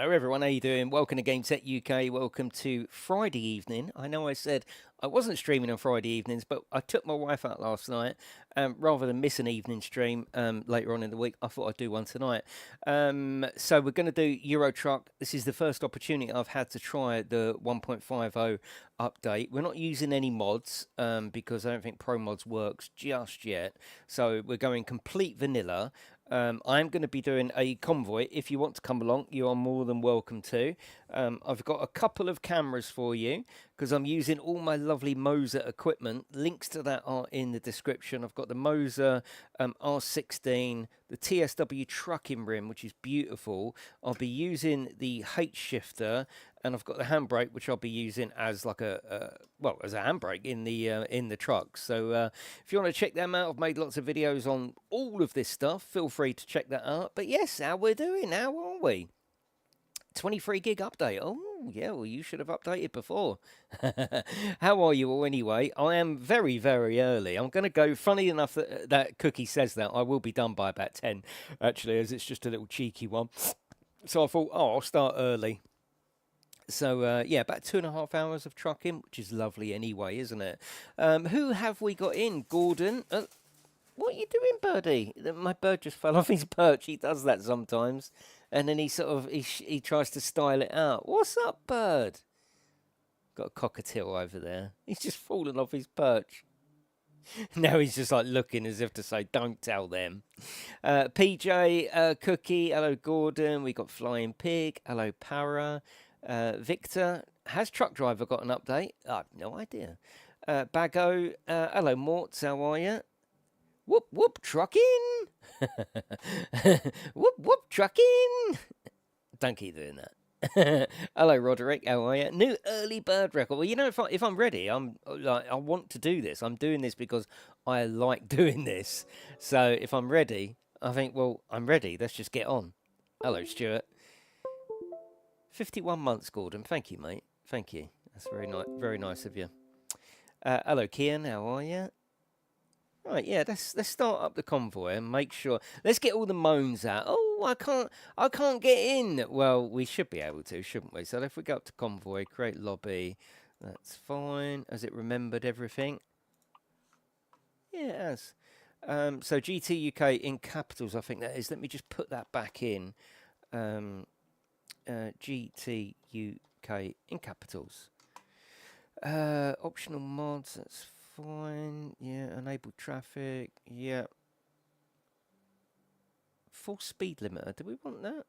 Hello everyone, how you doing? Welcome to GameTechUK. Welcome to Friday evening. I know I said I wasn't streaming on Friday evenings, but I took my wife out last night. Rather than miss an evening stream later on in the week, I thought I'd do one tonight. So we're going to do Euro Truck. This is the first opportunity I've had to try the 1.50 update. We're not using any mods because I don't think Pro Mods works just yet. So we're going complete vanilla. I'm going to be doing a convoy. If you want to come along, you are more than welcome to. I've got a couple of cameras for you because I'm using all my lovely Moser equipment. Links to that are in the description. I've got the Moser R16, the TSW trucking rim, which is beautiful. I'll be using the H shifter, and I've got the handbrake, which I'll be using as like as a handbrake in the truck. So if you want to check them out, I've made lots of videos on all of this stuff. Feel free to check that out. But yes, how we're doing? How are we? 23 gig update. Oh, yeah, well, you should have updated before. How are you all anyway? I am very, very early. I'm going to go, funny enough that Cookie says that, I will be done by about 10, actually, as it's just a little cheeky one. So I thought, oh, I'll start early. So, yeah, about 2.5 hours of trucking, which is lovely anyway, isn't it? Who have we got in? Gordon. What are you doing, birdie? My bird just fell off his perch. He does that sometimes. And then he he tries to style it out. What's up, bird? Got a cockatiel over there. He's just fallen off his perch. Now he's just like looking as if to say, don't tell them. PJ, Cookie, hello, Gordon. We got Flying Pig, hello, Para. Victor, has Truck Driver got an update? I have no idea. Bago, hello, Morts, how are you? Whoop, whoop, trucking! Whoop, whoop, trucking! Don't keep doing that. Hello, Roderick. How are you? New early bird record. Well, you know, if I'm ready, I want to do this. I'm doing this because I like doing this. So if I'm ready, I think, well, I'm ready. Let's just get on. Hello, Stuart. 51 months, Gordon. Thank you, mate. Thank you. That's very nice of you. Hello, Kian. How are you? Right, yeah, let's start up the convoy and make sure. Let's get all the moans out. Oh, I can't get in. Well, we should be able to, shouldn't we? So if we go up to convoy, create lobby, that's fine. Has it remembered everything? Yeah, it has. So GTUK in capitals, I think that is. Let me just put that back in. GTUK in capitals. Optional mods, that's fine. Yeah, enable traffic. Yeah. Full speed limiter. Do we want that?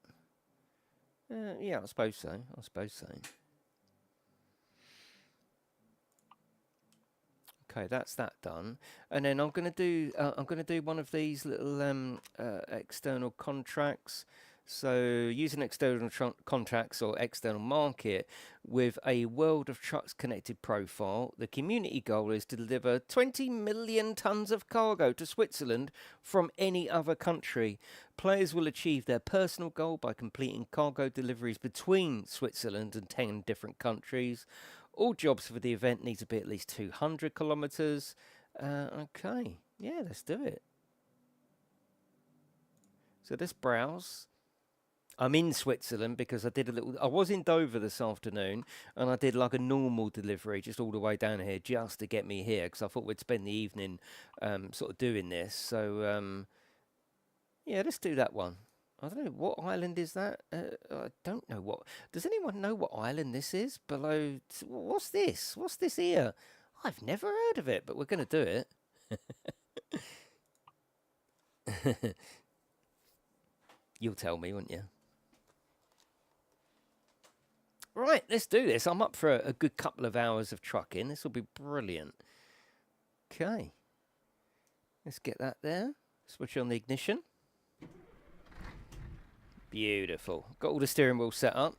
Yeah, I suppose so. Okay, that's that done. And then I'm gonna do one of these little external contracts. So using external contracts or external market with a World of Trucks connected profile, the community goal is to deliver 20 million tons of cargo to Switzerland from any other country. Players will achieve their personal goal by completing cargo deliveries between Switzerland and 10 different countries. All jobs for the event need to be at least 200 kilometers. Okay, yeah, let's do it. So let's browse. I'm in Switzerland because I was in Dover this afternoon and I did like a normal delivery just all the way down here just to get me here because I thought we'd spend the evening sort of doing this. So, yeah, let's do that one. I don't know, what island is that? I don't know what. Does anyone know what island this is? Below. What's this? What's this here? I've never heard of it, but we're going to do it. You'll tell me, won't you? Right, let's do this. I'm up for a good couple of hours of trucking. This will be brilliant. Okay. Let's get that there. Switch on the ignition. Beautiful. Got all the steering wheel set up.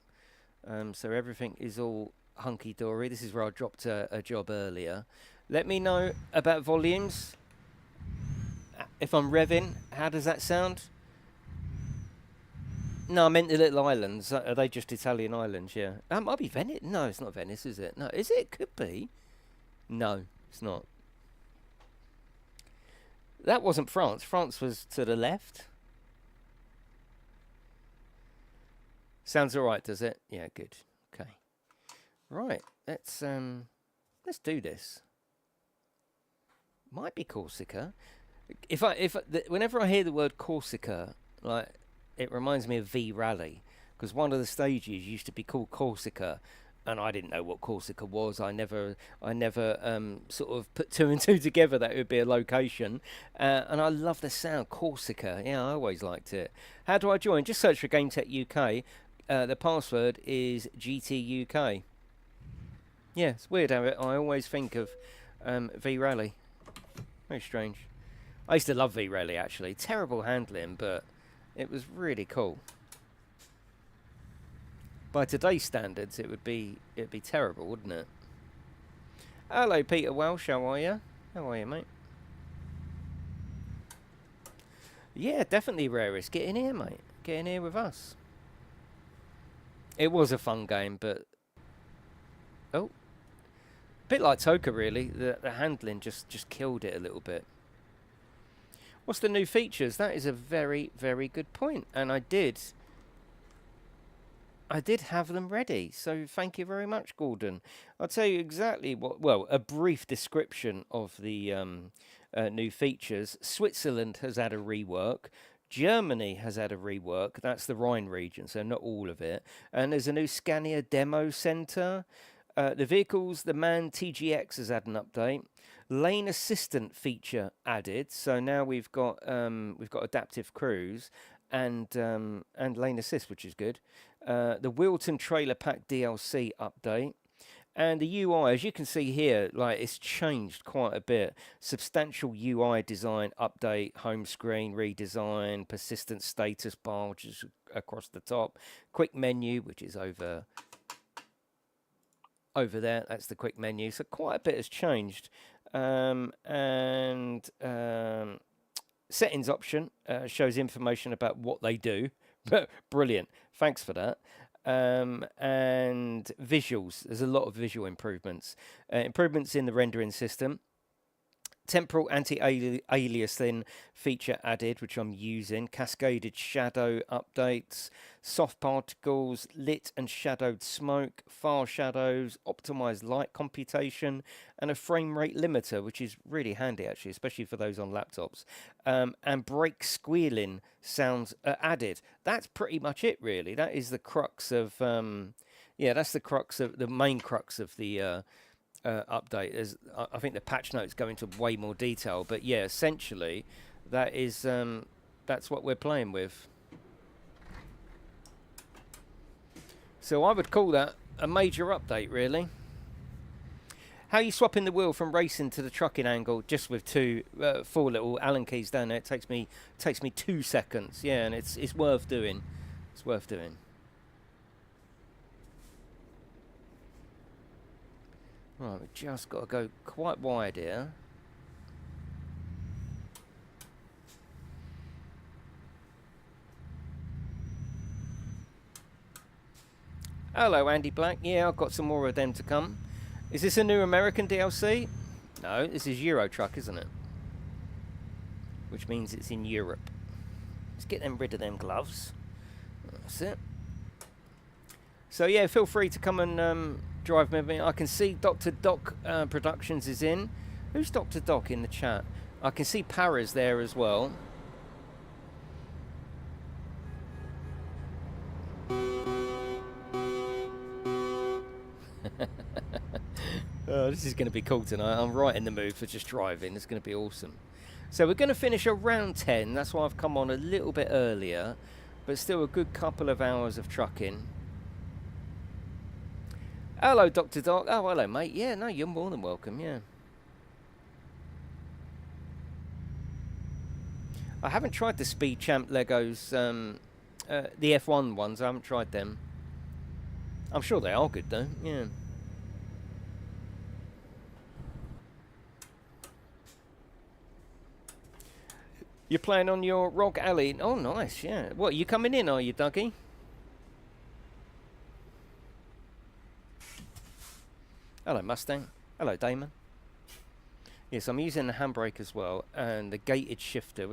So everything is all hunky-dory. This is where I dropped a job earlier. Let me know about volumes. If I'm revving, how does that sound? No, I meant the little islands. Are they just Italian islands? Yeah. Might be Venice. No, it's not Venice, is it? No, is it? Could be. No, it's not. That wasn't France. France was to the left. Sounds all right, does it? Yeah, good. Okay. Right. Let's do this. Might be Corsica. Whenever I hear the word Corsica, like it reminds me of V Rally, because one of the stages used to be called Corsica, and I didn't know what Corsica was. I never sort of put two and two together that it would be a location, and I love the sound Corsica. Yeah, I always liked it. How do I join? Just search for GameTechUK. The password is GTUK. Yeah, it's weird how I always think of V Rally. Very strange. I used to love V Rally actually. Terrible handling, but it was really cool. By today's standards, it'd be terrible, wouldn't it? Hello, Peter Welsh. How are you? How are you, mate? Yeah, definitely Rarest. Get in here, mate. Get in here with us. It was a fun game, but oh, a bit like Toka, really. The handling just killed it a little bit. What's the new features? That is a very, very good point, and I did have them ready, so thank you very much, Gordon. I'll tell you exactly a brief description of the new features. Switzerland has had a rework. Germany has had a rework. That's the Rhine region, so not all of it. And there's a new Scania demo center. The vehicles, the MAN TGX has had an update. Lane assistant feature added, so now we've got adaptive cruise and lane assist, which is good. The Wilton Trailer Pack DLC update. And the UI, as you can see here, like it's changed quite a bit. Substantial UI design update, home screen redesign, persistent status bar, which is across the top. Quick menu, which is over there. That's the quick menu. So quite a bit has changed. Settings option shows information about what they do. Brilliant. Thanks for that. And visuals. There's a lot of visual improvements. Improvements in the rendering system. Temporal anti-aliasing feature added, which I'm using. Cascaded shadow updates. Soft particles, lit and shadowed smoke, far shadows, optimized light computation, and a frame rate limiter, which is really handy actually, especially for those on laptops. And brake squealing sounds added. That's pretty much it, really. That is the crux of that's the main crux of the update. I think the patch notes go into way more detail, but yeah, essentially that is that's what we're playing with. So I would call that a major update, really. How are you swapping the wheel from racing to the trucking angle just with four little Allen keys down there? It takes me 2 seconds. Yeah, and it's worth doing. It's worth doing. Right, we've just got to go quite wide here. Hello, Andy Black. Yeah, I've got some more of them to come. Is this a new American DLC? No, this is Euro Truck, isn't it? Which means it's in Europe. Let's get them rid of them gloves. That's it. So yeah, feel free to come and drive with me. I can see Dr. Doc Productions is in. Who's Dr. Doc in the chat? I can see Para's there as well. Oh, this is going to be cool tonight. I'm right in the mood for just driving. It's going to be awesome. So we're going to finish around 10. That's why I've come on a little bit earlier. But still a good couple of hours of trucking. Hello, Dr. Doc. Oh, hello, mate. Yeah, no, you're more than welcome, yeah. I haven't tried the Speed Champ Legos, the F1 ones. I haven't tried them. I'm sure they are good, though, yeah. You're playing on your Rogue Alley. Oh, nice, yeah. What, you coming in, are you, Dougie? Hello, Mustang. Hello, Damon. Yes, I'm using the handbrake as well, and the gated shifter,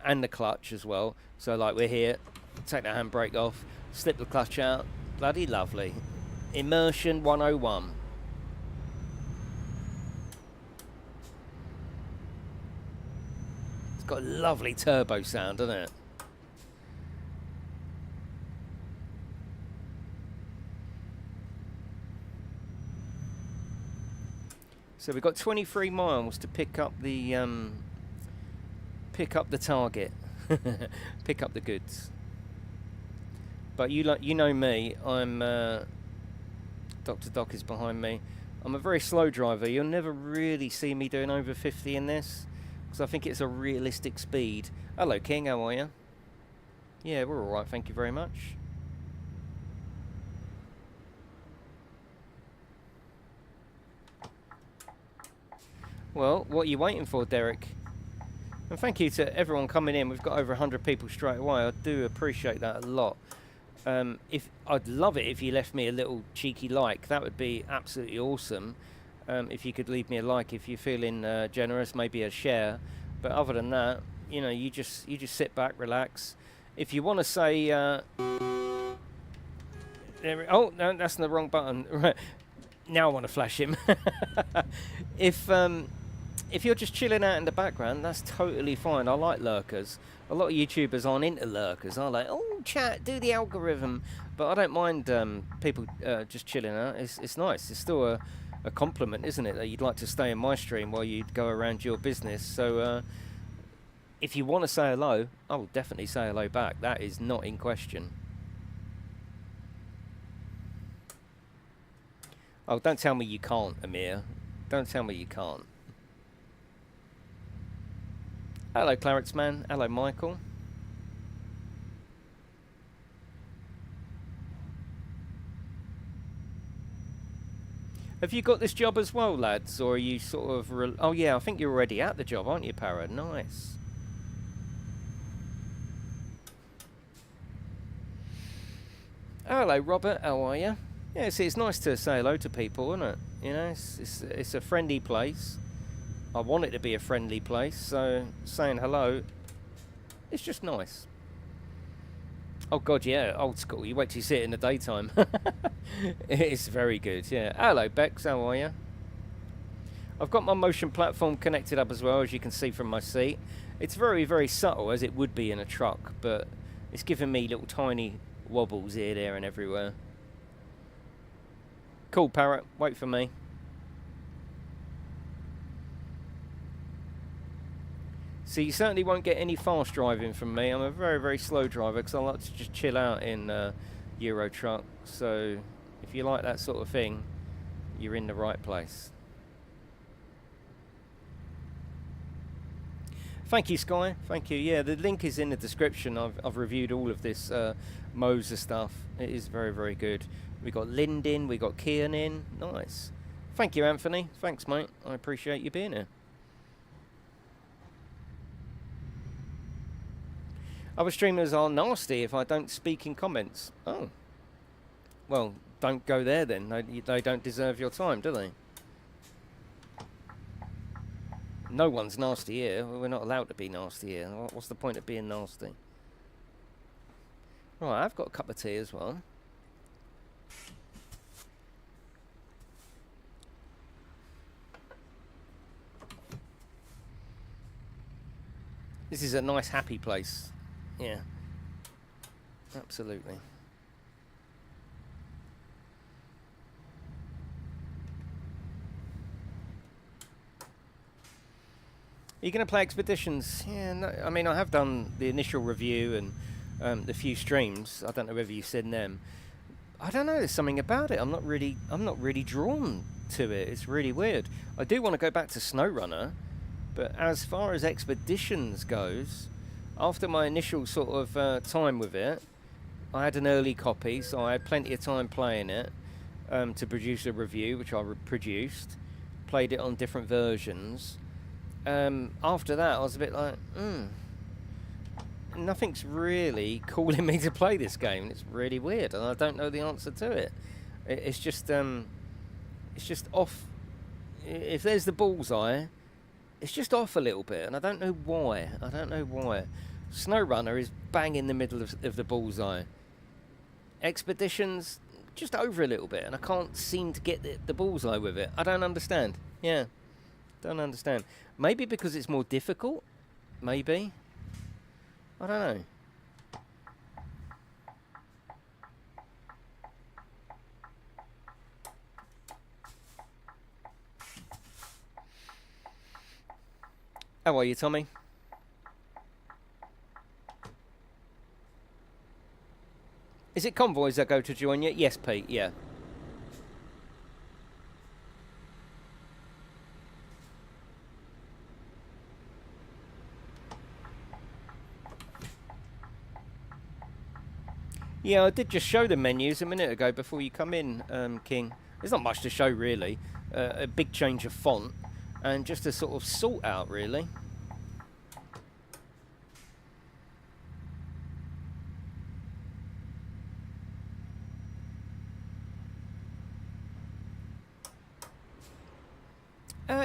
and the clutch as well. So like we're here, take the handbrake off, slip the clutch out, bloody lovely. Immersion 101. It's got a lovely turbo sound, doesn't it? So we've got 23 miles to pick up the target, pick up the goods. But you know me, I'm Dr. Doc is behind me. I'm a very slow driver. You'll never really see me doing over 50 in this, because I think it's a realistic speed. Hello, King. How are you? Yeah, we're all right. Thank you very much. Well, what are you waiting for, Derek? And thank you to everyone coming in. We've got over 100 people straight away. I do appreciate that a lot. If I'd love it if you left me a little cheeky like. That would be absolutely awesome. If you could leave me a like if you're feeling generous, maybe a share. But other than that, you know, you just sit back, relax. If you want to say, oh no, that's the wrong button. Right now, I want to flash him. If you're just chilling out in the background, that's totally fine. I like lurkers. A lot of YouTubers aren't into lurkers. I like, oh, chat, do the algorithm. But I don't mind people just chilling out. It's nice. It's still a compliment, isn't it, that you'd like to stay in my stream while you go around your business. So if you want to say hello, I will definitely say hello back. That is not in question. Oh, don't tell me you can't, Amir. Don't tell me you can't. Hello, Clarets Man. Hello, Michael. Have you got this job as well, lads? Or are you sort of... oh, yeah, I think you're already at the job, aren't you, Para? Nice. Hello, Robert. How are you? Yeah, see, it's nice to say hello to people, isn't it? You know, it's a friendly place. I want it to be a friendly place, so saying hello, it's just nice. Oh God, yeah, old school. You wait till you see it in the daytime. It's very good, yeah. Hello, Bex, how are you? I've got my motion platform connected up as well, as you can see from my seat. It's very, very subtle, as it would be in a truck, but it's giving me little tiny wobbles here, there, and everywhere. Cool, Parrot. Wait for me. So you certainly won't get any fast driving from me. I'm a very, very slow driver because I like to just chill out in Euro truck. So if you like that sort of thing, you're in the right place. Thank you, Sky. Thank you. Yeah, the link is in the description. I've reviewed all of this Moser stuff. It is very, very good. We got Lind in. We got Kian in. Nice. Thank you, Anthony. Thanks, mate. I appreciate you being here. Other streamers are nasty if I don't speak in comments. Oh. Well, don't go there then. They don't deserve your time, do they? No one's nasty here. We're not allowed to be nasty here. What's the point of being nasty? Right, I've got a cup of tea as well. This is a nice, happy place. Yeah. Absolutely. Are you going to play Expeditions? Yeah, no, I mean, I have done the initial review and the few streams. I don't know whether you've seen them. I don't know. There's something about it. I'm not really drawn to it. It's really weird. I do want to go back to SnowRunner, but as far as Expeditions goes, after my initial sort of time with it, I had an early copy, so I had plenty of time playing it to produce a review, which I produced. Played it on different versions. After that, I was a bit like, nothing's really calling me to play this game. It's really weird, and I don't know the answer to it. It's just off. If there's the bullseye, It's just off a little bit, and I don't know why. I don't know why. SnowRunner is bang in the middle of the bullseye. Expeditions, just over a little bit, and I can't seem to get the bullseye with it. I don't understand. Yeah, don't understand. Maybe because it's more difficult? Maybe. I don't know. How are you, Tommy? Is it Convoys that go to join you? Yes, Pete, yeah. Yeah, I did just show the menus a minute ago before you come in, King. There's not much to show, really. A big change of font, and just a sort of sort out, really.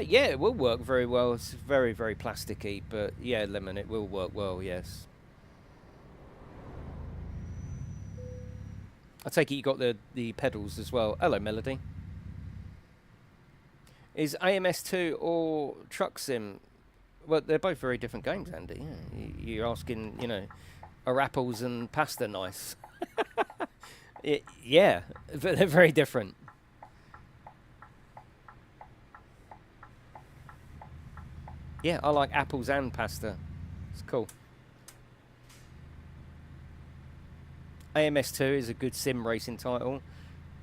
Yeah, it will work very well. It's very, very plasticky, but yeah, Lemon, it will work well, yes. I take it you got the pedals as well. Hello, Melody. Is AMS2 or Truck Sim? Well, they're both very different games, Andy. Yeah. You're asking, you know, are apples and pasta nice? Yeah, but they're very different. Yeah, I like apples and pasta. It's cool. AMS2 is a good sim racing title.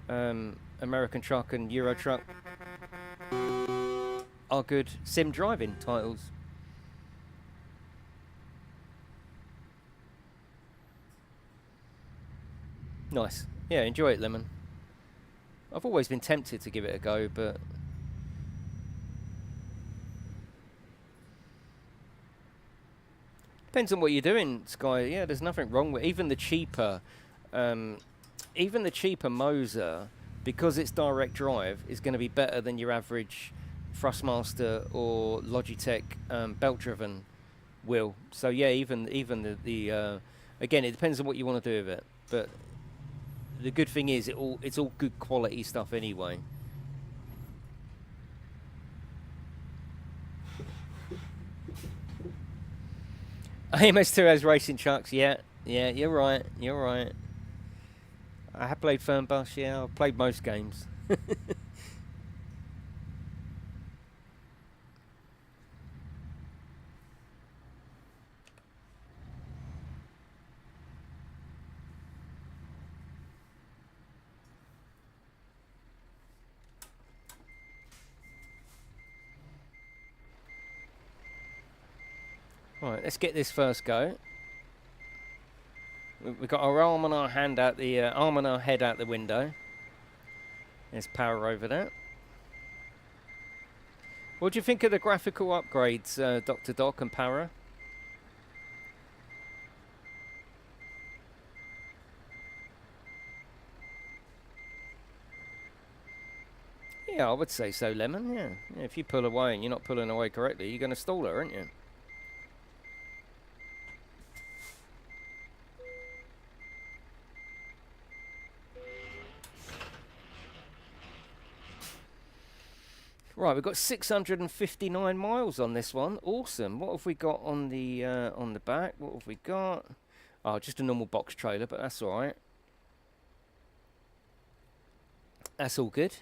American Truck and Euro Truck are good sim driving titles. Nice. Yeah, enjoy it, Lemon. I've always been tempted to give it a go, but depends on what you're doing, Sky. Yeah, there's nothing wrong with even the cheaper Moser, because it's direct drive, is going to be better than your average Thrustmaster or Logitech belt-driven wheel. So yeah, even the again, it depends on what you want to do with it. But the good thing is, it's all good quality stuff anyway. AMS2 has racing trucks. Yeah, yeah, you're right. You're right. I have played Fernbus. Yeah, I've played most games. Right, let's get this first go. We've got our arm and our hand out the arm and our head out the window. There's power over that. What do you think of the graphical upgrades, Dr. Doc and Para? Yeah, I would say so, Lemon. Yeah. Yeah, if you pull away and you're not pulling away correctly, you're going to stall her, aren't you? Right, we've got 659 miles on this one. Awesome. What have we got on the back? What have we got? Oh, just a normal box trailer, but that's all right. That's all good.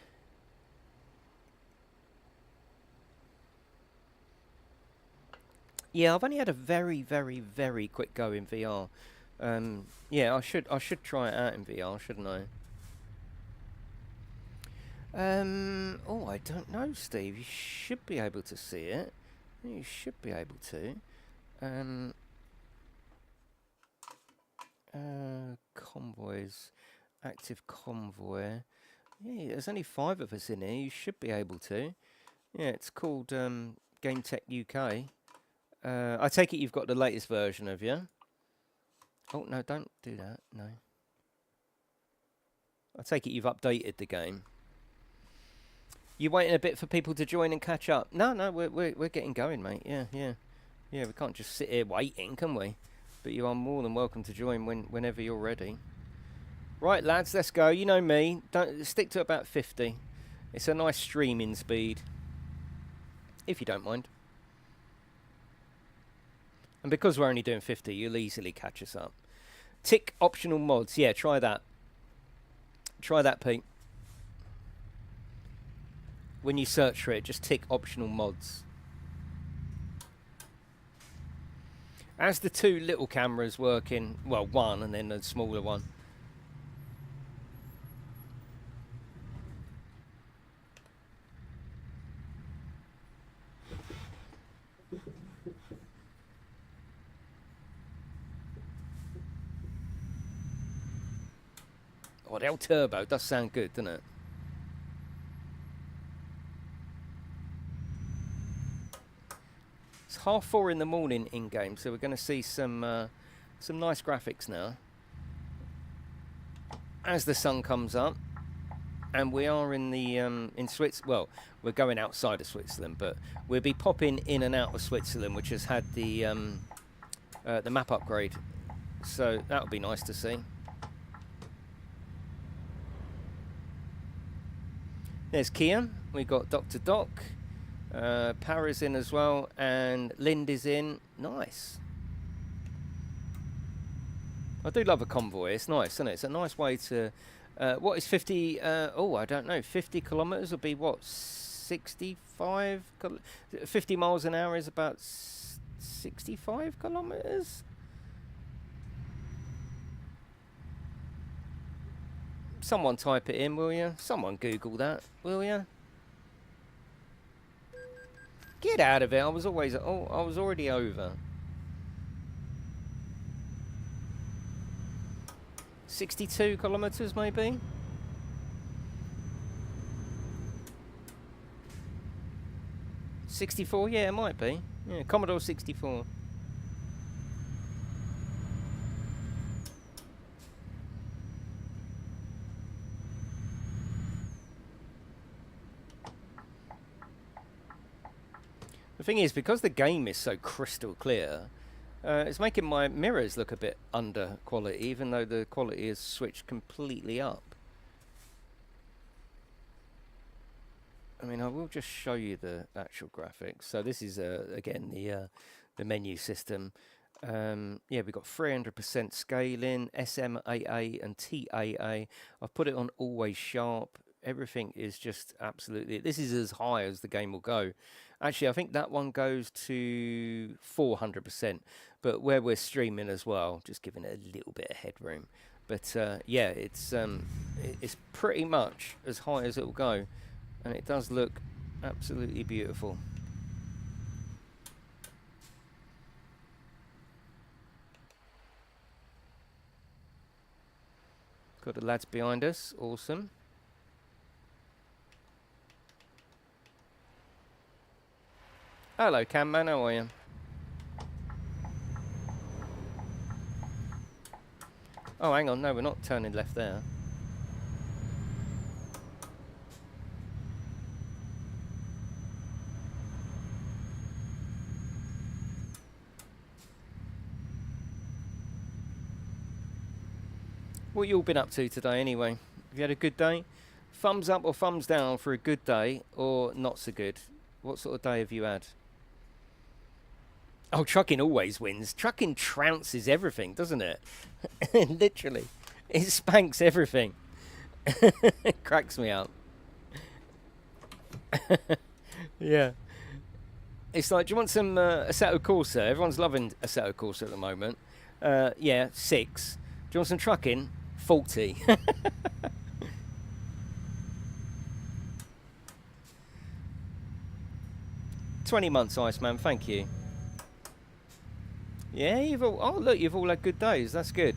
Yeah, I've only had a very, very, very quick go in VR. Yeah, I should try it out in VR, shouldn't I? Oh, I don't know, Steve. You should be able to see it. You should be able to. Convoys, active convoy. Yeah, there's only 5 of us in here. You should be able to. Yeah, it's called GameTechUK. I take it you've got the latest version of you. Oh no, don't do that. No. I take it you've updated the game. You waiting a bit for people to join and catch up? No, no, we're getting going, mate. Yeah, yeah, yeah. We can't just sit here waiting, can we? But you are more than welcome to join whenever you're ready. Right, lads, let's go. You know me. Don't stick to about 50. It's a nice streaming speed, if you don't mind. And because we're only doing 50, you'll easily catch us up. Tick optional mods. Yeah, try that. Try that, Pete. When you search for it, just tick optional mods. As the two little cameras working, well, one and then a smaller one. Oh, the old turbo does sound good, doesn't it? It's 4:30 in the morning in game, so we're going to see some nice graphics now as the sun comes up. And we are in the in Switzerland. Well, we're going outside of Switzerland, but we'll be popping in and out of Switzerland, which has had the map upgrade. So that'll be nice to see. There's Kian. We got Dr. Doc. Para's in as well, and Lind is in. Nice. I do love a convoy. It's nice, isn't it? It's a nice way to. What is 50? Oh, I don't know. 50 kilometers will be what? 65. 50 miles an hour is about 65 kilometers. Someone type it in, will you? Someone Google that, will you? Get out of it! I was always. Oh, I was already over. 62 kilometers, maybe. 64, yeah, it might be. Yeah, Commodore 64. The thing is, because the game is so crystal clear, it's making my mirrors look a bit under quality, even though the quality is switched completely up. I mean, I will just show you the actual graphics. So this is, again, the menu system. Yeah, we've got 300% scaling, SMAA and TAA. I've put it on always sharp. Everything is just absolutely... This is as high as the game will go. Actually, I think that one goes to 400%. But where we're streaming as well, just giving it a little bit of headroom. But yeah, it's pretty much as high as it will go. And it does look absolutely beautiful. Got the lads behind us. Awesome. Hello, Cam Man. How are you? Oh, hang on. No, we're not turning left there. What you all been up to today, anyway? Have you had a good day? Thumbs up or thumbs down for a good day, or not so good? What sort of day have you had? Oh, trucking always wins. Trucking trounces everything, doesn't it? Literally. It spanks everything. It cracks me up. Yeah. It's like, do you want some Assetto Corsa? Everyone's loving Assetto Corsa at the moment. Yeah, 6. Do you want some trucking? 40. 20 months, Iceman. Thank you. Yeah, you've all... Oh, look, you've all had good days. That's good.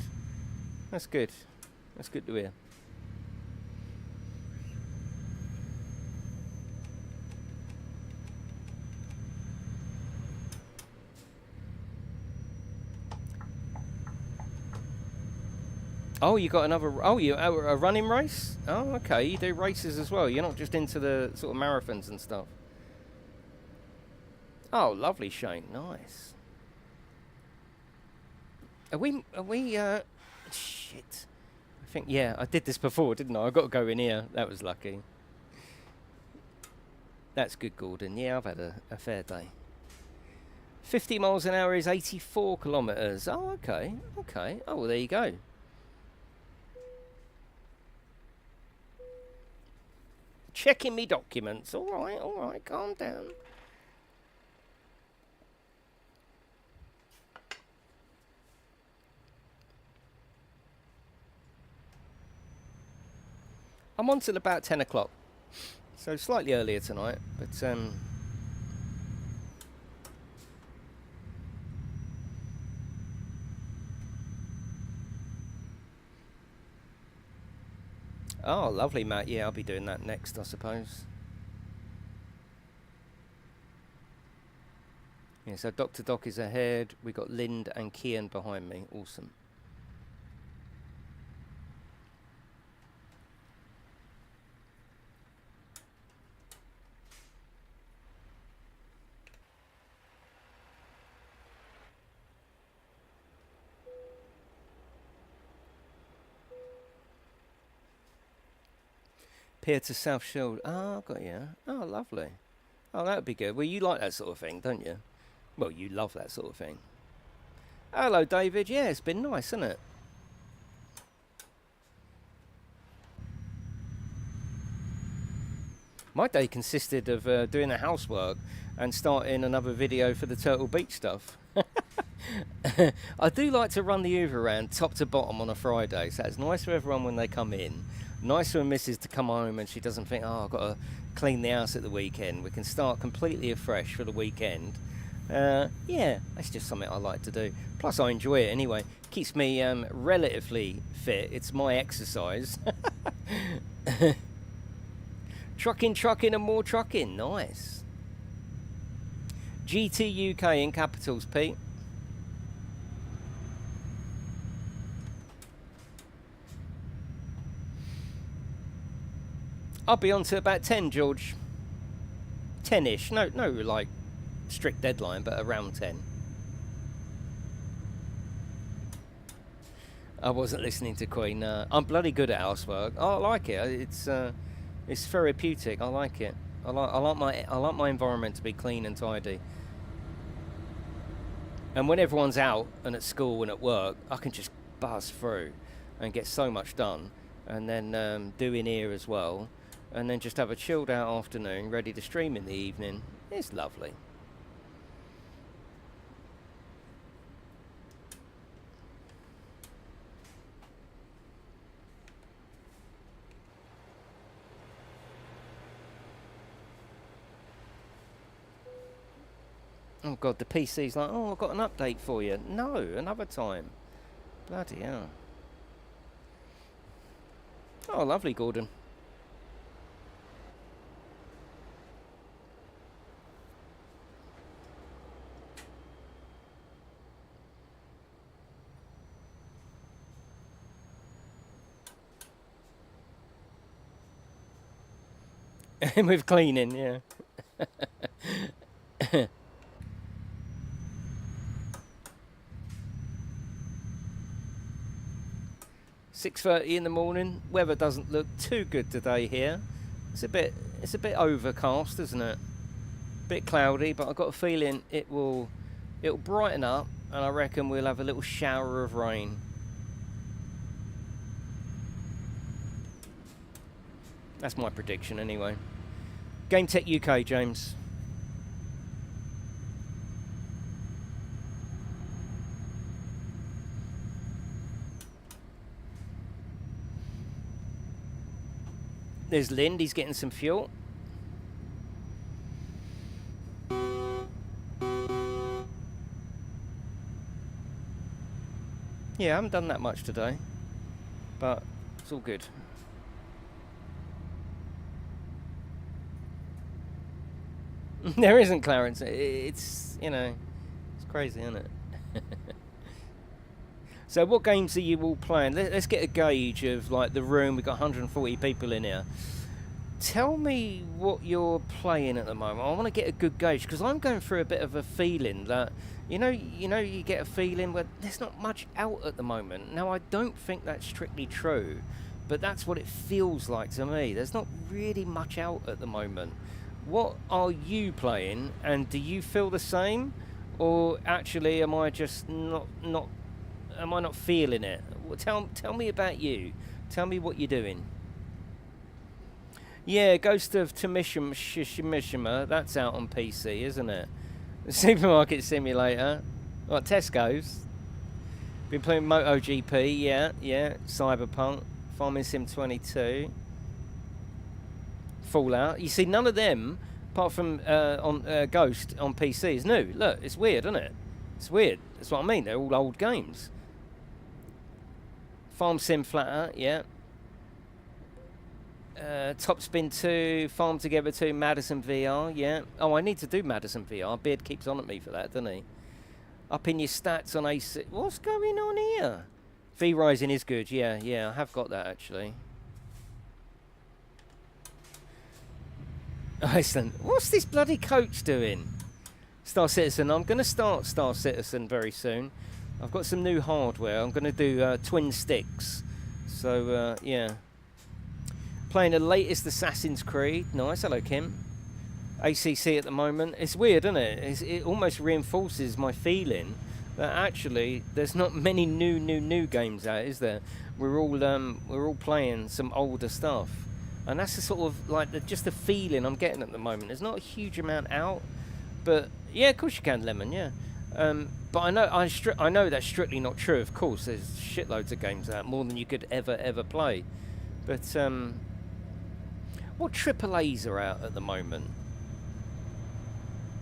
That's good. That's good to hear. Oh, you got another... Oh, you a running race? Oh, okay. You do races as well. You're not just into the sort of marathons and stuff. Oh, lovely, Shane. Nice. Are we... Shit. I think, yeah, I did this before, didn't I? I got to go in here. That was lucky. That's good, Gordon. Yeah, I've had a fair day. 50 miles an hour is 84 kilometres. Oh, okay. Okay. Oh, well, there you go. Checking me documents. All right, calm down. I'm on till about 10 o'clock. So slightly earlier tonight, but oh, lovely, Matt. Yeah, I'll be doing that next, I suppose. Yeah, so Dr. Doc is ahead. We got Lind and Kian behind me. Awesome. Pier to South Shield. Oh, got you. Oh, lovely. Oh, that would be good. Well, you like that sort of thing, don't you? Well, you love that sort of thing. Hello, David. Yeah, it's been nice, hasn't it? My day consisted of doing the housework and starting another video for the Turtle Beach stuff. I do like to run the Uber around top to bottom on a Friday, so it's nice for everyone when they come in. Nice for Mrs. to come home and she doesn't think, oh, I've got to clean the house at the weekend. We can start completely afresh for the weekend. Yeah, that's just something I like to do. Plus, I enjoy it anyway. Keeps me relatively fit. It's my exercise. Trucking, and more trucking. Nice. GTUK in capitals, Pete. I'll be on to about 10, George. 10-ish. No, like, strict deadline, but around 10. I wasn't listening to Queen. I'm bloody good at housework. Oh, I like it. It's therapeutic. I like it. I like my environment to be clean and tidy. And when everyone's out and at school and at work, I can just buzz through and get so much done. And then do in here as well. And then just have a chilled out afternoon, ready to stream in the evening. It's lovely. Oh God, the PC's like, oh, I've got an update for you. No, another time. Bloody hell. Oh, lovely, Gordon. With cleaning, yeah. 6:30 in the morning. Weather doesn't look too good today here. It's a bit overcast, isn't it? A bit cloudy, but I've got a feeling it'll brighten up, and I reckon we'll have a little shower of rain. That's my prediction, anyway. GameTechUK, James. There's Lind, he's getting some fuel. Yeah, I haven't done that much today, but it's all good. There isn't, Clarence. It's, you know, it's crazy, isn't it? So what games are you all playing? Let's get a gauge of like the room. We've got 140 people in here. Tell me what you're playing at the moment. I want to get a good gauge because I'm going through a bit of a feeling that you get a feeling where there's not much out at the moment. Now I don't think that's strictly true, but that's what it feels like to me. There's not really much out at the moment. What are you playing, and do you feel the same, or actually am I just not am I not feeling it? Well, tell me about you. Tell me what you're doing. Yeah, Ghost of Tsushima, that's out on PC, isn't it? Supermarket Simulator. What, Tesco's? Been playing MotoGP, yeah. Cyberpunk. Farming Sim 22. Fallout. You see, none of them, apart from on Ghost on PC, is new. Look, it's weird, isn't it? It's weird. That's what I mean. They're all old games. Farm Sim Flat Out, yeah. Top Spin 2, Farm Together 2, Madison VR, yeah. Oh, I need to do Madison VR. Beard keeps on at me for that, doesn't he? Up in your stats on AC. What's going on here? V Rising is good, yeah, I have got that actually. Iceland. What's this bloody coach doing? Star Citizen. I'm going to start Star Citizen very soon. I've got some new hardware. I'm going to do twin sticks. So, yeah. Playing the latest Assassin's Creed. Nice, hello Kim. ACC at the moment. It's weird, isn't it? It almost reinforces my feeling that actually there's not many new games out, is there? We're all playing some older stuff, and that's the sort of like just the feeling I'm getting at the moment. There's not a huge amount out, but yeah, of course you can, Lemon. Yeah, but I know that's strictly not true. Of course, there's shitloads of games out, more than you could ever play, but what AAAs are out at the moment?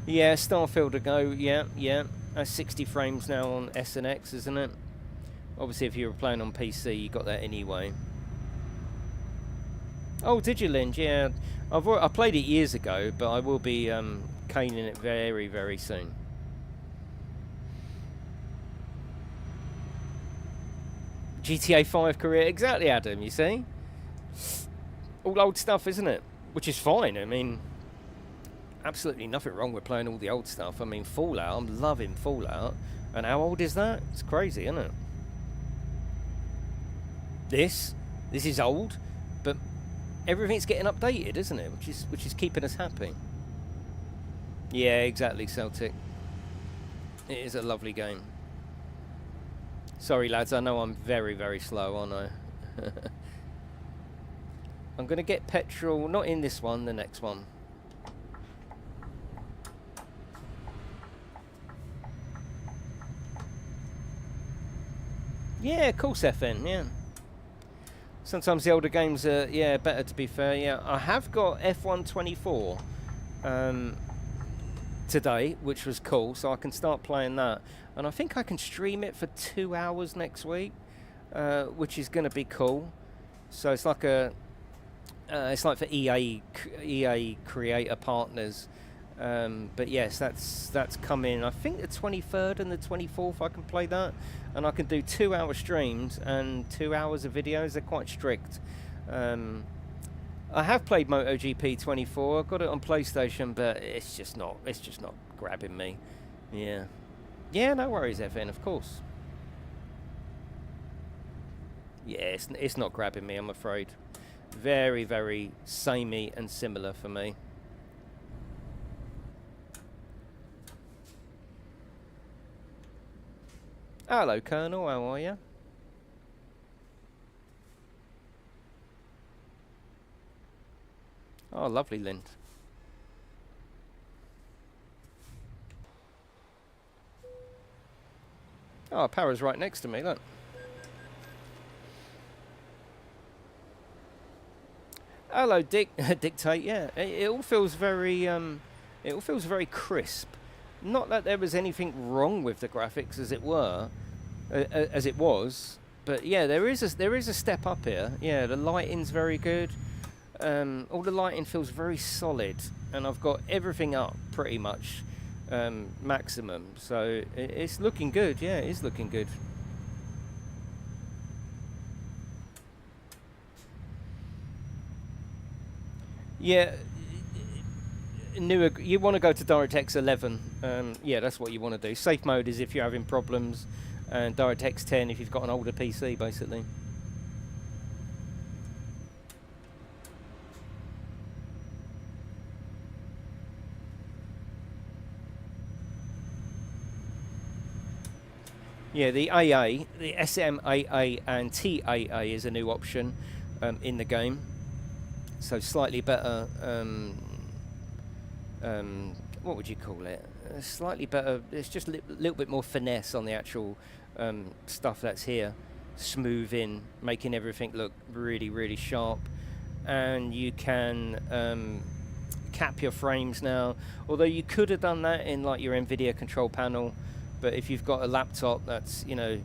Yeah, Starfield to go, yeah. That's 60 frames now on S and X, isn't it? Obviously, if you were playing on PC, you got that anyway. Oh, did you, Lynn? Yeah, I played it years ago, but I will be caning it very soon. GTA 5 career, exactly, Adam, you see? All old stuff, isn't it? Which is fine. I mean, absolutely nothing wrong with playing all the old stuff. I mean, Fallout, I'm loving Fallout. And how old is that? It's crazy, isn't it? This is old, but everything's getting updated, isn't it? Which is keeping us happy. Yeah, exactly, Celtic. It is a lovely game. Sorry, lads, I know I'm very slow, aren't I? I'm going to get petrol, not in this one, the next one. Yeah, of course, FN, yeah. Sometimes the older games are, yeah, better, to be fair, yeah. I have got F124 today, which was cool, so I can start playing that. And I think I can stream it for 2 hours next week, which is going to be cool. So it's like it's like for EA creator partners. But yes, that's coming. I think the 23rd and the 24th I can play that, and I can do 2 hour streams and 2 hours of videos. They're quite strict. I have played MotoGP 24. I've got it on PlayStation, but it's just not grabbing me. Yeah, no worries, FN, of course. Yeah, it's not grabbing me, I'm afraid. Very samey and similar for me. Hello, Colonel. How are you? Oh, lovely, Lind. Oh, power's right next to me, look. Hello, Dictate, yeah. It all feels very, crisp. Not that there was anything wrong with the graphics, as it were, as it was, but yeah, there is a step up here. Yeah, the lighting's very good. All the lighting feels very solid, and I've got everything up pretty much maximum. So it's looking good. Yeah, it is looking good. Yeah, newer. You want to go to DirectX 11. Yeah, that's what you want to do. Safe mode is if you're having problems, and DirectX 10 if you've got an older PC, basically. Yeah, the AA, the SMAA and TAA is a new option in the game. So slightly better, what would you call it? Slightly better, it's just a little bit more finesse on the actual stuff that's here. Smoothing, making everything look really, really sharp. And you can cap your frames now. Although you could have done that in like your NVIDIA control panel. But if you've got a laptop that's, you know,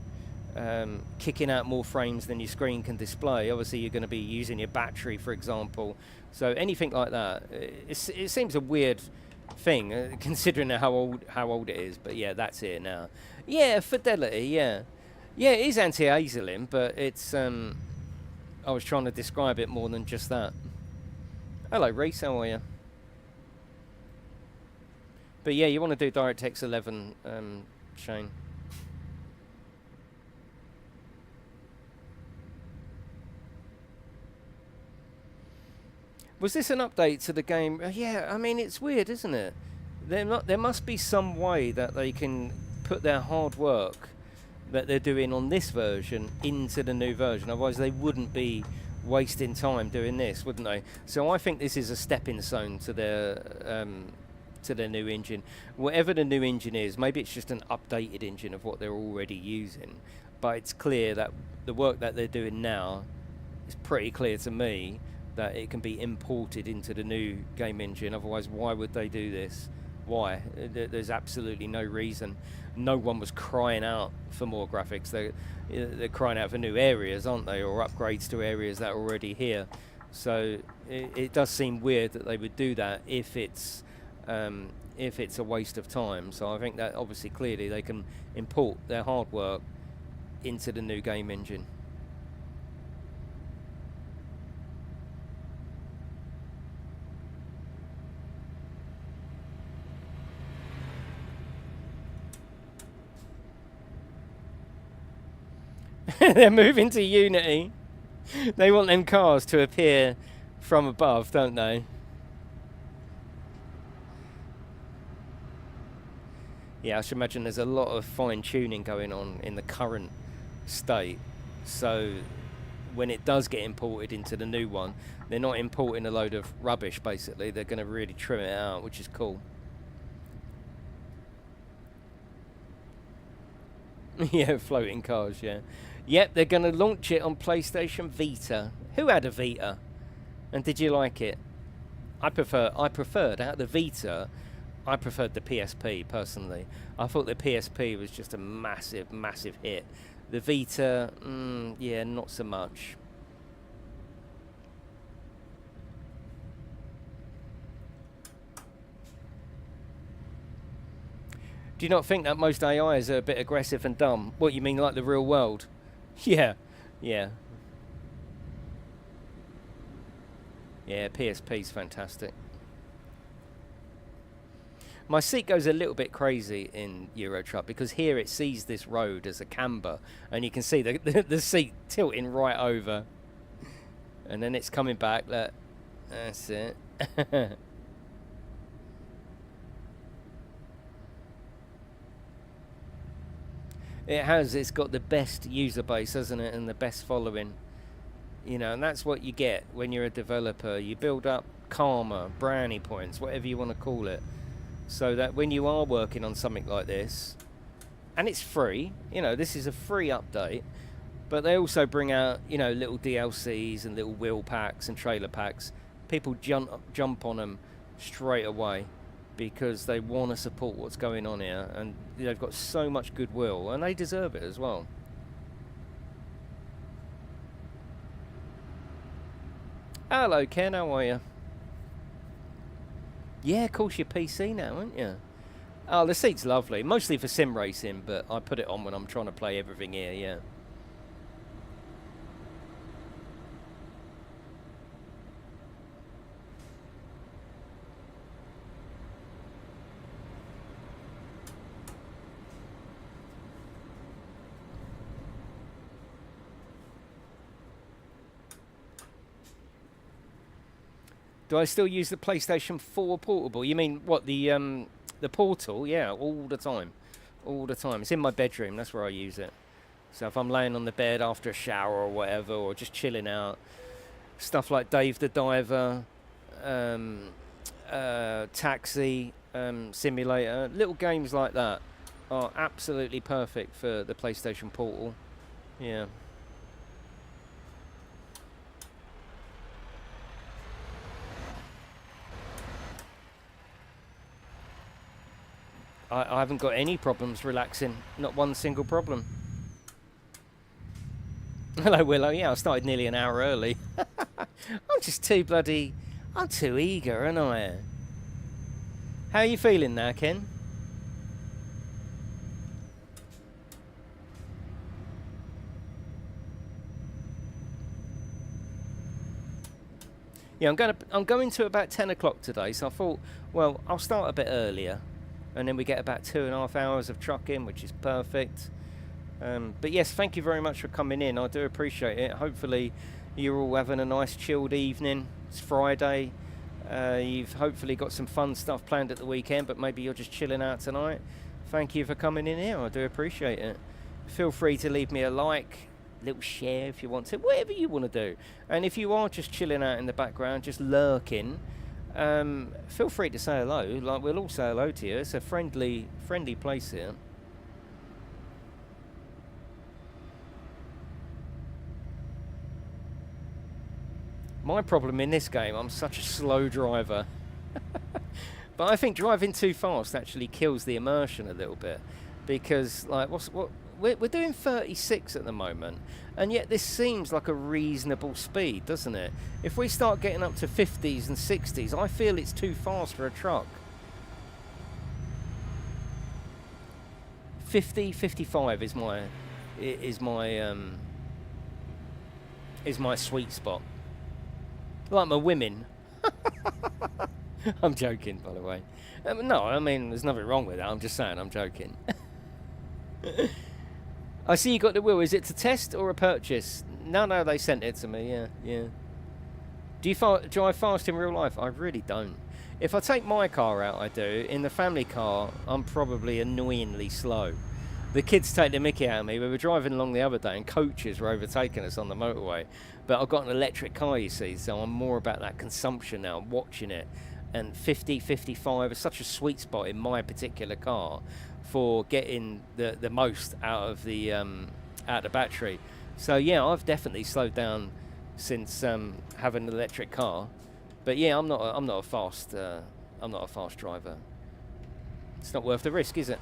kicking out more frames than your screen can display, obviously you're going to be using your battery, for example. So anything like that, it seems a weird thing considering how old it is. But yeah, that's it now. Yeah, fidelity. Yeah, yeah, it is anti-aliasing, but it's I was trying to describe it more than just that. Hello, Reese. How are you? But yeah, you want to do DirectX 11, Shane. Was this an update to the game? Yeah, I mean, it's weird, isn't it? There must be some way that they can put their hard work that they're doing on this version into the new version. Otherwise, they wouldn't be wasting time doing this, wouldn't they? So I think this is a stepping stone to their new engine. Whatever the new engine is, maybe it's just an updated engine of what they're already using. But it's clear that the work that they're doing now is pretty clear to me that it can be imported into the new game engine. Otherwise, why would they do this? Why? There's absolutely no reason. No one was crying out for more graphics. They're crying out for new areas, aren't they? Or upgrades to areas that are already here. So it does seem weird that they would do that if it's a waste of time. So I think that obviously clearly they can import their hard work into the new game engine. They're moving to Unity. They want them cars to appear from above, don't they? Yeah, I should imagine there's a lot of fine tuning going on in the current state. So when it does get imported into the new one, they're not importing a load of rubbish, basically. They're going to really trim it out, which is cool. Yeah, floating cars, yeah. Yep, they're going to launch it on PlayStation Vita. Who had a Vita? And did you like it? I preferred out of the Vita, I preferred the PSP personally. I thought the PSP was just a massive, massive hit. The Vita, yeah, not so much. Do you not think that most AIs are a bit aggressive and dumb? What, you mean like the real world? Yeah, yeah. Yeah, PSP's fantastic. My seat goes a little bit crazy in Euro Truck because here it sees this road as a camber, and you can see the seat tilting right over. And then it's coming back. That's it. It's got the best user base, hasn't it, and the best following. You know, and that's what you get when you're a developer. You build up karma, brownie points, whatever you want to call it, so that when you are working on something like this, and it's free, you know, this is a free update, but they also bring out, you know, little DLCs and little wheel packs and trailer packs. People jump on them straight away because they want to support what's going on here, and they've got so much goodwill, and they deserve it as well. Hello, Ken, how are you? Yeah, of course, you're PC now, aren't you? Oh, the seat's lovely. Mostly for sim racing, but I put it on when I'm trying to play everything here, yeah. Do I still use the PlayStation 4 portable? You mean what, the Portal? Yeah, all the time. All the time. It's in my bedroom. That's where I use it. So if I'm laying on the bed after a shower or whatever, or just chilling out, stuff like Dave the Diver, Taxi Simulator, little games like that are absolutely perfect for the PlayStation Portal. Yeah. I haven't got any problems relaxing. Not one single problem. Hello, Willow. Yeah, I started nearly an hour early. I'm just too bloody... I'm too eager, aren't I? How are you feeling now, Ken? Yeah, I'm going to about 10 o'clock today, so I thought, well, I'll start a bit earlier, and then we get about 2.5 hours of trucking, which is perfect. But yes, thank you very much for coming in. I do appreciate it. Hopefully you're all having a nice chilled evening. It's Friday. You've hopefully got some fun stuff planned at the weekend, but maybe you're just chilling out tonight. Thank you for coming in here. I do appreciate it. Feel free to leave me a like, little share if you want to, whatever you want to do. And if you are just chilling out in the background, just lurking, feel free to say hello. Like, we'll all say hello to you. It's a friendly place here. My problem in this game, I'm such a slow driver. But I think driving too fast actually kills the immersion a little bit, because like we're doing 36 at the moment, and yet this seems like a reasonable speed, doesn't it? If we start getting up to 50s and 60s, I feel it's too fast for a truck. 50, 55 is my sweet spot. Like my women. I'm joking, by the way. No, I mean, there's nothing wrong with that. I'm just saying, I'm joking. I see you got the wheel. Is it to test or a purchase? No, they sent it to me. Yeah. Do you drive fast in real life? I really don't. If I take my car out, I do. In the family car, I'm probably annoyingly slow. The kids take the mickey out of me. We were driving along the other day and coaches were overtaking us on the motorway. But I've got an electric car, you see, so I'm more about that consumption now. I'm watching it. And 50, 55 is such a sweet spot in my particular car for getting the most out of the battery. So yeah, I've definitely slowed down since having an electric car. But yeah, I'm not a fast driver. It's not worth the risk, is it?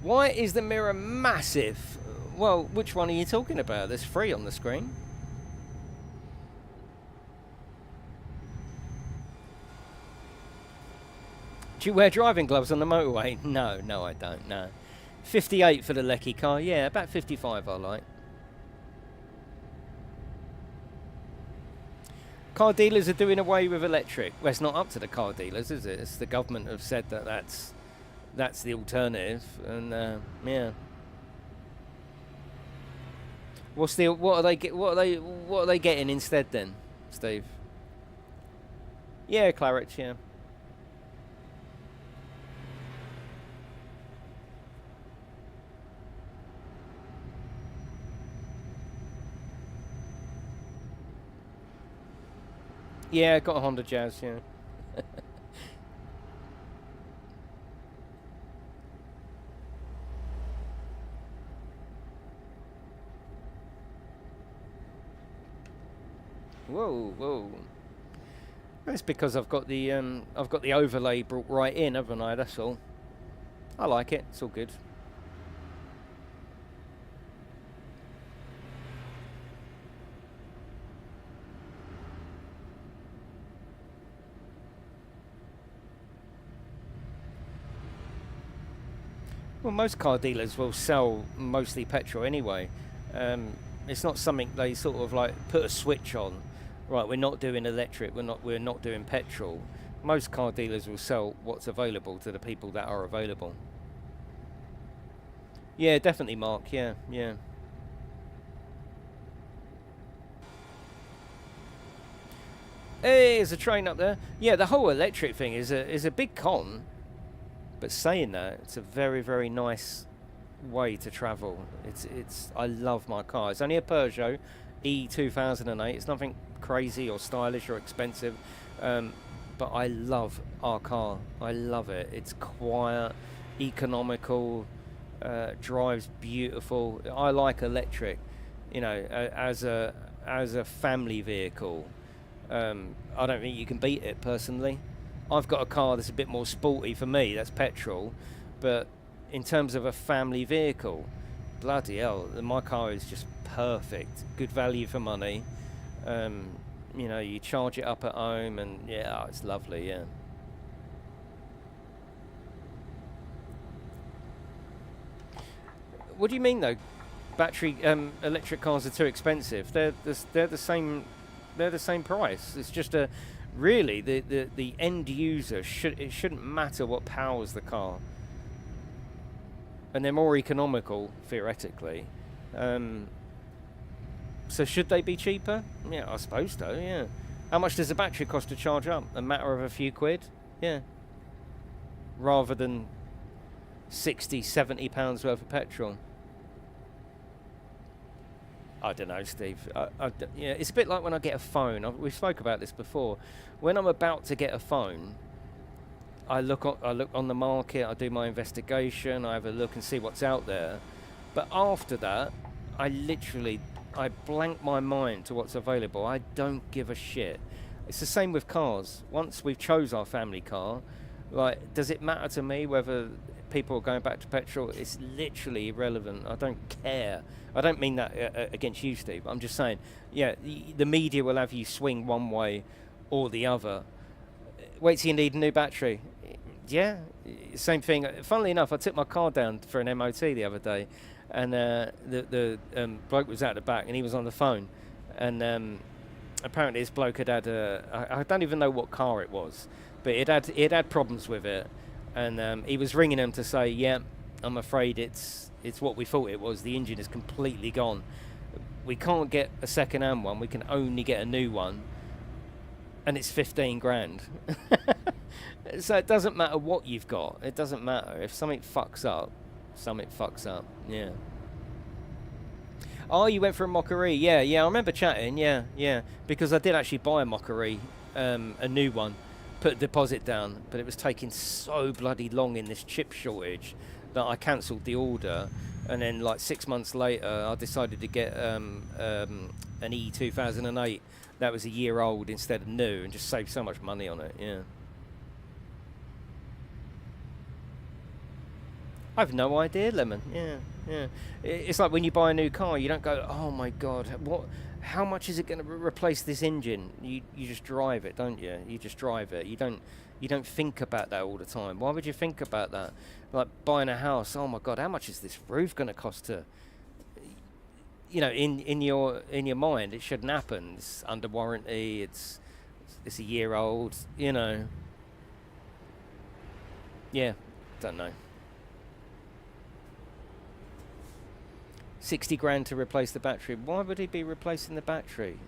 Why is the mirror massive? Well, which one are you talking about? There's 3 on the screen. Do you wear driving gloves on the motorway? No, I don't, no. 58 for the Lecky car. Yeah, about 55 I like. Car dealers are doing away with electric. Well, it's not up to the car dealers, is it? It's the government have said that that's the alternative, and yeah. What are they getting instead then, Steve? Yeah, Claret, yeah. Yeah, got a Honda Jazz, yeah. Whoa. That's because I've got the overlay brought right in, haven't I? That's all. I like it. It's all good. Well, most car dealers will sell mostly petrol anyway. It's not something they sort of like put a switch on. Right, we're not doing electric. We're not doing petrol. Most car dealers will sell what's available to the people that are available. Yeah, definitely, Mark. Yeah. Hey, there's a train up there. Yeah, the whole electric thing is a big con. But saying that, it's a very, very nice way to travel. I love my car. It's only a Peugeot E2008. It's nothing crazy or stylish or expensive. But I love our car. I love it. It's quiet, economical, drives beautiful. I like electric, you know, as a family vehicle. I don't think you can beat it personally. I've got a car that's a bit more sporty for me, that's petrol, but in terms of a family vehicle, bloody hell, my car is just perfect. Good value for money. You know, you charge it up at home and yeah, it's lovely, yeah. What do you mean though? Battery electric cars are too expensive. They're the same price. It's just really the end user it shouldn't matter what powers the car, and they're more economical theoretically. So should they be cheaper? Yeah, I suppose so. Yeah. How much does a battery cost to charge up? A matter of a few quid. Yeah. Rather than 60, 70 pounds worth of petrol. I don't know, Steve. Yeah, it's a bit like when I get a phone. We spoke about this before. When I'm about to get a phone, I look on the market. I do my investigation. I have a look and see what's out there. But after that, I blank my mind to what's available. I don't give a shit. It's the same with cars. Once we've chose our family car, like, does it matter to me whether people are going back to petrol? It's literally irrelevant. I don't care. I don't mean that against you, Steve. I'm just saying, yeah, the media will have you swing one way or the other. Wait till you need a new battery. Yeah, same thing. Funnily enough, I took my car down for an MOT the other day, and the bloke was out the back, and he was on the phone, and apparently this bloke had I don't even know what car it was, but it had problems with it, and he was ringing them to say, yeah, I'm afraid it's what we thought it was. The engine is completely gone. We can't get a second-hand one. We can only get a new one, and it's 15 grand. So it doesn't matter what you've got. It doesn't matter. If something fucks up, something fucks up. Yeah. Oh, you went for a Mockery. Yeah, I remember chatting. Yeah. Because I did actually buy a Mockery, a new one, put a deposit down, but it was taking so bloody long in this chip shortage that I cancelled the order. And then, like 6 months later, I decided to get an E2008 that was a year old instead of new, and just saved so much money on it. Yeah. I've no idea, Lemon. Yeah. It's like when you buy a new car, you don't go, oh my god, how much is it going to replace this engine? You just drive it, don't you? You just drive it. You don't think about that all the time. Why would you think about that? Like buying a house, oh my god, how much is this roof going to cost to? You know, in your mind, it shouldn't happen. It's under warranty. It's a year old. You know. Yeah, don't know. 60 grand to replace the battery. Why would he be replacing the battery?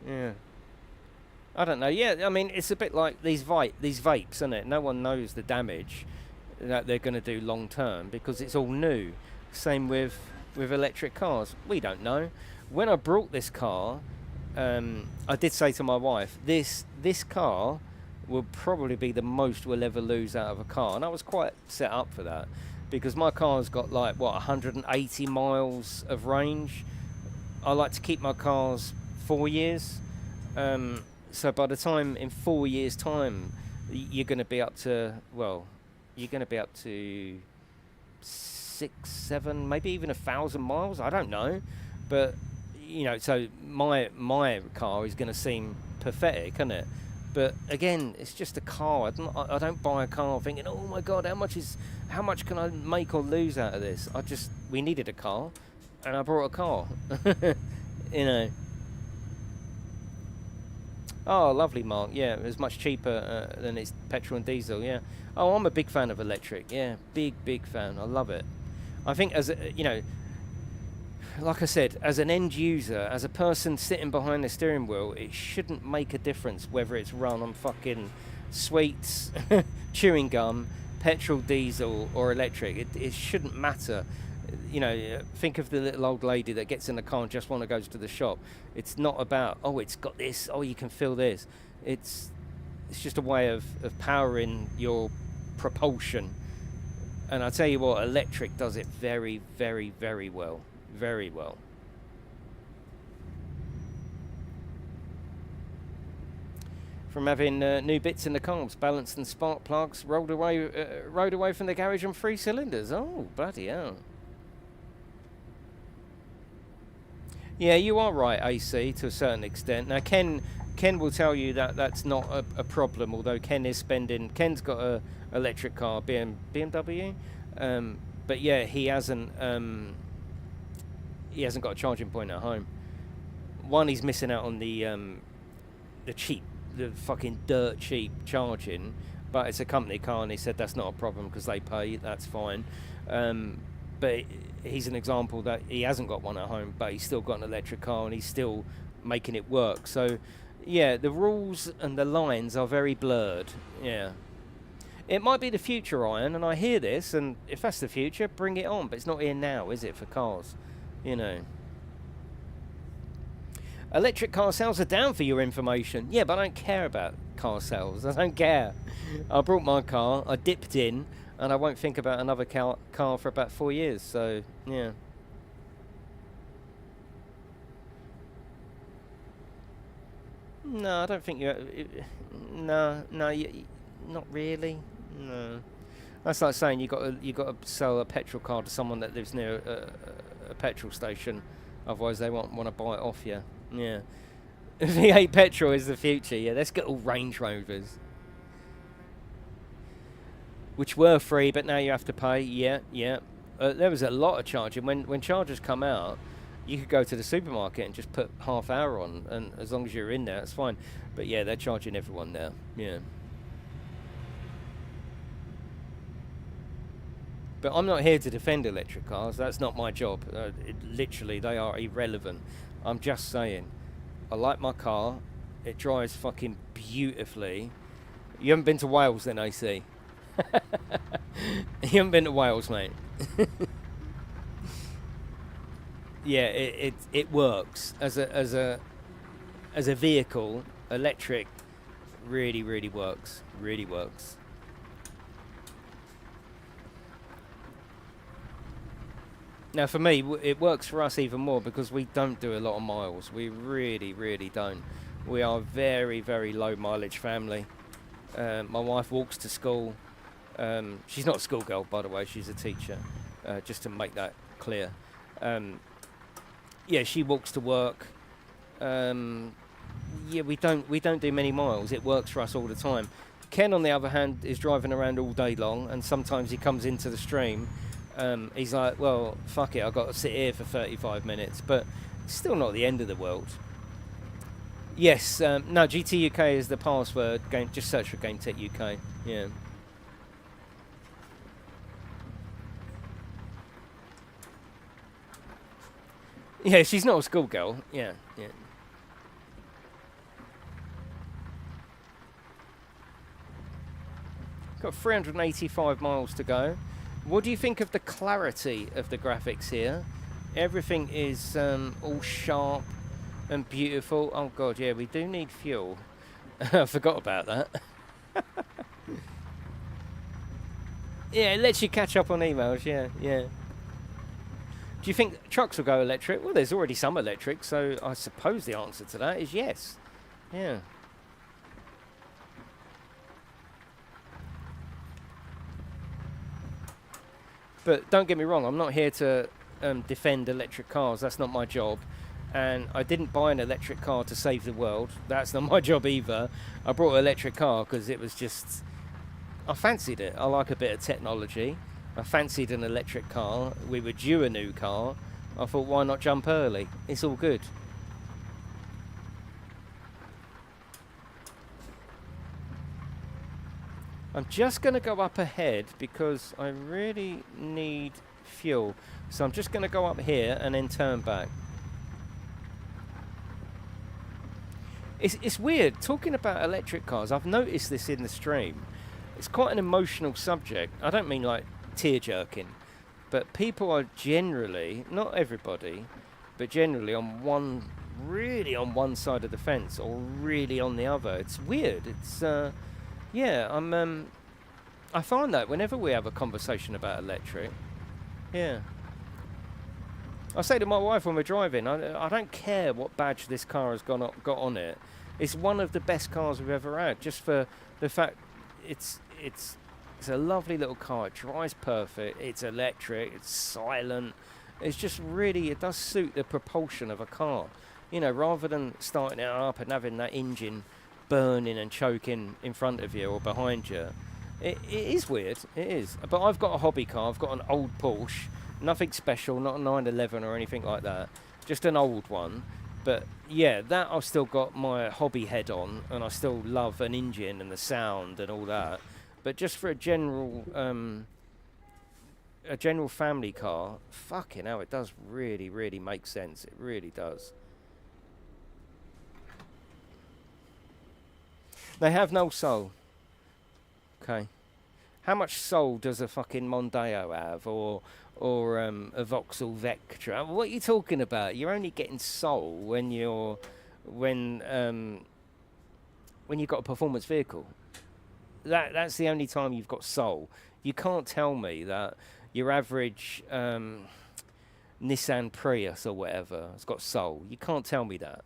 Yeah. I don't know. Yeah, I mean, it's a bit like these vapes, isn't it? No one knows the damage that they're going to do long term because it's all new. Same with electric cars. We don't know. When I brought this car, I did say to my wife, this car will probably be the most we'll ever lose out of a car. And I was quite set up for that, because my car's got like, 180 miles of range. I like to keep my cars 4 years. So by the time, in 4 years' time, you're going to be up to, 6, 7, maybe even 1,000 miles. I don't know. But, you know, so my car is going to seem pathetic, isn't it? But again, it's just a car. I don't buy a car thinking, oh my god, how much can I make or lose out of this? We needed a car, and I brought a car. You know. Oh, lovely, Mark. Yeah, it was much cheaper than its petrol and diesel. Yeah. Oh, I'm a big fan of electric. Yeah, big fan. I love it. I think, as you know, like I said, as an end user, as a person sitting behind the steering wheel, it shouldn't make a difference whether it's run on fucking sweets, chewing gum, petrol, diesel, or electric. It shouldn't matter. You know, think of the little old lady that gets in the car and just want to go to the shop. It's not about, oh, it's got this, oh, you can feel this. It's just a way of powering your propulsion. And I tell you what, electric does it very, very, very well. Very well. From having new bits in the carbs, balanced and spark plugs, rolled away from the garage on 3 cylinders. Oh, bloody hell. Yeah, you are right, AC, to a certain extent. Now, Ken will tell you that that's not a problem, although Ken's got a electric car, BMW. But yeah, he hasn't got a charging point at home. One, he's missing out on the fucking dirt cheap charging, but it's a company car, and he said that's not a problem because they pay, that's fine. But he's an example that he hasn't got one at home, but he's still got an electric car and he's still making it work. So yeah, the rules and the lines are very blurred. Yeah, it might be the future, Iron, and I hear this, and if that's the future, bring it on. But it's not here now, is it, for cars? You know. Electric car sales are down, for your information. Yeah, but I don't care about car sales. I don't care. I brought my car, I dipped in, and I won't think about another car for about 4 years. So, yeah. No, I don't think you... No, not really. No. That's like saying you got to sell a petrol car to someone that lives near a petrol station. Otherwise, they won't want to buy it off you. Yeah. V8 petrol is the future. Yeah, let's get all Range Rovers. Which were free, but now you have to pay. Yeah. There was a lot of charging. When chargers come out, you could go to the supermarket and just put half hour on, and as long as you're in there, it's fine. But yeah, they're charging everyone now. Yeah. But I'm not here to defend electric cars. That's not my job. Literally, they are irrelevant. I'm just saying, I like my car. It drives fucking beautifully. You haven't been to Wales then, AC? You haven't been to Wales, mate. Yeah, it works as a vehicle. Electric really works. Really works. Now, for me, it works for us even more because we don't do a lot of miles. We really don't. We are a very low mileage family. My wife walks to school. She's not a schoolgirl, by the way. She's a teacher, just to make that clear. Yeah, she walks to work. Yeah, we don't do many miles. It works for us all the time. Ken, on the other hand, is driving around all day long, and sometimes he comes into the stream. He's like, well, fuck it, I've got to sit here for 35 minutes, but it's still not the end of the world. Yes, no, GTUK is the password. Just search for GameTechUK. Yeah. Yeah, she's not a schoolgirl. Yeah. Got 385 miles to go. What do you think of the clarity of the graphics here? Everything is all sharp and beautiful. Oh god, yeah, we do need fuel. I forgot about that. Yeah, it lets you catch up on emails. Yeah. Do you think trucks will go electric? Well, there's already some electric, so I suppose the answer to that is yes. Yeah. But don't get me wrong, I'm not here to defend electric cars. That's not my job. And I didn't buy an electric car to save the world. That's not my job either. I brought an electric car because it was just... I fancied it. I like a bit of technology. I fancied an electric car. We were due a new car. I thought, why not jump early? It's all good. I'm just going to go up ahead because I really need fuel. So I'm just going to go up here and then turn back. It's weird talking about electric cars. I've noticed this in the stream. It's quite an emotional subject. I don't mean like tear-jerking, but people are generally, not everybody, but generally really on one side of the fence or really on the other. It's weird. It's yeah. I find that whenever we have a conversation about electric, yeah. I say to my wife when we're driving, I don't care what badge this car has got on it. It's one of the best cars we've ever had, just for the fact it's a lovely little car. It drives perfect. It's electric. It's silent. It's just really, it does suit the propulsion of a car. You know, rather than starting it up and having that engine burning and choking in front of you or behind you. It is weird. It is. But I've got a hobby car. I've got an old Porsche. Nothing special, not a 911 or anything like that. Just an old one. But yeah, that I've still got my hobby head on, and I still love an engine and the sound and all that. But just for a general family car, fucking hell, it does really, really make sense. It really does. They have no soul. Okay. How much soul does a fucking Mondeo have, or a Vauxhall Vectra? What are you talking about? You're only getting soul when you've got a performance vehicle. That's the only time you've got soul. You can't tell me that your average Nissan Prius or whatever has got soul. You can't tell me that.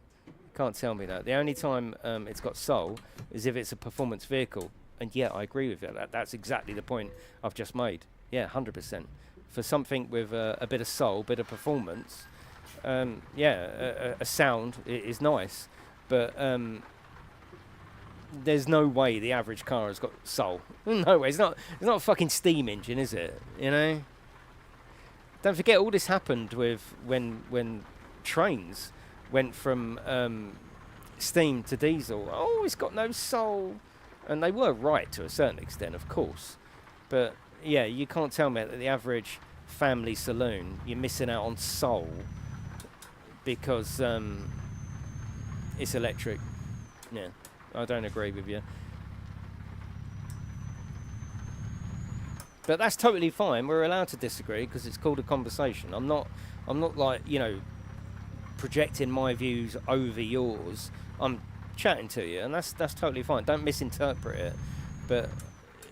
Can't tell me that. The only time it's got soul is if it's a performance vehicle. And yeah, I agree with you. That's exactly the point I've just made. Yeah, 100%. For something with a bit of soul, bit of performance, yeah, a sound is nice. But there's no way the average car has got soul. No way. It's not a fucking steam engine, is it? You know? Don't forget, all this happened with when trains went from steam to diesel. Oh, it's got no soul. And they were right to a certain extent, of course. But yeah, you can't tell me that the average family saloon, you're missing out on soul because it's electric. Yeah, I don't agree with you. But that's totally fine. We're allowed to disagree because it's called a conversation. I'm not like, you know, projecting my views over yours. I'm chatting to you, and that's totally fine. Don't misinterpret it. But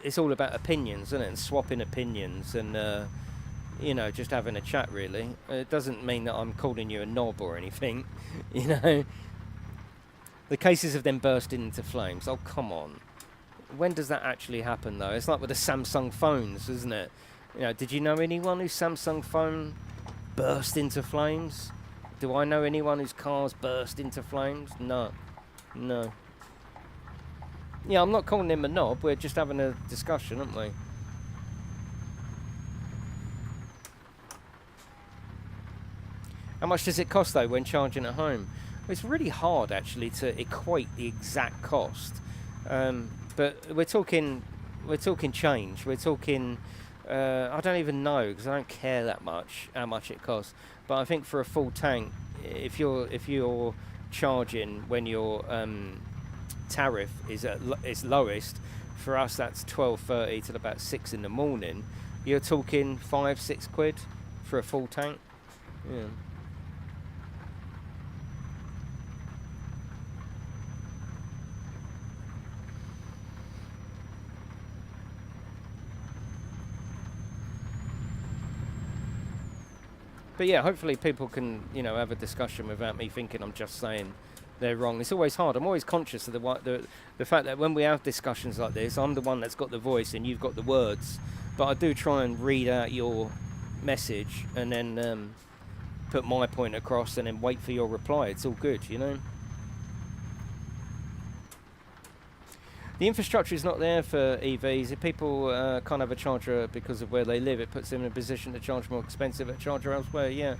it's all about opinions, isn't it? And swapping opinions, and you know, just having a chat. Really, it doesn't mean that I'm calling you a knob or anything. You know, the cases of them bursting into flames. Oh, come on. When does that actually happen, though? It's like with the Samsung phones, isn't it? You know, did you know anyone whose Samsung phone burst into flames? Do I know anyone whose cars burst into flames? No. No. Yeah, I'm not calling him a knob. We're just having a discussion, aren't we? How much does it cost, though, when charging at home? It's really hard, actually, to equate the exact cost. But we're talking change. We're talking. I don't even know because I don't care that much how much it costs. But I think for a full tank, if you're charging when your tariff is at its lowest, for us that's 12:30 till about 6 in the morning. You're talking 5-6 quid for a full tank. Yeah. But yeah, hopefully people can, you know, have a discussion without me thinking I'm just saying they're wrong. It's always hard. I'm always conscious of the fact that when we have discussions like this, I'm the one that's got the voice and you've got the words. But I do try and read out your message and then put my point across and then wait for your reply. It's all good, you know. The infrastructure is not there for EVs. If people can't have a charger because of where they live, it puts them in a position to charge more expensive at a charger elsewhere. Yeah,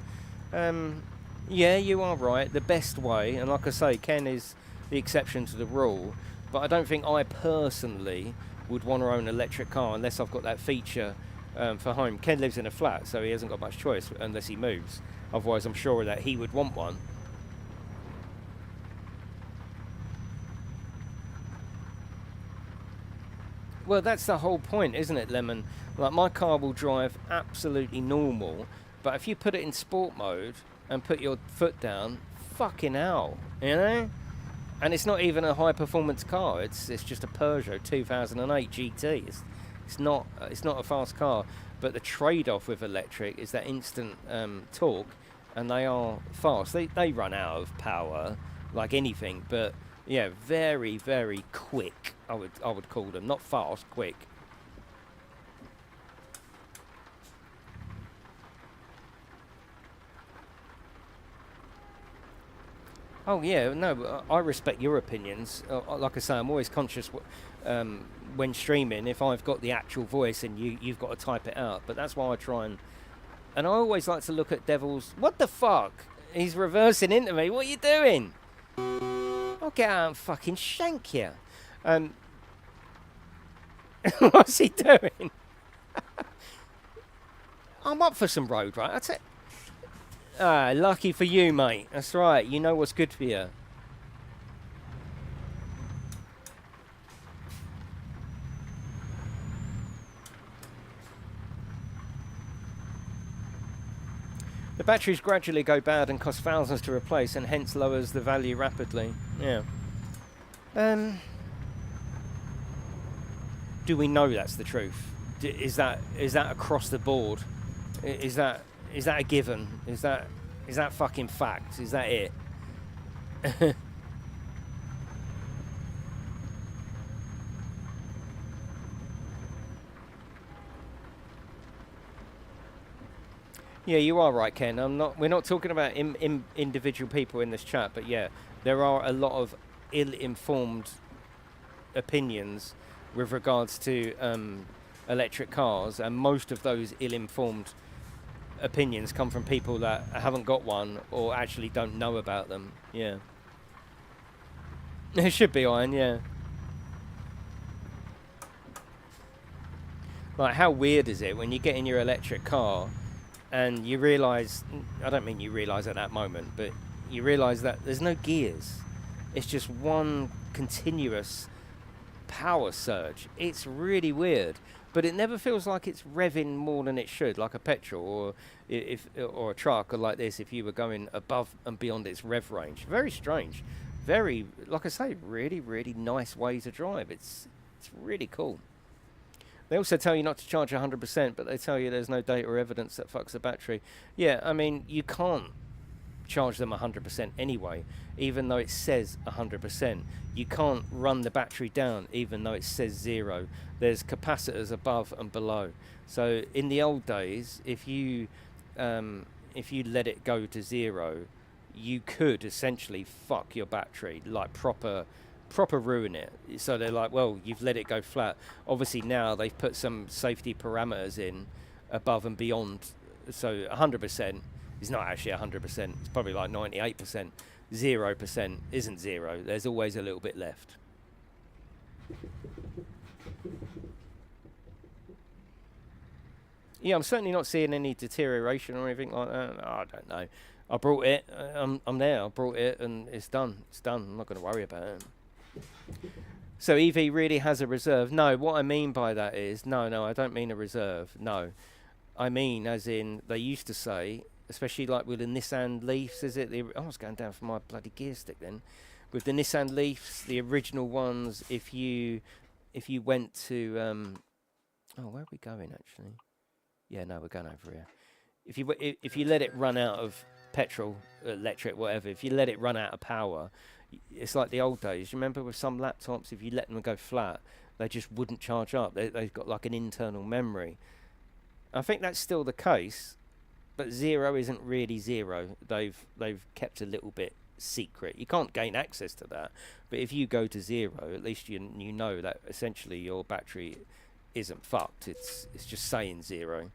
yeah, you are right. The best way, and like I say, Ken is the exception to the rule, but I don't think I personally would want to own an electric car unless I've got that feature for home. Ken lives in a flat, so he hasn't got much choice unless he moves. Otherwise, I'm sure that he would want one. Well, that's the whole point, isn't it, Lemon? Like, my car will drive absolutely normal, but if you put it in sport mode and put your foot down, fucking hell, you know? And it's not even a high-performance car. It's just a Peugeot 2008 GT. It's not a fast car, but the trade-off with electric is that instant torque, and they are fast. They run out of power like anything, but yeah, very, very quick. I would call them, not fast, quick. Oh yeah, no, I respect your opinions. Like I say, I'm always conscious when streaming if I've got the actual voice and you've got to type it out. But that's why I try and I always like to look at Devil's. What the fuck? He's reversing into me. What are you doing? I'll get out and fucking shank you. What's he doing? I'm up for some road, right? That's it. Ah, lucky for you, mate. That's right. You know what's good for you. The batteries gradually go bad and cost thousands to replace, and hence lowers the value rapidly. Yeah. Do we know that's the truth? Is that across the board? Is that a given? Is that fucking fact? Is that it? Yeah, you are right, Ken. We're not talking about individual people in this chat, but yeah, there are a lot of ill-informed opinions with regards to electric cars, and most of those ill-informed opinions come from people that haven't got one or actually don't know about them. Yeah. It should be iron, yeah. Like, how weird is it when you get in your electric car and you realise, I don't mean you realise at that moment, but you realise that there's no gears. It's just one continuous power surge. It's really weird, but it never feels like it's revving more than it should, like a petrol or a truck, or like this if you were going above and beyond its rev range. Very strange. Very, like I say, really, really nice way to drive. It's really cool. They also tell you not to charge 100%, but they tell you there's no data or evidence that fucks the battery. Yeah, I mean, you can't charge them 100% anyway, even though it says 100%. You can't run the battery down, even though it says 0. There's capacitors above and below. So in the old days, if you let it go to 0, you could essentially fuck your battery, like proper ruin it. So they're like, well, you've let it go flat. Obviously now they've put some safety parameters in above and beyond. So 100% is not actually 100%. It's probably like 98%. 0% isn't 0. There's always a little bit left. Yeah, I'm certainly not seeing any deterioration or anything like that. Oh, I don't know. I brought it. I'm there. I brought it, and it's done. It's done. I'm not going to worry about it. So EV really has a reserve? No, what I mean by that is, no, I don't mean a reserve. No, I mean as in they used to say, especially like with the Nissan Leafs, is it? I was going down for my bloody gear stick then. With the Nissan Leafs, the original ones, if you went to, oh, where are we going actually? Yeah, no, we're going over here. If you let it run out of petrol, electric, whatever, if you let it run out of power, it's like the old days. You remember with some laptops, if you let them go flat, they just wouldn't charge up. They've got like an internal memory. I think that's still the case, but 0 isn't really 0. They've kept a little bit secret. You can't gain access to that. But if you go to 0, at least you know that essentially your battery isn't fucked. It's just saying 0.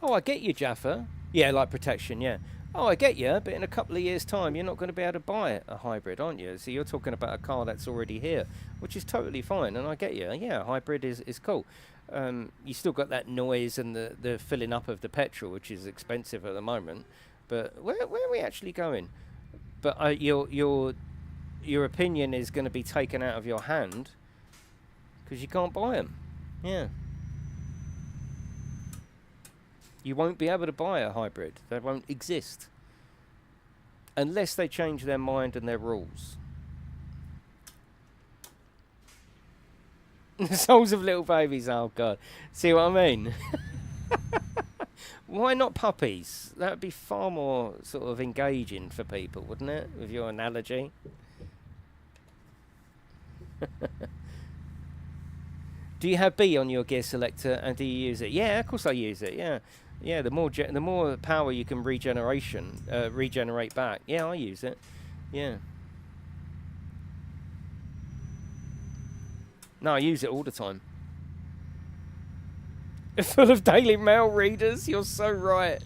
Oh, I get you, Jaffa. Yeah, like protection, yeah. Oh, I get you, but in a couple of years' time, you're not going to be able to buy a hybrid, aren't you? So you're talking about a car that's already here, which is totally fine, and I get you. Yeah, hybrid is cool. You still got that noise and the filling up of the petrol, which is expensive at the moment. But where are we actually going? But your opinion is going to be taken out of your hand because you can't buy them. Yeah. You won't be able to buy a hybrid. They won't exist. Unless they change their mind and their rules. The souls of little babies, oh god. See what I mean? Why not puppies? That would be far more sort of engaging for people, wouldn't it? With your analogy. Do you have B on your gear selector and do you use it? Yeah, of course I use it. Yeah, yeah. The more power you can regenerate back. Yeah, I use it. Yeah. No, I use it all the time. Full of Daily Mail readers. You're so right.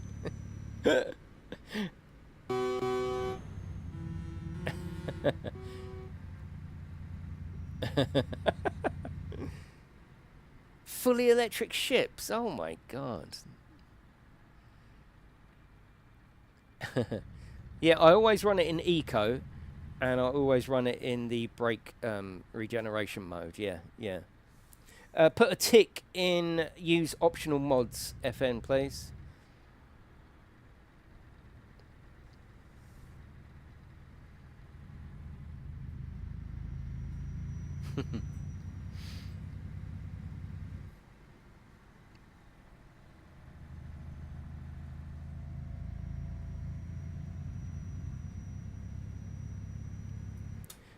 Fully electric ships. Oh my god. Yeah, I always run it in eco, and I always run it in the brake regeneration mode. Yeah, yeah. Put a tick in use optional mods, FN, please.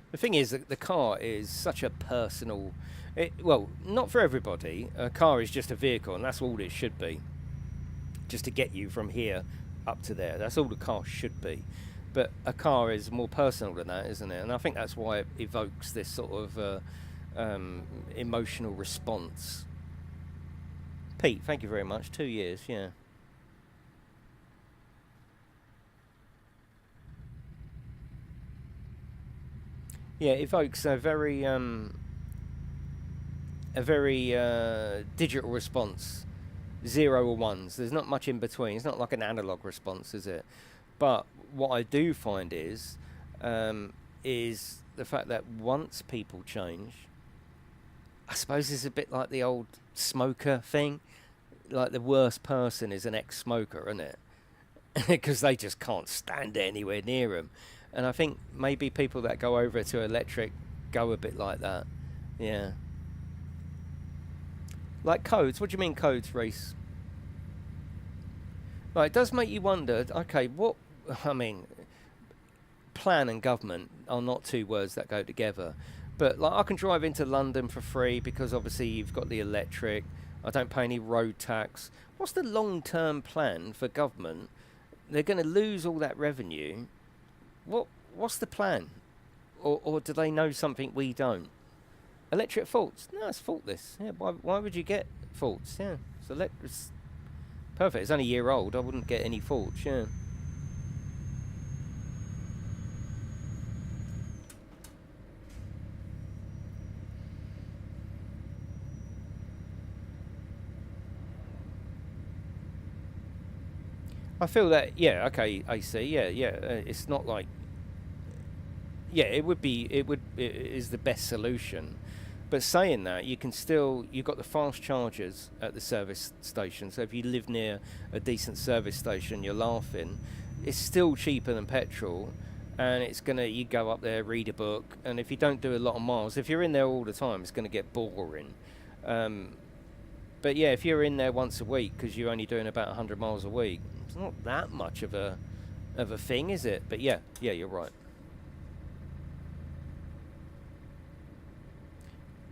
The thing is that the car is such a personal... well, not for everybody. A car is just a vehicle, and that's all it should be. Just to get you from here up to there. That's all the car should be. But a car is more personal than that, isn't it? And I think that's why it evokes this sort of emotional response. Pete, thank you very much. 2 years, yeah. Yeah, it evokes a very digital response. 0 or 1s. There's not much in between. It's not like an analog response, is it? But what I do find is the fact that once people change, I suppose it's a bit like the old smoker thing. Like the worst person is an ex-smoker, isn't it? Because they just can't stand it anywhere near them. And I think maybe people that go over to electric go a bit like that. Yeah. Like codes. What do you mean codes, Reese? Like, it does make you wonder, okay, what... I mean, plan and government are not two words that go together. But, like, I can drive into London for free because, obviously, you've got the electric. I don't pay any road tax. What's the long-term plan for government? They're going to lose all that revenue. What's the plan? Or do they know something we don't? Electric faults? No, it's faultless. Yeah, why would you get faults? Yeah, it's perfect. It's only a year old. I wouldn't get any faults. Yeah. I feel that, yeah, okay, AC, yeah, yeah. It's not like, yeah, it is the best solution. But saying that, you've got the fast chargers at the service station. So if you live near a decent service station, you're laughing. It's still cheaper than petrol, and you go up there, read a book, and if you don't do a lot of miles, if you're in there all the time, it's going to get boring. But yeah, if you're in there once a week because you're only doing about 100 miles a week, it's not that much of a thing, is it? But yeah, you're right.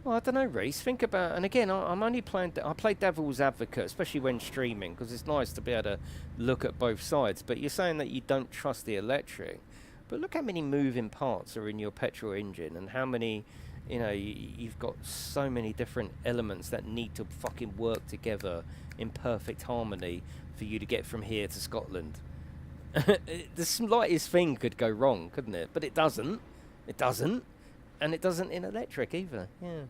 Well, I don't know, Reese. Think about, and again, I'm only I play devil's advocate, especially when streaming, because it's nice to be able to look at both sides. But you're saying that you don't trust the electric, but look how many moving parts are in your petrol engine, and how many, you've got so many different elements that need to fucking work together in perfect harmony for you to get from here to Scotland. The slightest thing could go wrong, couldn't it? But it doesn't. It doesn't. And it doesn't in electric either. Yeah.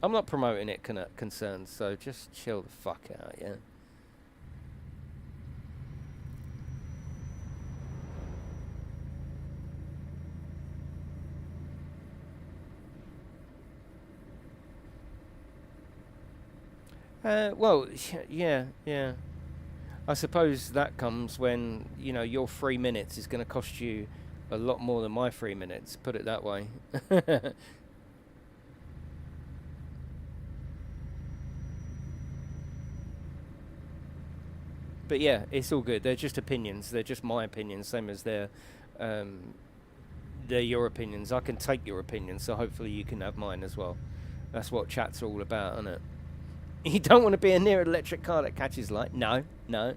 I'm not promoting it concerns, so just chill the fuck out, yeah? Well, yeah, yeah. I suppose that comes when, you know, your 3 minutes is going to cost you a lot more than my 3 minutes, put it that way. But yeah, it's all good. They're just opinions. They're just my opinions, same as um, they're your opinions. I can take your opinions, so hopefully you can have mine as well. That's what chat's all about, isn't it? You don't want to be a near electric car that catches light. No, no.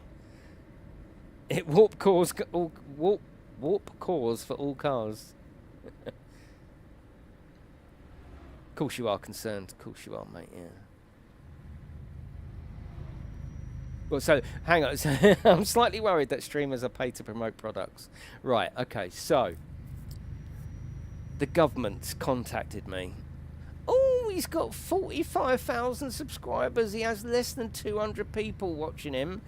It warp cores all warp cores for all cars. Of course you are concerned. Of course you are, mate. Yeah. Well, so hang on. I'm slightly worried that streamers are paid to promote products. Right. Okay. So the government's contacted me. Oh, he's got 45,000 subscribers. He has less than 200 people watching him.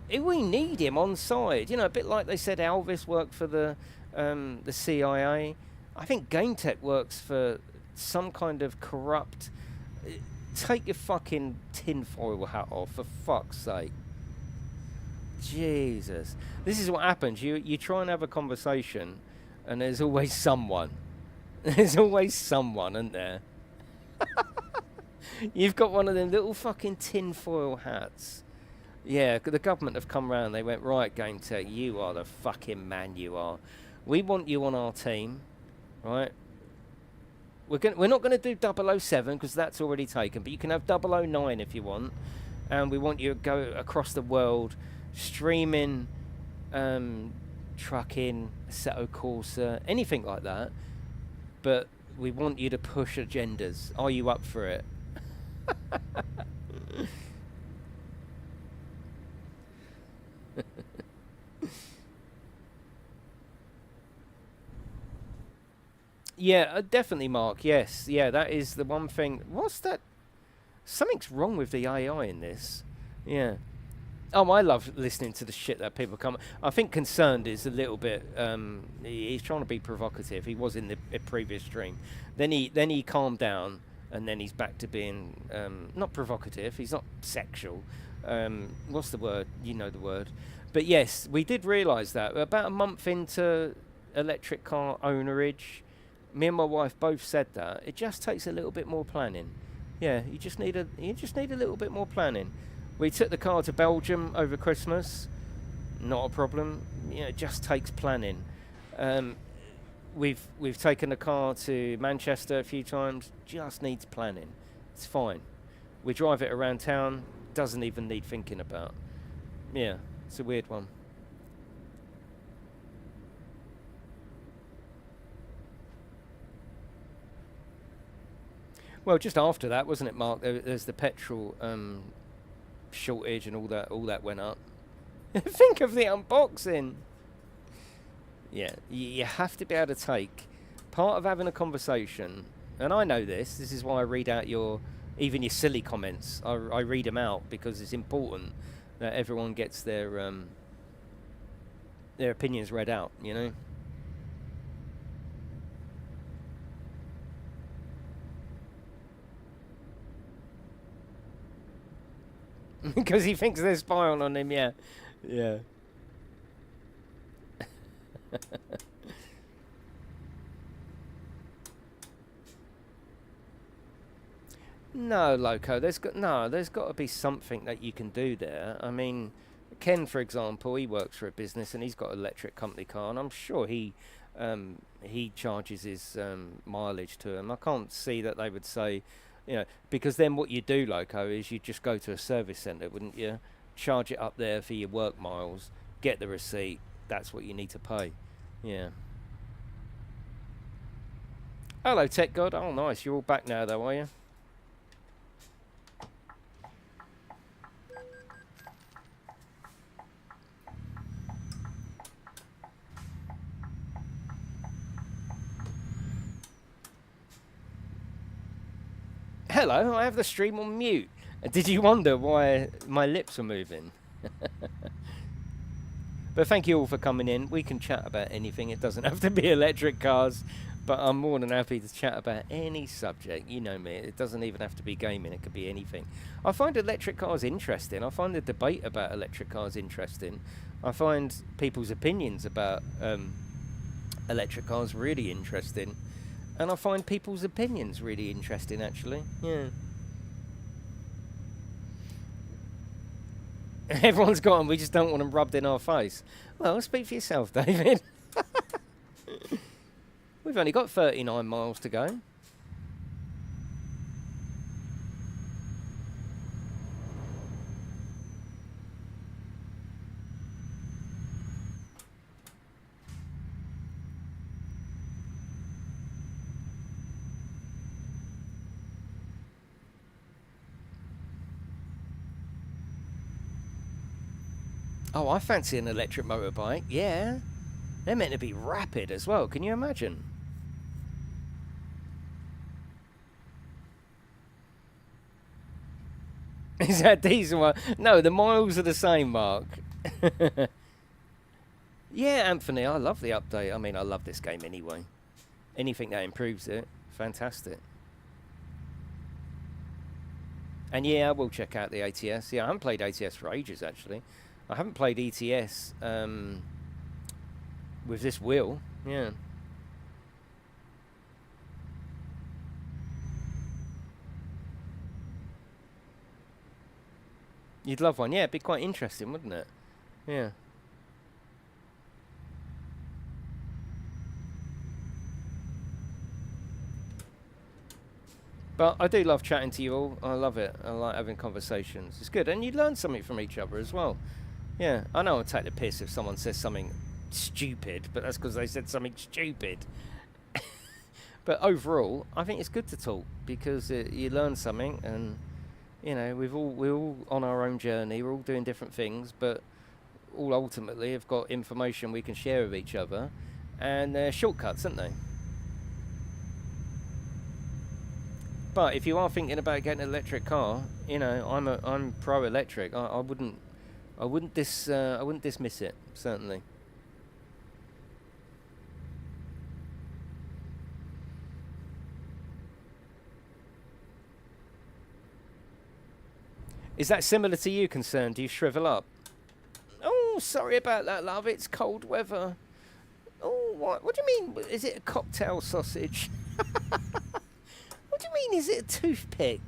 We need him on side. You know, a bit like they said Elvis worked for the CIA. I think GameTech works for some kind of corrupt. Take your fucking tinfoil hat off, for fuck's sake. Jesus. This is what happens. You try and have a conversation, and there's always someone. There's always someone, isn't there? You've got one of them little fucking tinfoil hats. Yeah, the government have come round. They went, right, GameTech, you are the fucking man you are. We want you on our team, right? We're not going to do 007 because that's already taken, but you can have 009 if you want. And we want you to go across the world streaming, trucking, Assetto Corsa, anything like that. But we want you to push agendas. Are you up for it? Yeah, definitely, Mark. Yes, yeah, that is the one thing. What's that? Something's wrong with the AI in this. Yeah. Oh, I love listening to the shit that people come. I think concerned is a little bit. He's trying to be provocative. He was in the previous stream. Then he calmed down, and then he's back to being not provocative. He's not sexual. What's the word? You know the word. But yes, we did realise that about a month into electric car ownerage. Me and my wife both said that it just takes a little bit more planning. Yeah, you just need a little bit more planning. We took the car to Belgium over Christmas. Not a problem. You know, it just takes planning. We've taken the car to Manchester a few times. Just needs planning. It's fine. We drive it around town. Doesn't even need thinking about. Yeah, it's a weird one. Well, just after that, wasn't it, Mark? There's the petrol shortage and all that went up. Think of the unboxing. Yeah, you have to be able to take part of having a conversation, and I know this. This is why I read out even your silly comments. I read them out because it's important that everyone gets their opinions read out. You know. Because he thinks they're spying on him, yeah. Yeah. No, Loco, there's got to be something that you can do there. I mean, Ken, for example, he works for a business and he's got an electric company car, and I'm sure he charges his mileage to him. I can't see that they would say, you know, because then what you do, Loco, is you just go to a service centre, wouldn't you? Charge it up there for your work miles, get the receipt. That's what you need to pay. Yeah. Hello, Tech God. Oh, nice. You're all back now, though, are you? Hello, I have the stream on mute. Did you wonder why my lips are moving? But thank you all for coming in. We can chat about anything. It doesn't have to be electric cars, but I'm more than happy to chat about any subject. You know me. It doesn't even have to be gaming. It could be anything. I find electric cars interesting. I find the debate about electric cars interesting. I find people's opinions about electric cars really interesting. And I find people's opinions really interesting, actually. Yeah. Everyone's got them, we just don't want them rubbed in our face. Well, speak for yourself, David. We've only got 39 miles to go. Oh, I fancy an electric motorbike, yeah. They're meant to be rapid as well, can you imagine? Is that diesel one? No, the miles are the same, Mark. Yeah, Anthony, I love the update. I mean, I love this game anyway. Anything that improves it, fantastic. And yeah, I will check out the ATS. Yeah, I haven't played ATS for ages, actually. I haven't played ETS with this wheel. Yeah. You'd love one. Yeah, it'd be quite interesting, wouldn't it? Yeah. But I do love chatting to you all. I love it. I like having conversations. It's good. And you learn something from each other as well. Yeah, I know I'll take the piss if someone says something stupid, but that's because they said something stupid. But overall, I think it's good to talk because you learn something, and you know we're all on our own journey. We're all doing different things, but all ultimately have got information we can share with each other, and they're shortcuts, aren't they? But if you are thinking about getting an electric car, you know I'm pro electric. I wouldn't dismiss it, certainly. Is that similar to you, Concerned? Do you shrivel up? Oh, sorry about that, love. It's cold weather. Oh, what do you mean? Is it a cocktail sausage? What do you mean, is it a toothpick?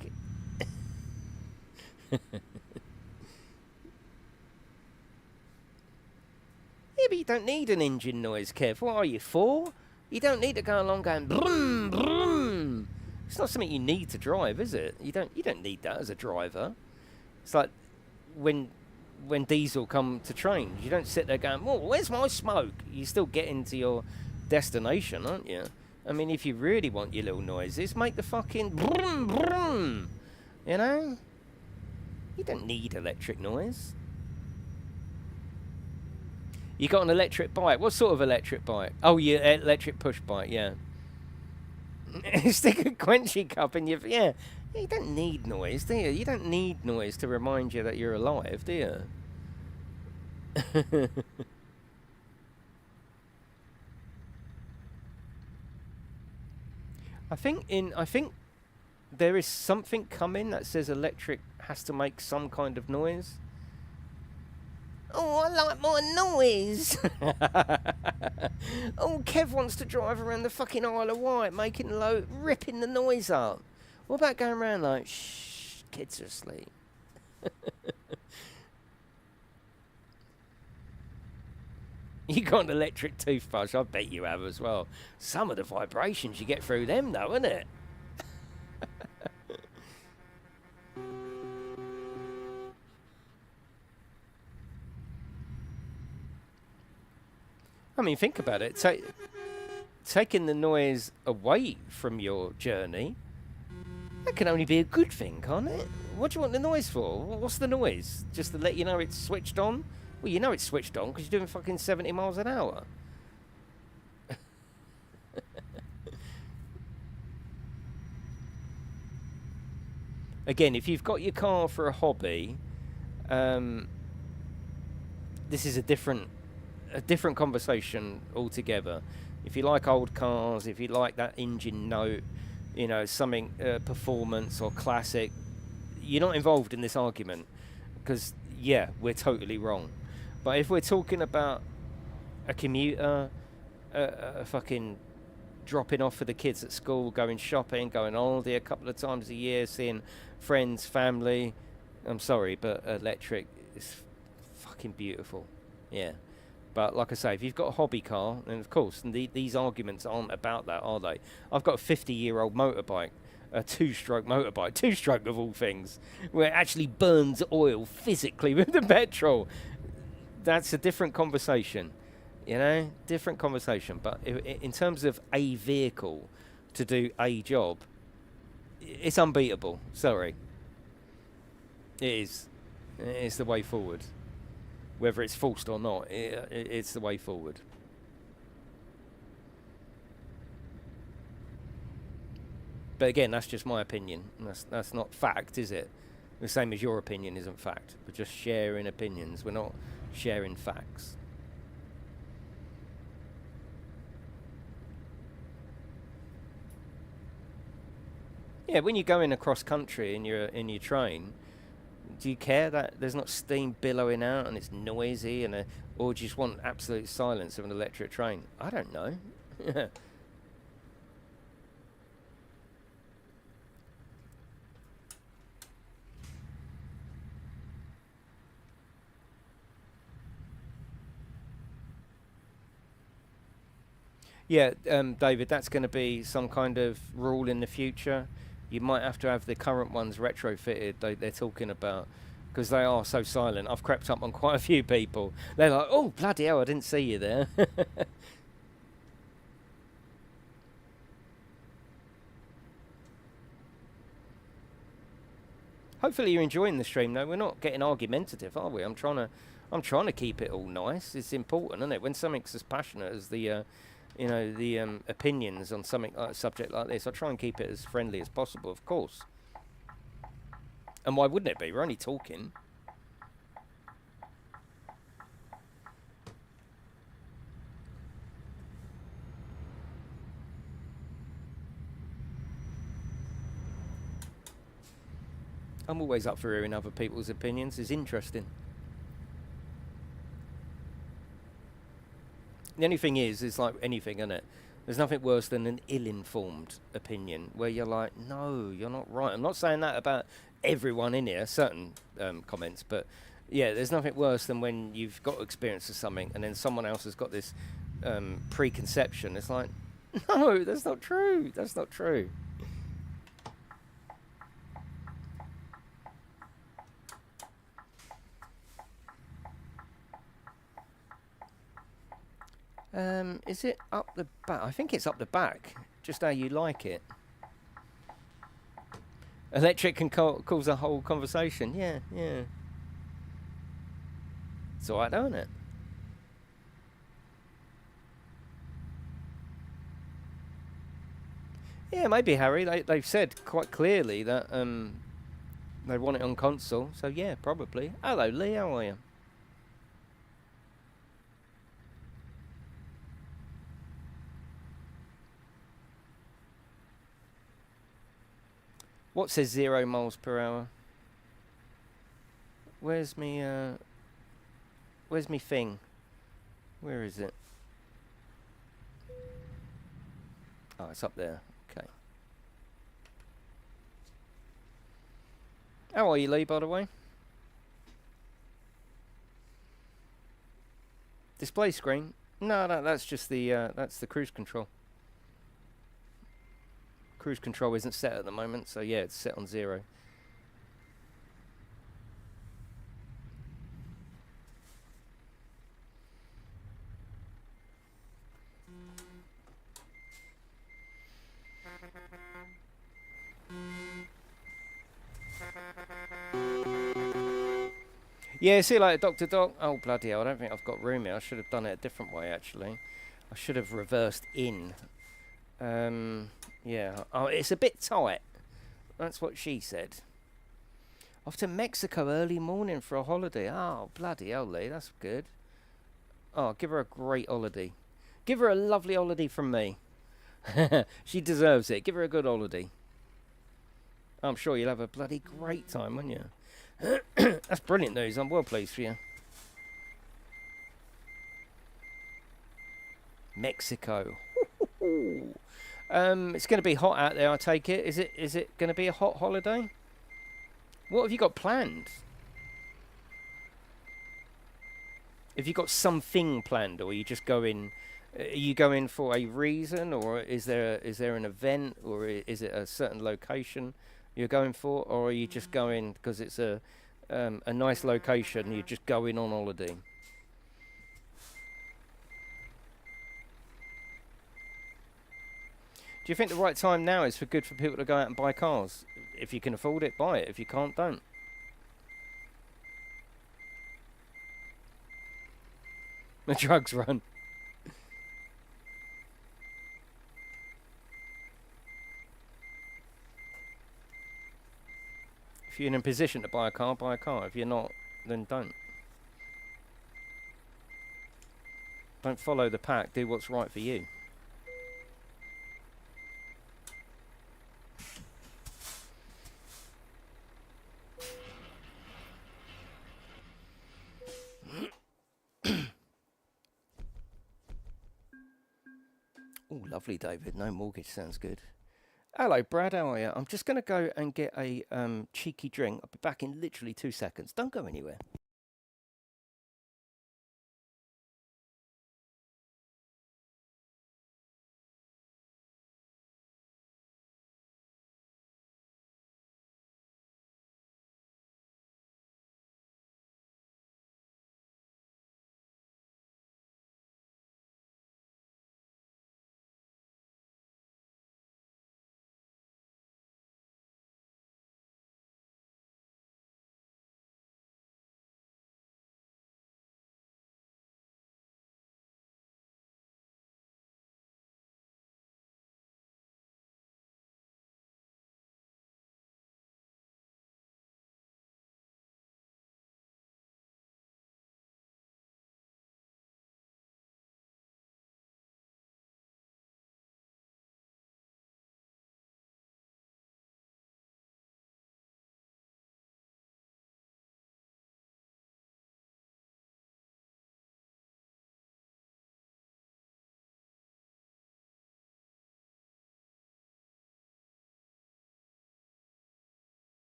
Yeah, but you don't need an engine noise, Kev. What are you, 4? You don't need to go along going brum brum. It's not something you need to drive, is it? You don't need that as a driver. It's like when diesel come to trains, you don't sit there going, "Oh, where's my smoke?" You still get into your destination, aren't you? I mean, if you really want your little noises, make the fucking brum brum. You know? You don't need electric noise. You got an electric bike. What sort of electric bike? Oh, yeah, electric push bike, yeah. Stick a quenchy cup in your... Yeah. You don't need noise, do you? You don't need noise to remind you that you're alive, do you? I think there is something coming that says electric has to make some kind of noise. Oh, I like my noise. Oh, Kev wants to drive around the fucking Isle of Wight, ripping the noise up. What about going around like, shh, kids are asleep? You got an electric toothbrush, I bet you have as well. Some of the vibrations you get through them, though, isn't it? I mean, think about it. Taking the noise away from your journey, that can only be a good thing, can't it? What do you want the noise for? What's the noise? Just to let you know it's switched on? Well, you know it's switched on because you're doing fucking 70 miles an hour. Again, if you've got your car for a hobby, this is a different conversation altogether. If you like old cars, if you like that engine note, you know, something performance or classic, you're not involved in this argument because, yeah, we're totally wrong. But if we're talking about a commuter, a fucking dropping off for the kids at school, going shopping, going on holiday a couple of times a year, seeing friends, family, I'm sorry, but electric is fucking beautiful. Yeah. But like I say, if you've got a hobby car, and of course, and these arguments aren't about that, are they? I've got a 50-year-old motorbike, a two-stroke motorbike, two-stroke of all things, where it actually burns oil physically with the petrol. That's a different conversation, you know, different conversation. But in terms of a vehicle to do a job, it's unbeatable. Sorry, it is. It's the way forward. Whether it's forced or not, it's the way forward. But again, that's just my opinion. That's not fact, is it? The same as your opinion isn't fact. We're just sharing opinions. We're not sharing facts. Yeah, when you're going across country in your train, do you care that there's not steam billowing out and it's noisy, or do you just want absolute silence of an electric train? I don't know. Yeah, David, that's going to be some kind of rule in the future. You might have to have the current ones retrofitted. They're talking about, because they are so silent. I've crept up on quite a few people. They're like, "Oh bloody hell, I didn't see you there." Hopefully you're enjoying the stream though. We're not getting argumentative, are we? I'm trying to keep it all nice. It's important, isn't it? When something's as passionate as the opinions on something like a subject like this, I try and keep it as friendly as possible, of course. And why wouldn't it be? We're only talking. I'm always up for hearing other people's opinions. It's interesting. The only thing is, it's like anything, isn't it? There's nothing worse than an ill-informed opinion where you're like, no, you're not right. I'm not saying that about everyone in here, certain comments, but yeah, there's nothing worse than when you've got experience of something and then someone else has got this preconception. It's like, no, that's not true. That's not true. Is it up the back? I think it's up the back. Just how you like it. Electric can cause a whole conversation. Yeah, yeah. It's alright, don't it? Yeah, maybe, Harry. They've said quite clearly that they want it on console. So yeah, probably. Hello, Lee. How are you? What says 0 miles per hour? Where's me thing? Where is it? Oh, it's up there. Okay. How are you, Lee, by the way? Display screen? No, that's just that's the cruise control. Cruise control isn't set at the moment, so yeah, it's set on 0. Yeah, see you later, Dr. Doc. Oh, bloody hell, I don't think I've got room here. I should have done it a different way, actually. I should have reversed in. Yeah. Oh, it's a bit tight. That's what she said. Off to Mexico early morning for a holiday. Oh, bloody hell, Lee. That's good. Oh, give her a great holiday. Give her a lovely holiday from me. She deserves it. Give her a good holiday. I'm sure you'll have a bloody great time, won't you? That's brilliant news. I'm well pleased for you. Mexico. It's going to be hot out there, I take it. Is it going to be a hot holiday? What have you got planned? Have you got something planned, or are you just going? Are you going for a reason, or is there an event, or is it a certain location you're going for, or are you just going because it's a nice location? You're just going on holiday. Do you think the right time now is good for people to go out and buy cars? If you can afford it, buy it. If you can't, don't. The drugs run. If you're in a position to buy a car, buy a car. If you're not, then don't. Don't follow the pack. Do what's right for you. Oh, lovely, David. No mortgage sounds good. Hello, Brad. How are you? I'm just going to go and get a cheeky drink. I'll be back in literally 2 seconds. Don't go anywhere.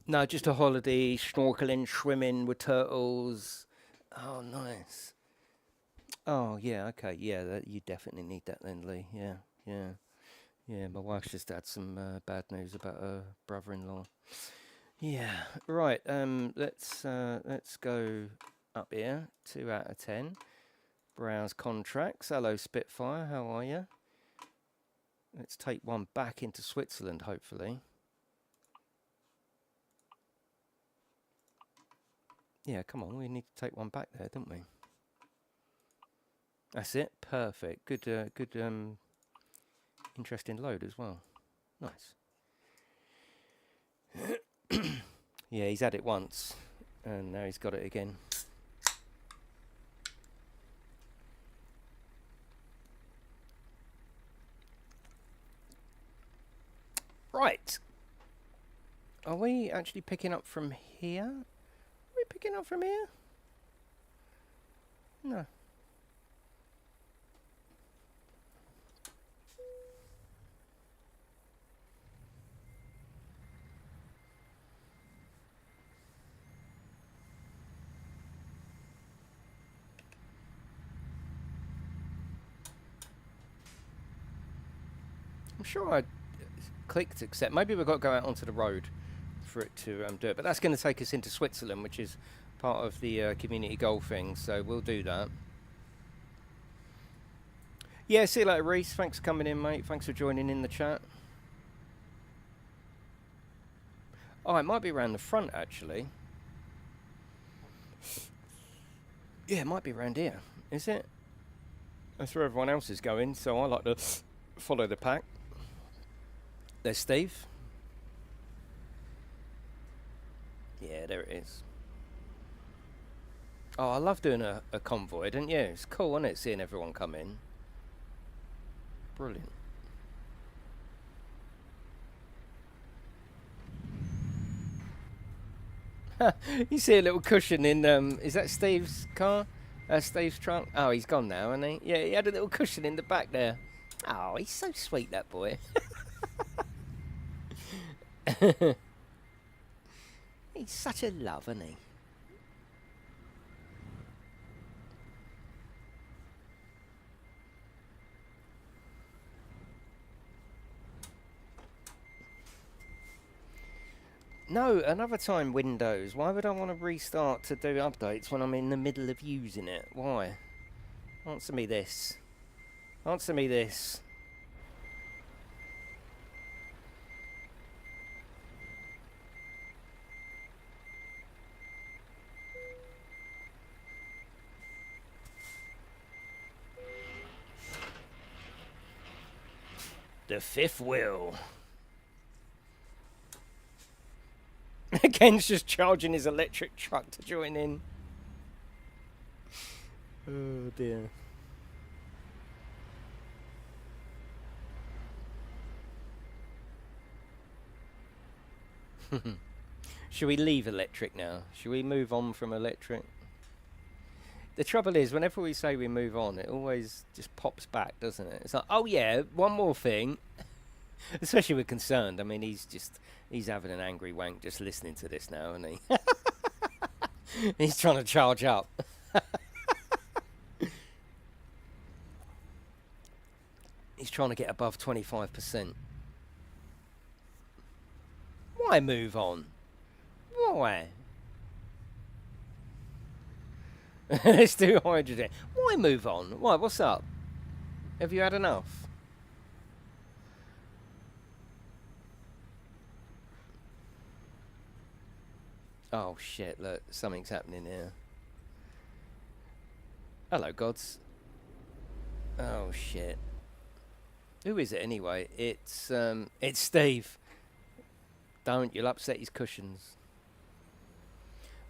No, just a holiday, snorkeling, swimming with turtles. Oh, nice. Oh, yeah, okay. Yeah, you definitely need that then, Lee. Yeah, yeah. Yeah, my wife's just had some bad news about her brother-in-law. Yeah, right. Let's go up here. 2 out of 10. Browse contracts. Hello, Spitfire. How are you? Let's take one back into Switzerland, hopefully. Yeah, come on. We need to take one back there, don't we? That's it. Perfect. Good. Interesting load as well. Nice. Yeah, he's had it once, and now he's got it again. Right. Are we actually picking up from here? Are we picking up from here? No. I'm sure I clicked accept. Maybe we've got to go out onto the road for it to do it. But that's going to take us into Switzerland, which is part of the community goal thing. So we'll do that. Yeah, see you later, Reese. Thanks for coming in, mate. Thanks for joining in the chat. Oh, it might be around the front, actually. Yeah, it might be around here. Is it? That's where everyone else is going, so I like to follow the pack. There's Steve. Yeah, there it is. Oh, I love doing a convoy, don't you? It's cool, isn't it, seeing everyone come in? Brilliant. You see a little cushion in, is that Steve's car? Steve's trunk? Oh, he's gone now, hasn't he? Yeah, he had a little cushion in the back there. Oh, he's so sweet, that boy. He's such a love, isn't he? No, another time Windows. Why would I want to restart to do updates when I'm in the middle of using it? Why? Answer me this. Answer me this. The fifth wheel. Ken's just charging his electric truck to join in. Oh dear. Should we leave electric now? Should we move on from electric? The trouble is, whenever we say we move on, it always just pops back, doesn't it? It's like, oh yeah, one more thing. Especially with Concerned. I mean, he's having an angry wank just listening to this now, isn't he? He's trying to charge up. He's trying to get above 25%. Why move on? Why? Let's do hydrogen. Why move on? Why? What's up? Have you had enough? Oh shit, look, something's happening here. Hello, gods. Oh shit. Who is it anyway? It's Steve. Don't, you'll upset his cushions.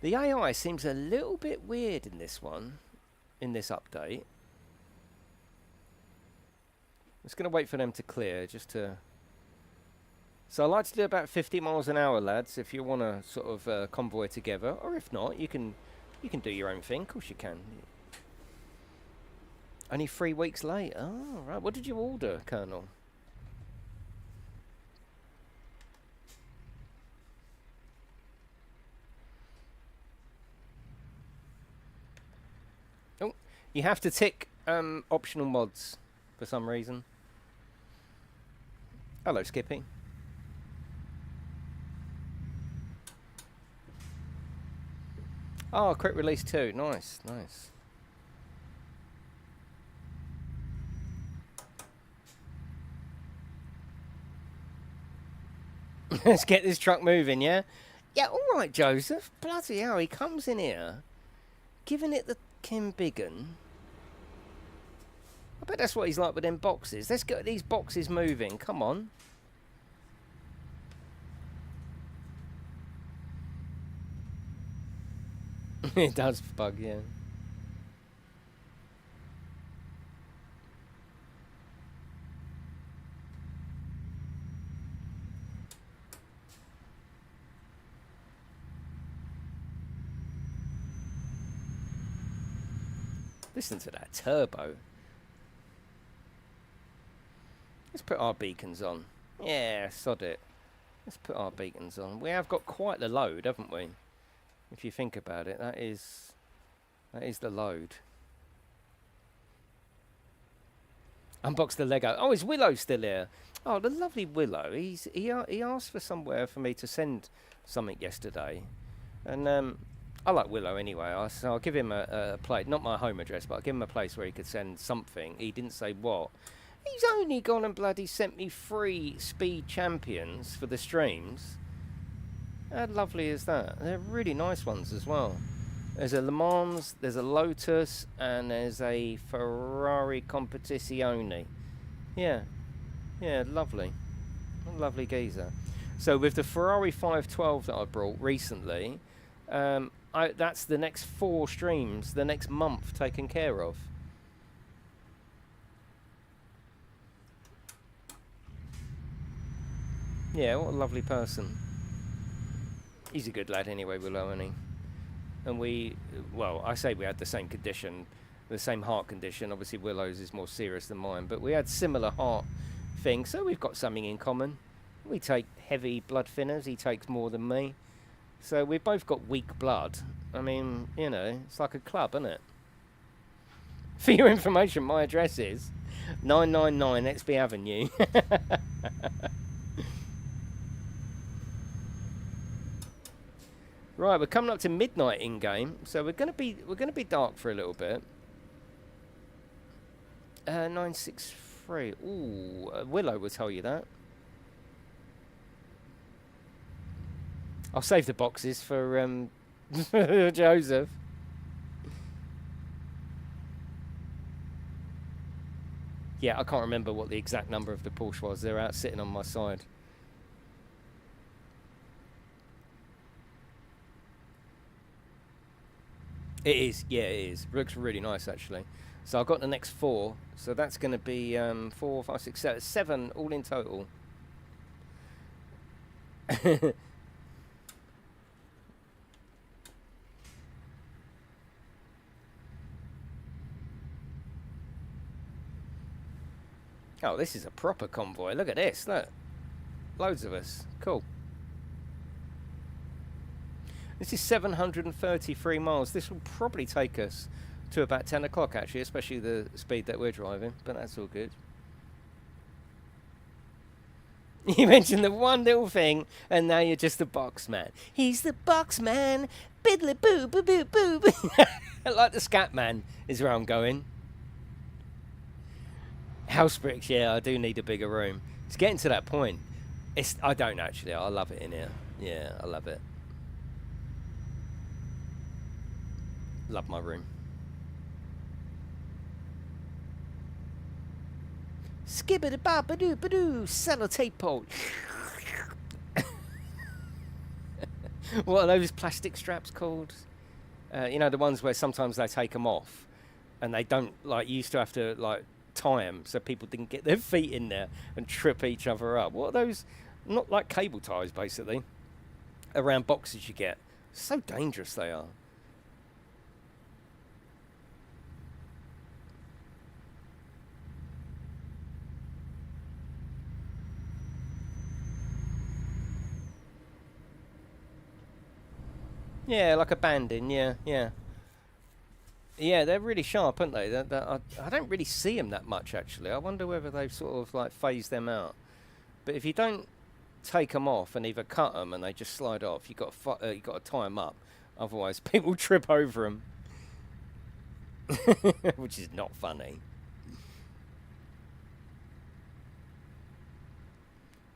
The AI seems a little bit weird in this one, in this update. I'm just going to wait for them to clear, just to... So I like to do about 50 miles an hour, lads, if you want to sort of convoy together. Or if not, you can do your own thing. Of course you can. Only 3 weeks late. Oh, right. What did you order, Colonel? Oh, you have to tick optional mods for some reason. Hello, Skippy. Oh, quick release 2. Nice, nice. Let's get this truck moving, yeah? Yeah, alright, Joseph. Bloody hell, he comes in here, giving it the Kim Biggin. I bet that's what he's like with them boxes. Let's get these boxes moving. Come on. It does bug, yeah. Listen to that turbo. Let's put our beacons on. Yeah, sod it. Let's put our beacons on. We have got quite the load, haven't we? If you think about it, that is the load. Unbox the Lego. Oh, is Willow still here? Oh, the lovely Willow. He asked for somewhere for me to send something yesterday, and I like Willow anyway. So I'll give him a place, not my home address, but I'll give him a place where he could send something. He didn't say what. He's only gone and bloody sent me 3 speed champions for the streams. How lovely is that? They're really nice ones as well. There's a Le Mans, there's a Lotus, and there's a Ferrari Competizione. Yeah, yeah, lovely. Lovely geezer. So with the Ferrari 512 that I brought recently, that's the next 4 streams, the next month taken care of. Yeah, what a lovely person. He's a good lad anyway, Willow, isn't he? And well, I say we had the same condition, the same heart condition. Obviously, Willow's is more serious than mine, but we had similar heart things, so we've got something in common. We take heavy blood thinners. He takes more than me. So we've both got weak blood. I mean, you know, it's like a club, isn't it? For your information, my address is 999 Exby Avenue. Right, we're coming up to midnight in game, so we're gonna be dark for a little bit. 963. Ooh, Willow will tell you that. I'll save the boxes for Joseph. Yeah, I can't remember what the exact number of the Porsche was. They're out sitting on my side. It is, yeah, it is. Looks really nice, actually. So I've got the next 4. So that's going to be 4, 5, 6, 7 all in total. Oh, this is a proper convoy. Look at this. Look. Loads of us. Cool. This is 733 miles. This will probably take us to about 10 o'clock, actually, especially the speed that we're driving. But that's all good. You mentioned the one little thing, and now you're just the box man. He's the box man. Biddly boo, boo, boo, boo. Like the scat man is where I'm going. House bricks, yeah, I do need a bigger room. It's getting to that point. I don't actually. I love it in here. Yeah, I love it. Love my room. Skibbity babadoo badoo, sellotape pole. What are those plastic straps called? You know, the ones where sometimes they take them off and they don't, like, you used to have to, like, tie them so people didn't get their feet in there and trip each other up. What are those? Not like cable ties, basically, around boxes you get. So dangerous they are. Yeah, like a banding, yeah, yeah. Yeah, they're really sharp, aren't they? I don't really see them that much, actually. I wonder whether they've sort of, like, phased them out. But if you don't take them off and either cut them and they just slide off, you've got to tie them up. Otherwise, people trip over them. Which is not funny.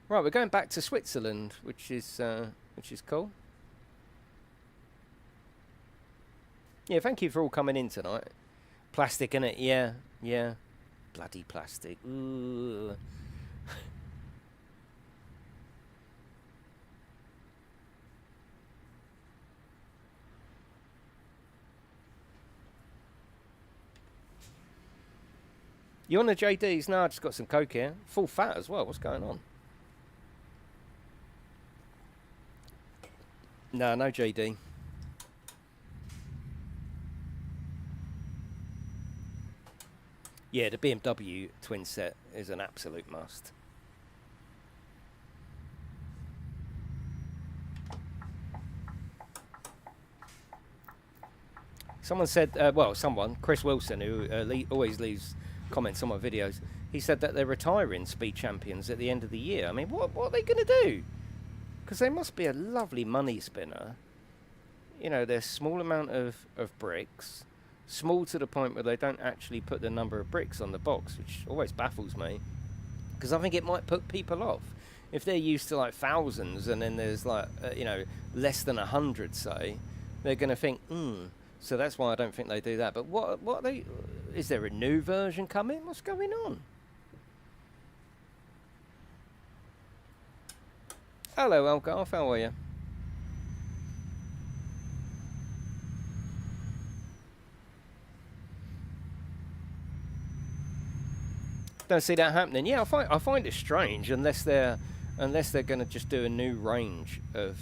Right, we're going back to Switzerland, which is cool. Yeah, thank you for all coming in tonight. Plastic, innit? Yeah, yeah. Bloody plastic. Ooh. You on the JDs? No, I just got some Coke here. Full fat as well. What's going on? No, no JD. Yeah, the BMW twin set is an absolute must. Someone said, Chris Wilson, who always leaves comments on my videos, he said that they're retiring Speed Champions at the end of the year. I mean, what are they going to do? Because they must be a lovely money spinner. You know, they're a small amount of bricks, small to the point where they don't actually put the number of bricks on the box, which always baffles me, because I think it might put people off. If they're used to like thousands and then there's like, you know, less than 100, say, they're going to think, so that's why I don't think they do that. But what are they, is there a new version coming? What's going on? Hello, Elgarth, how are you? Don't see that happening. Yeah, I find it strange unless they're going to just do a new range of,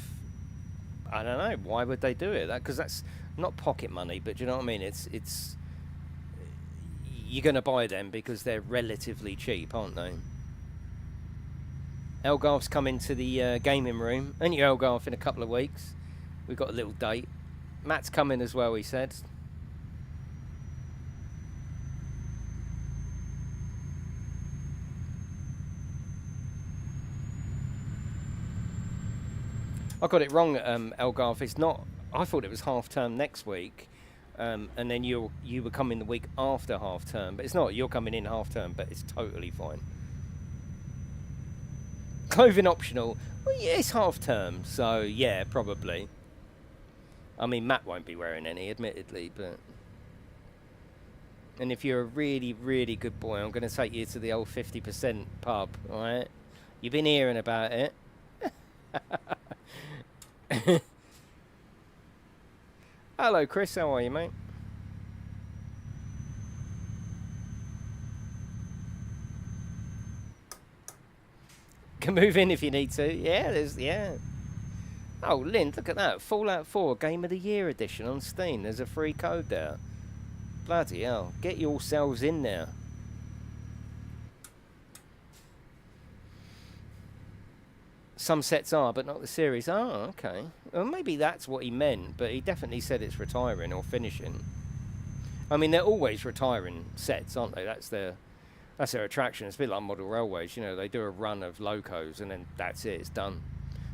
I don't know, why would they do it? Because that's not pocket money, but do you know what I mean? It's you're going to buy them because they're relatively cheap, aren't they? Elgarth's coming to the gaming room. Ain't you, Elgarth, in a couple of weeks? We've got a little date. Matt's coming as well, he said. I got it wrong, Elgarth. It's not. I thought it was half term next week, and then you were coming the week after half term, but it's not. You're coming in half term, but it's totally fine. Clothing optional. Well, yeah, it's half term, so yeah, probably. I mean, Matt won't be wearing any, admittedly, but. And if you're a really, really good boy, I'm going to take you to the old 50% pub. All right? You've been hearing about it. Hello, Chris. How are you, mate? Can move in if you need to. Yeah, yeah. Oh, Lynn, look at that. Fallout 4 Game of the Year edition on Steam. There's a free code there. Bloody hell. Get yourselves in there. Some sets are, but not the series. Oh, okay. Well, maybe that's what he meant, but he definitely said it's retiring or finishing. I mean, they're always retiring sets, aren't they? That's their attraction. It's a bit like model railways. You know, they do a run of locos and then that's it. It's done.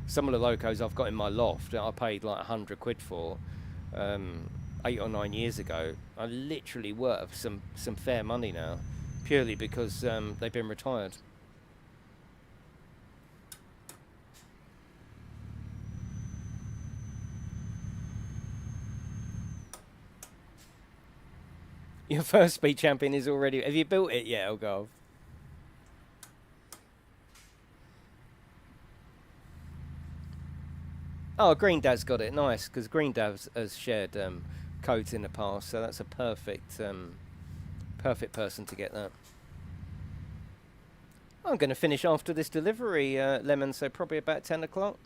Some of the locos I've got in my loft that I paid like 100 quid for 8 or 9 years ago are literally worth some fair money now, purely because they've been retired. Your first speed champion is already... Have you built it yet, Elgarth? Oh, Green Dad's got it. Nice, because Green Dad has shared codes in the past, so that's a perfect perfect person to get that. I'm going to finish after this delivery, Lemon, so probably about 10 o'clock.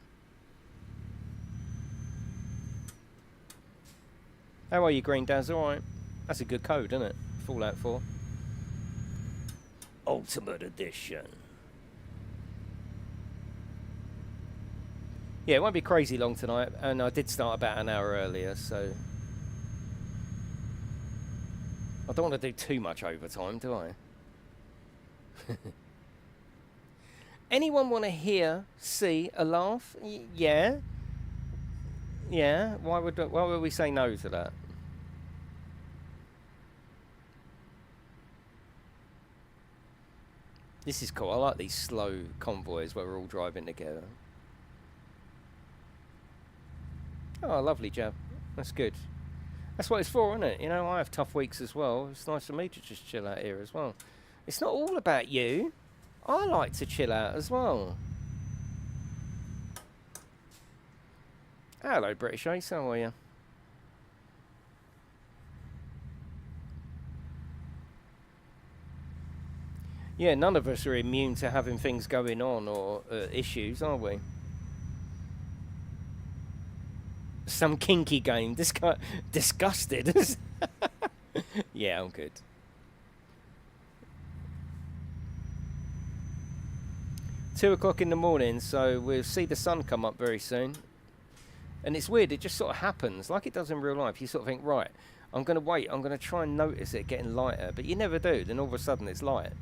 How are you, Green Daz? All right. That's a good code, isn't it? Fallout 4. Ultimate Edition. Yeah, it won't be crazy long tonight, and I did start about an hour earlier, so... I don't want to do too much overtime, do I? Anyone want to hear, see a laugh? Yeah? Yeah? Why would we say no to that? This is cool. I like these slow convoys where we're all driving together. Oh, lovely, Jab. That's good. That's what it's for, isn't it? You know, I have tough weeks as well. It's nice for me to just chill out here as well. It's not all about you. I like to chill out as well. Hello, British Ace. How are you? Yeah, none of us are immune to having things going on or issues, are we? Some kinky game. This guy disgusted. Yeah, I'm good. Two o'clock in the morning, so we'll see the sun come up very soon. And it's weird, it just sort of happens, like it does in real life. You sort of think, right, I'm going to wait, I'm going to try and notice it getting lighter, but you never do. Then all of a sudden it's light.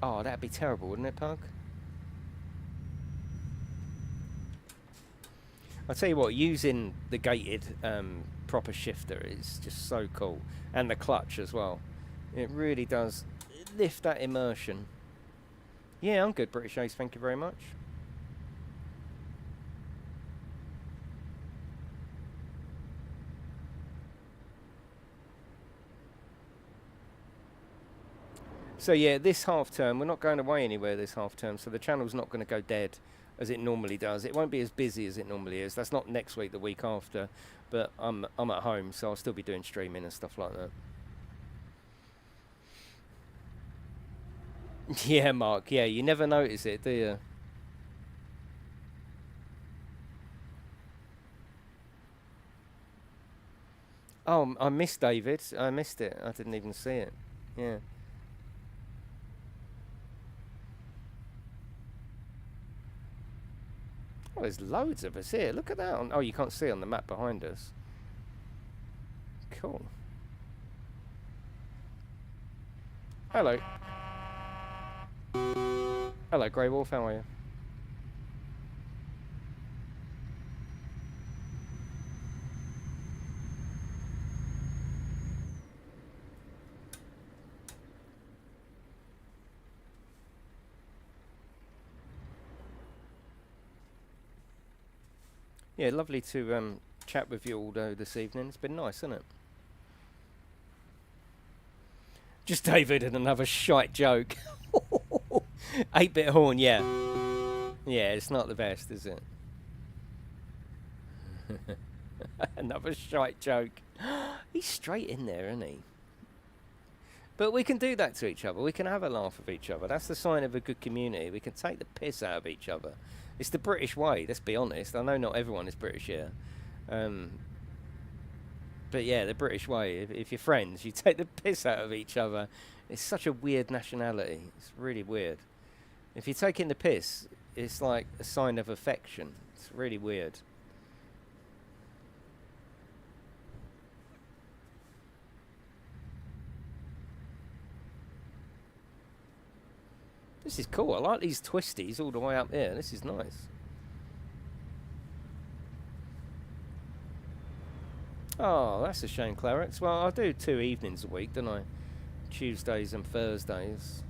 Oh, that'd be terrible, wouldn't it, Pug? I'll tell you what, using the gated proper shifter is just so cool. And the clutch as well. It really does lift that immersion. Yeah, I'm good, British Ace. Thank you very much. So yeah, this half term, we're not going away anywhere this half term, so the channel's not going to go dead as it normally does. It won't be as busy as it normally is. That's not next week, the week after, but I'm at home, so I'll still be doing streaming and stuff like that. Yeah, Mark. Yeah, you never notice it, do you? Oh, I missed David. I missed it. I didn't even see it. Yeah. Oh, there's loads of us here. Look at that. Oh, you can't see on the map behind us. Cool. Hello. Hello, Grey Wolf. How are you? Yeah, lovely to chat with you all this evening. It's been nice, hasn't it? Just David and another shite joke. 8-bit horn, yeah. Yeah, it's not the best, is it? Another shite joke. He's straight in there, isn't he? But we can do that to each other. We can have a laugh with each other. That's the sign of a good community. We can take the piss out of each other. It's the British way, let's be honest. I know not everyone is British here. But yeah, the British way. If you're friends, you take the piss out of each other. It's such a weird nationality. It's really weird. If you're taking the piss, it's like a sign of affection. It's really weird. This is cool. I like these twisties all the way up there. This is nice. Oh, that's a shame, Clarence. Well, I do 2 evenings a week, don't I? Tuesdays and Thursdays.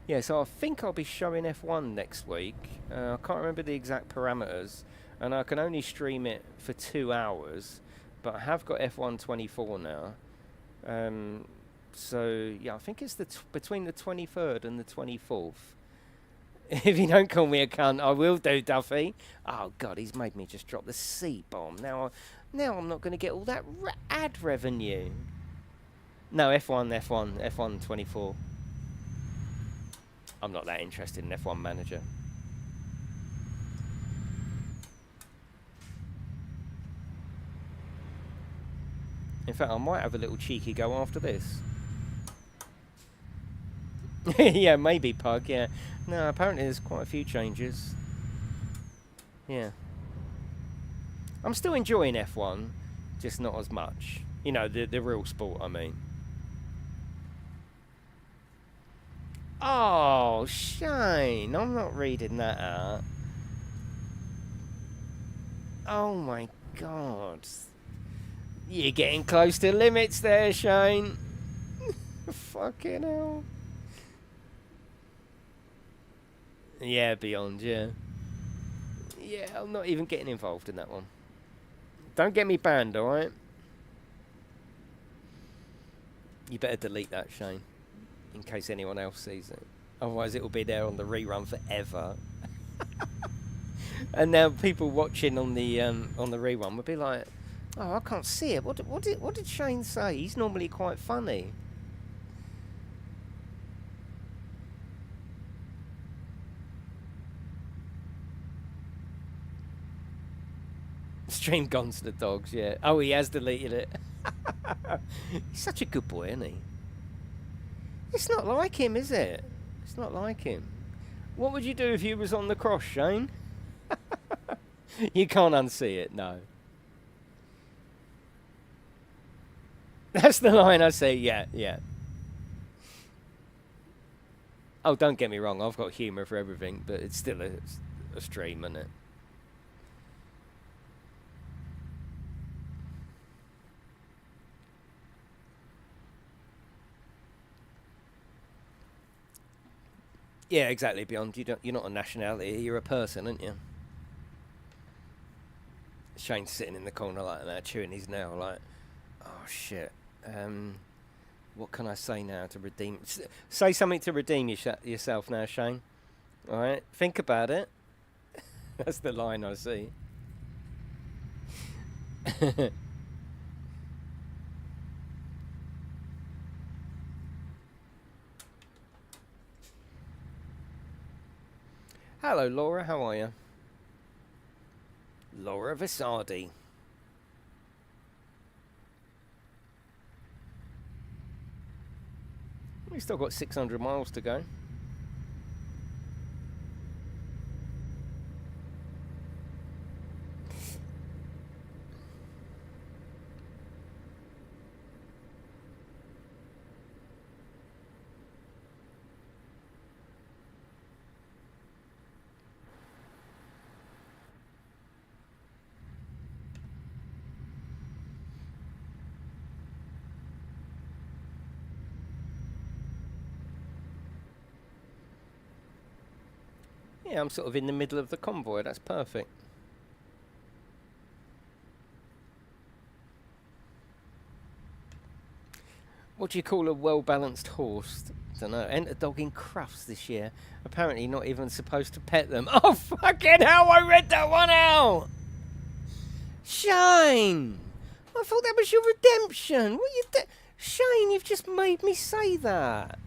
Yeah, so I think I'll be showing F1 next week. I can't remember the exact parameters, and I can only stream it for 2 hours, but I have got F1 24 now. So yeah, I think it's between the 23rd and the 24th. If you don't call me a cunt, I will do, Duffy. Oh God, he's made me just drop the C bomb. Now I'm not going to get all that ad revenue. No, F1 24. I'm not that interested in F1 Manager. In fact, I might have a little cheeky go after this. Yeah, maybe, Pug, yeah. No, apparently there's quite a few changes. Yeah. I'm still enjoying F1, just not as much. You know, the real sport, I mean. Oh, Shane, I'm not reading that out. Oh my God. You're getting close to limits there, Shane. Fucking hell. Yeah, beyond, yeah. Yeah, I'm not even getting involved in that one. Don't get me banned, alright? You better delete that, Shane, in case anyone else sees it. Otherwise, it will be there on the rerun forever. And now people watching on the rerun will be like, "Oh, I can't see it. What did Shane say? He's normally quite funny." Stream gone to the dogs, yeah. Oh, he has deleted it. He's such a good boy, isn't he? It's not like him, is it? It's not like him. What would you do if you was on the cross, Shane? You can't unsee it, no. That's the line I say, yeah, yeah. Oh, don't get me wrong, I've got humour for everything, but it's still a stream, isn't it? Yeah, exactly, Beyond. You're not a nationality, you're a person, aren't you? Shane's sitting in the corner like that, chewing his nail like, oh shit. What can I say now to redeem... Say something to redeem yourself now, Shane. Alright, think about it. That's the line I see. Hello, Laura. How are you? Laura Visardi. We've still got 600 miles to go. Yeah, I'm sort of in the middle of the convoy. That's perfect. What do you call a well-balanced horse? Don't know. Enter dog in Crufts this year. Apparently not even supposed to pet them. Oh, fucking hell, I read that one out! Shane! I thought that was your redemption. What you Shane, you've just made me say that.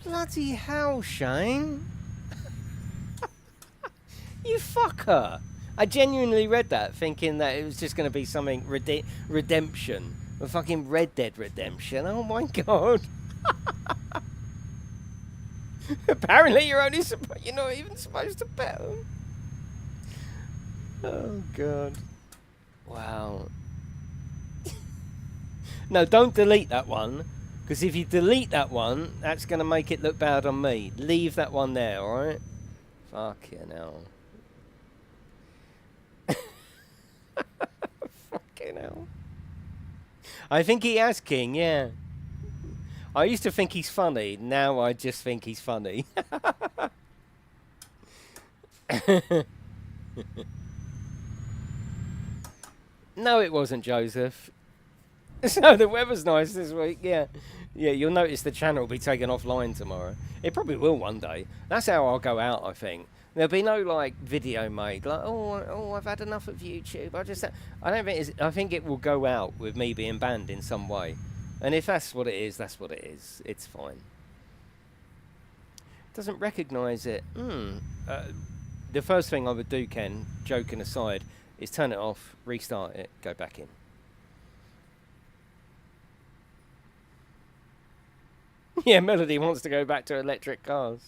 Bloody hell, Shane. You fucker. I genuinely read that thinking that it was just going to be something redemption. A fucking Red Dead Redemption. Oh my god. Apparently you're not even supposed to pet them. Oh god. Wow. No, don't delete that one. Because if you delete that one, that's going to make it look bad on me. Leave that one there, alright? Fucking hell. Fucking hell. I think he has King, yeah. I used to think he's funny. Now I just think he's funny. No, it wasn't, Joseph. So the weather's nice this week, yeah. Yeah, you'll notice the channel will be taken offline tomorrow. It probably will one day. That's how I'll go out, I think. There'll be no, like, video made. Like, oh, I've had enough of YouTube. I don't think I think it will go out with me being banned in some way. And if that's what it is, that's what it is. It's fine. Doesn't recognise it. The first thing I would do, Ken, joking aside, is turn it off, restart it, go back in. Yeah, Melody wants to go back to electric cars.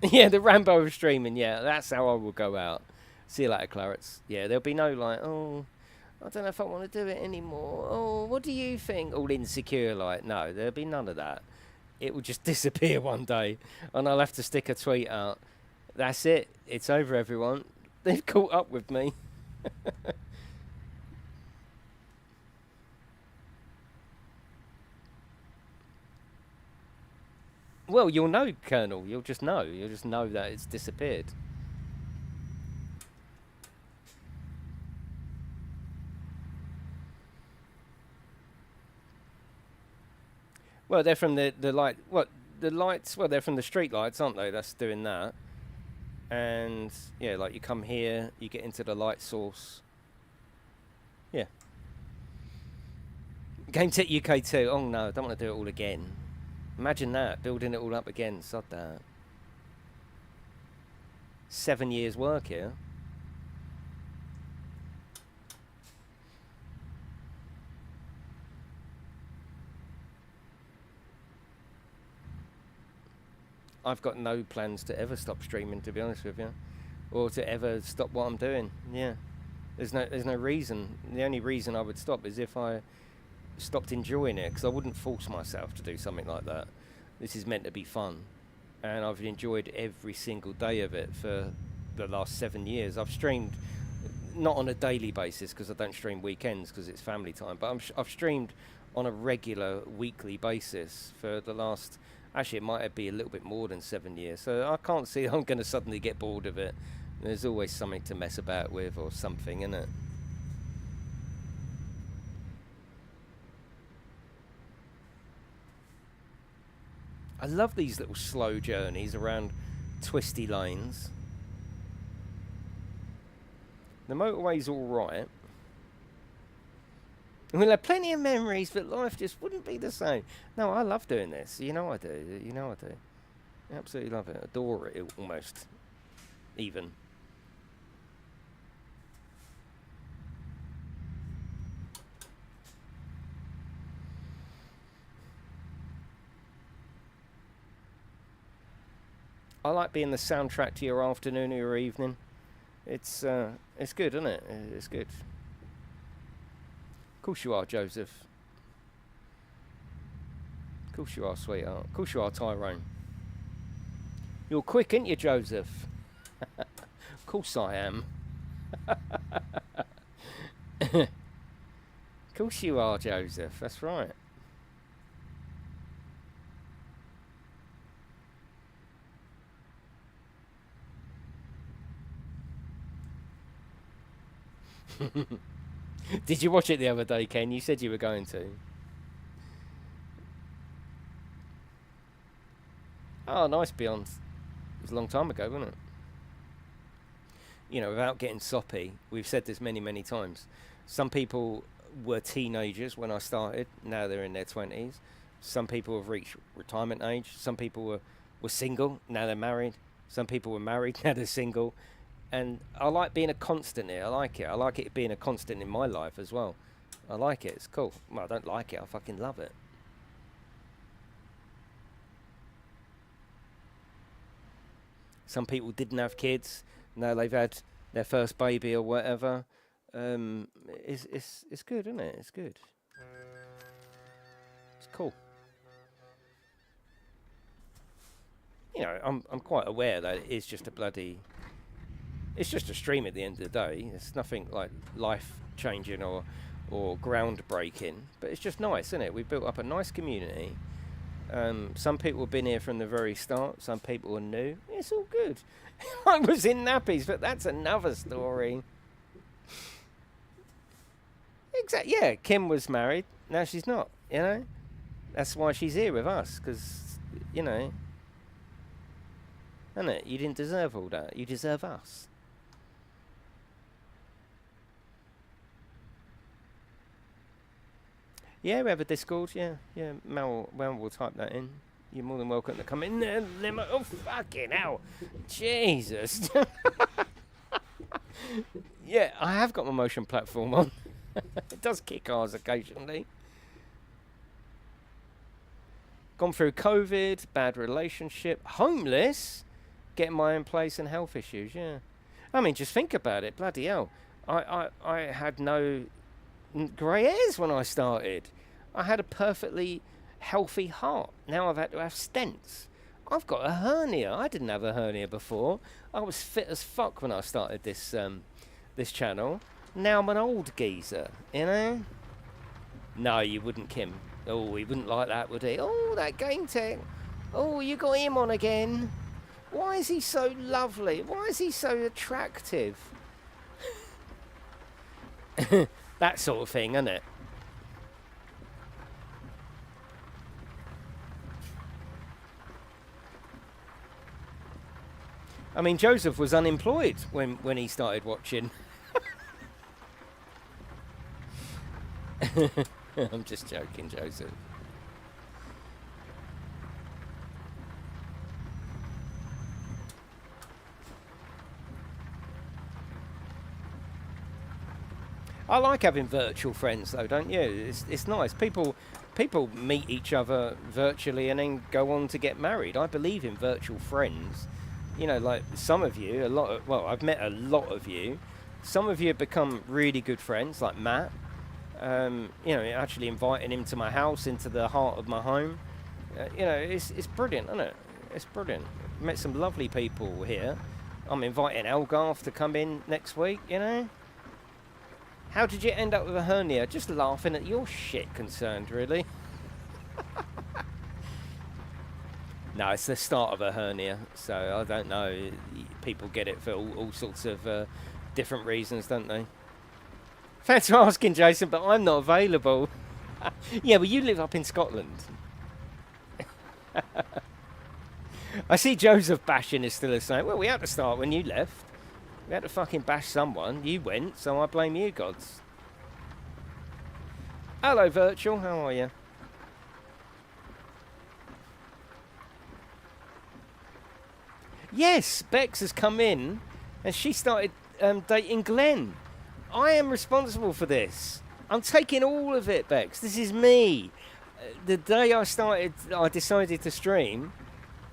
Yeah, the Rambo of streaming, yeah, that's how I will go out. See you later, Clarets. Yeah, there'll be no like, oh, I don't know if I want to do it anymore. Oh, what do you think? All insecure, like, no, there'll be none of that. It will just disappear one day, and I'll have to stick a tweet out. That's it. It's over, everyone. They've caught up with me. Well, you'll know, Colonel. You'll just know. You'll just know that it's disappeared. Well, they're from the light. What? The lights? Well, they're from the street lights, aren't they? That's doing that. And, yeah, like you come here, you get into the light source. Yeah. GameTechUK 2. Oh, no, I don't want to do it all again. Imagine that, building it all up again. Sod that. 7 years work here. I've got no plans to ever stop streaming, to be honest with you, or to ever stop what I'm doing. Yeah, there's no reason. The only reason I would stop is if I stopped enjoying it, because I wouldn't force myself to do something like that. This is meant to be fun, and I've enjoyed every single day of it for the last 7 years. I've streamed not on a daily basis because I don't stream weekends because it's family time. But I've streamed on a regular weekly basis for the last. Actually, it might be a little bit more than 7 years. So I can't see I'm going to suddenly get bored of it. There's always something to mess about with or something, isn't it? I love these little slow journeys around twisty lanes. The motorway's all right. We'll have plenty of memories, but life just wouldn't be the same. No, I love doing this. You know I do. You know I do. Absolutely love it. Adore it, almost. Even. I like being the soundtrack to your afternoon or your evening. It's good, isn't it? It's good. Of course you are, Joseph. Of course you are, sweetheart. Of course you are, Tyrone. You're quick, ain't you, Joseph? Of course I am. Of course you are, Joseph. That's right. Did you watch it the other day, Ken? You said you were going to. Oh, nice, Beyond. It was a long time ago, wasn't it? You know, without getting soppy, we've said this many, many times. Some people were teenagers when I started. Now they're in their 20s. Some people have reached retirement age. Some people were single. Now they're married. Some people were married. Now they're single. And I like being a constant here. I like it. I like it being a constant in my life as well. I like it. It's cool. Well, I don't like it. I fucking love it. Some people didn't have kids. Now they've had their first baby or whatever. It's good, isn't it? It's good. It's cool. You know, I'm quite aware that it is just a bloody. It's just a stream at the end of the day. It's nothing like life changing or groundbreaking, but it's just nice, isn't it? We've built up a nice community. Some people have been here from the very start. Some people are new. It's all good. I was in nappies, but that's another story. Exactly. Yeah, Kim was married. Now she's not. You know, that's why she's here with us. Because you know, isn't it? You didn't deserve all that. You deserve us. Yeah, we have a Discord. Yeah. Mel will type that in. You're more than welcome to come in there. Oh, fucking hell. Jesus. Yeah, I have got my motion platform on. It does kick ours occasionally. Gone through COVID, bad relationship, homeless, getting my own place and health issues, yeah. I mean, just think about it. Bloody hell. I had no grey hairs when I started. I had a perfectly healthy heart. Now I've had to have stents. I've got a hernia. I didn't have a hernia before. I was fit as fuck when I started this this channel. Now I'm an old geezer, you know? No, you wouldn't, Kim. Oh, he wouldn't like that, would he? Oh, that game tech. Oh, you got him on again. Why is he so lovely? Why is he so attractive? That sort of thing, isn't it? I mean, Joseph was unemployed when he started watching. I'm just joking, Joseph. I like having virtual friends, though, don't you? It's nice. People meet each other virtually and then go on to get married. I believe in virtual friends. You know, like some of you, I've met a lot of you. Some of you have become really good friends, like Matt. You know, actually inviting him to my house, into the heart of my home. You know, it's brilliant, isn't it? It's brilliant. Met some lovely people here. I'm inviting Elgarth to come in next week, you know. How did you end up with a hernia? Just laughing at your shit concerned, really. No, it's the start of a hernia, so I don't know. People get it for all sorts of different reasons, don't they? Thanks for asking, Jason, but I'm not available. Yeah, well, you live up in Scotland. I see Joseph bashing is still saying, well, we had to start when you left. We had to fucking bash someone. You went, so I blame you, gods. Hello, Virtual. How are you? Yes, Bex has come in, and she started dating Glenn. I am responsible for this. I'm taking all of it, Bex. This is me. The day I decided to stream,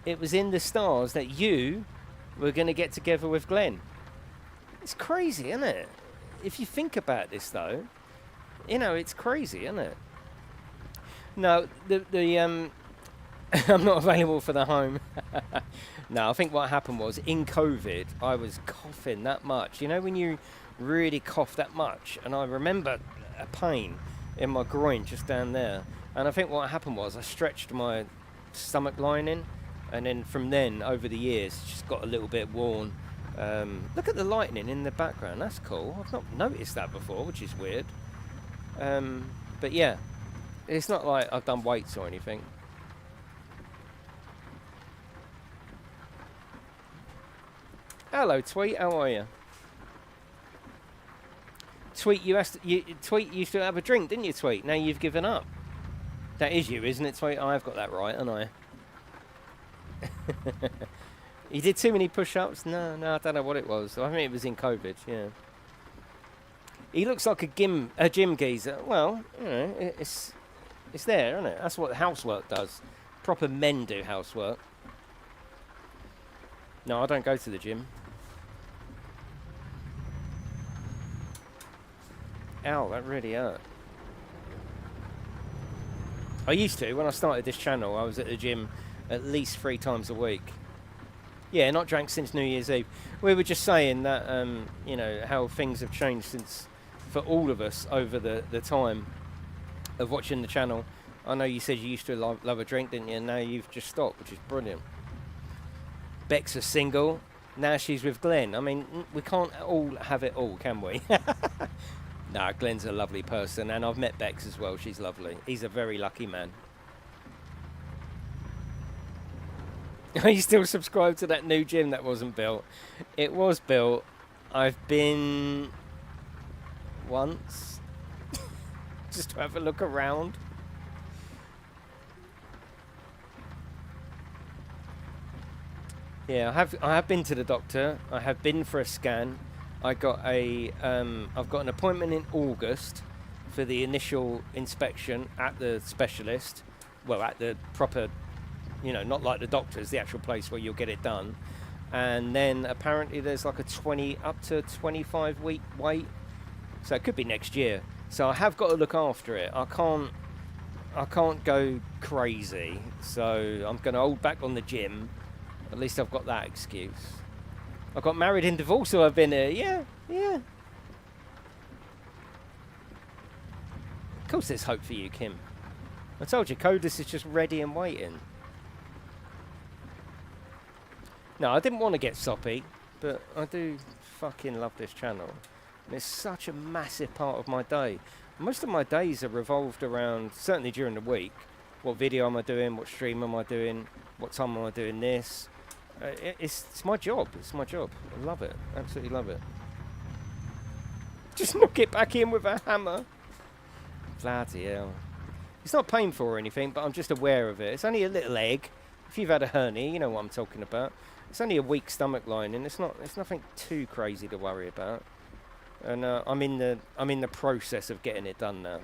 it was in the stars that you were going to get together with Glenn. It's crazy, isn't it? If you think about this, though, you know, it's crazy, isn't it? No, I'm not available for the home. No, I think what happened was, in COVID, I was coughing that much. You know, when you really cough that much, and I remember a pain in my groin just down there. And I think what happened was I stretched my stomach lining, and then from then, over the years, it's just got a little bit worn. Look at the lightning in the background. That's cool. I've not noticed that before, which is weird. But yeah, it's not like I've done weights or anything. Hello, Tweet. How are you? Tweet, Tweet used to have a drink, didn't you, Tweet? Now you've given up. That is you, isn't it, Tweet? I've got that right, haven't I? You did too many push-ups? No, I don't know what it was. I think it was in COVID, yeah. He looks like a gym geezer. Well, you know, it's there, isn't it? That's what housework does. Proper men do housework. No, I don't go to the gym. Ow, that really hurt. I used to. When I started this channel, I was at the gym at least 3 times a week. Yeah, not drank since New Year's Eve. We were just saying that, you know, how things have changed since, for all of us, over the time of watching the channel. I know you said you used to love a drink, didn't you? And now you've just stopped, which is brilliant. Bex is single. Now she's with Glenn. I mean, we can't all have it all, can we? Nah, Glenn's a lovely person, and I've met Bex as well. She's lovely. He's a very lucky man. Are you still subscribed to that new gym that wasn't built? It was built. I've been once just to have a look around. Yeah, I have been to the doctor. I have been for a scan. I've got an appointment in August for the initial inspection at the specialist. Well, at the proper, you know, not like the doctors, the actual place where you'll get it done. And then apparently there's like a up to 25 week wait. So it could be next year. So I have got to look after it. I can't go crazy. So I'm going to hold back on the gym. At least I've got that excuse. I got married in divorce, so I've been here. Yeah. Of course there's hope for you, Kim. I told you, Codus is just ready and waiting. No, I didn't want to get soppy, but I do fucking love this channel. And it's such a massive part of my day. Most of my days are revolved around, certainly during the week, what video am I doing, what stream am I doing, what time am I doing this. It's my job. It's my job. I love it. Absolutely love it. Just knock it back in with a hammer. Bloody hell. It's not painful or anything, but I'm just aware of it. It's only a little egg. If you've had a hernia, you know what I'm talking about. It's only a weak stomach lining. It's nothing too crazy to worry about. And I'm in the process of getting it done now.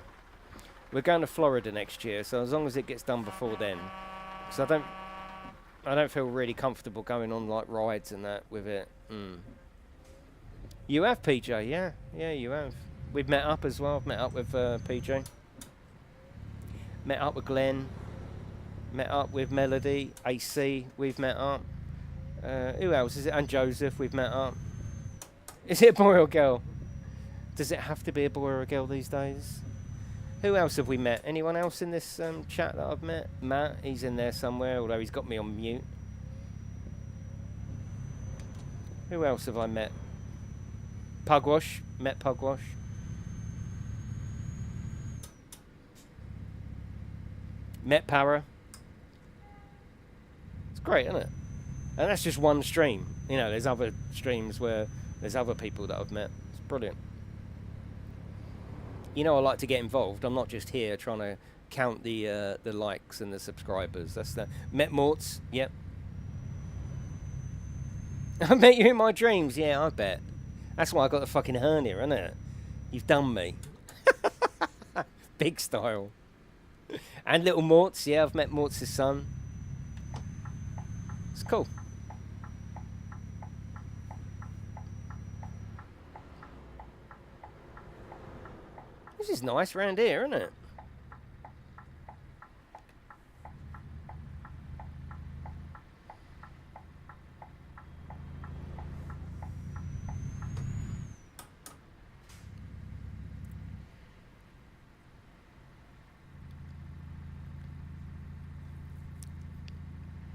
We're going to Florida next year, so as long as it gets done before then, because I don't feel really comfortable going on like rides and that with it. You have, PJ? Yeah, you have. We've met up as well. I've met up with PJ. Met up with Glenn. Met up with Melody, AC. We've met up. Who else is it? And Joseph. We've met up. Is it a boy or girl? Does it have to be a boy or a girl these days? Who else have we met? Anyone else in this chat that I've met? Matt, he's in there somewhere, although he's got me on mute. Who else have I met? Pugwash. Met Pugwash. Met Para. It's great, isn't it? And that's just one stream. You know, there's other streams where there's other people that I've met. It's brilliant. You know, I like to get involved. I'm not just here trying to count the likes and the subscribers. That's the met Morts. Yep. I met you in my dreams. Yeah, I bet. That's why I got the fucking hernia, isn't it? You've done me. Big style. And little Morts. Yeah, I've met Morts' son. It's cool. This is nice round here, isn't it?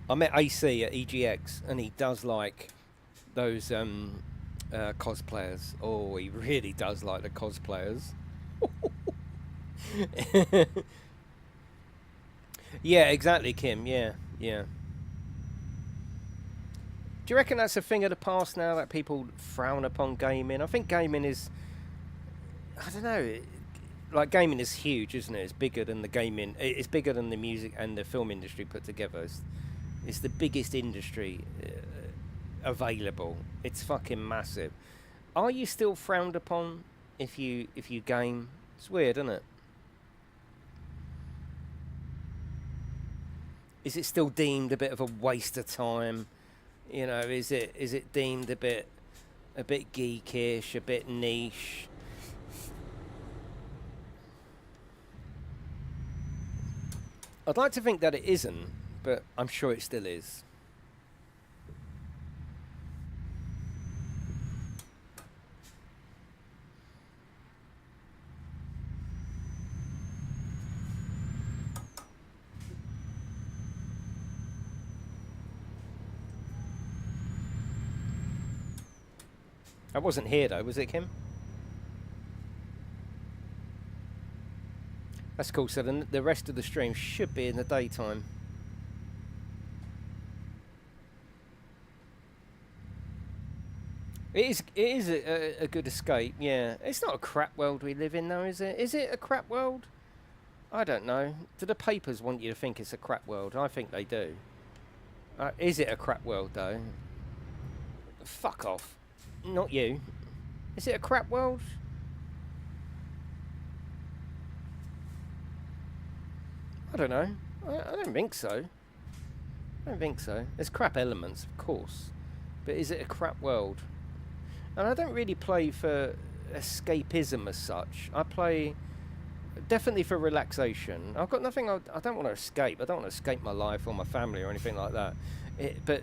I met AC at EGX, and he does like those cosplayers. Oh, he really does like the cosplayers. Yeah, exactly, Kim. Yeah, yeah. Do you reckon that's a thing of the past now, that people frown upon gaming? I think gaming is, I don't know, like gaming is huge, isn't it? It's bigger than the gaming, it's bigger than the music and the film industry put together. It's the biggest industry available. It's fucking massive. Are you still frowned upon if you game? It's weird, isn't it? Is it still deemed a bit of a waste of time? You know, is it deemed a bit geekish, a bit niche? I'd like to think that it isn't, but I'm sure it still is. I wasn't here though, was it, Kim? That's cool. So the rest of the stream should be in the daytime. It is a good escape, yeah. It's not a crap world we live in though, is it? Is it a crap world? I don't know. Do the papers want you to think it's a crap world? I think they do. Is it a crap world though? Fuck off. Not you. Is it a crap world? I don't know. I don't think so. I don't think so. There's crap elements, of course. But is it a crap world? And I don't really play for escapism as such. I play definitely for relaxation. I've got nothing. I don't want to escape. I don't want to escape my life or my family or anything like that. But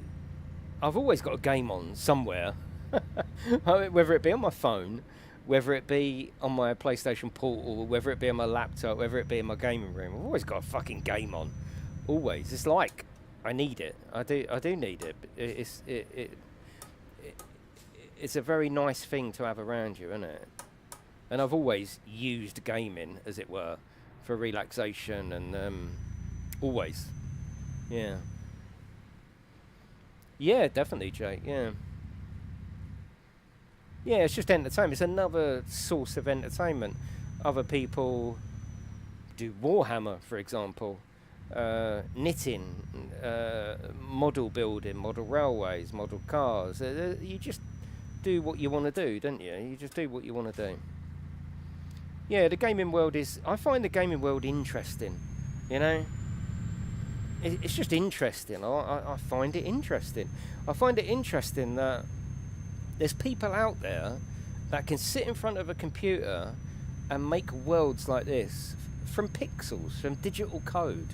I've always got a game on somewhere. Whether it be on my phone, whether it be on my PlayStation Portal, whether it be on my laptop, whether it be in my gaming room, I've always got a fucking game on. Always. It's like I need it. I do need it. It's a very nice thing to have around you, isn't it? And I've always used gaming, as it were, for relaxation and always. Yeah. Yeah, definitely, Jake. Yeah. Yeah, it's just entertainment. It's another source of entertainment. Other people do Warhammer, for example, knitting, model building, model railways, model cars. You just do what you want to do, don't you? You just do what you want to do. Yeah, the gaming world is... I find the gaming world interesting, you know? It's just interesting. I find it interesting. I find it interesting that there's people out there that can sit in front of a computer and make worlds like this from pixels, from digital code.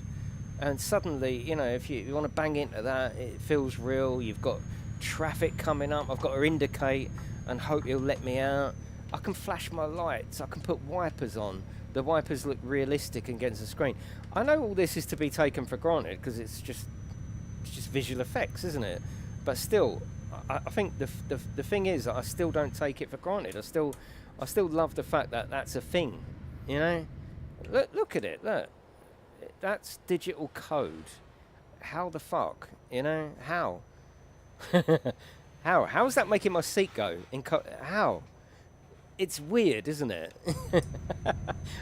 And suddenly, you know, if you want to bang into that, it feels real. You've got traffic coming up. I've got to indicate and hope you'll let me out. I can flash my lights. I can put wipers on. The wipers look realistic against the screen. I know all this is to be taken for granted because it's just visual effects, isn't it? But still, I think the thing is that I still don't take it for granted. I still love the fact that that's a thing. You know, look at it. Look, that's digital code. How the fuck? You know how? How is that making my seat go? How? It's weird, isn't it?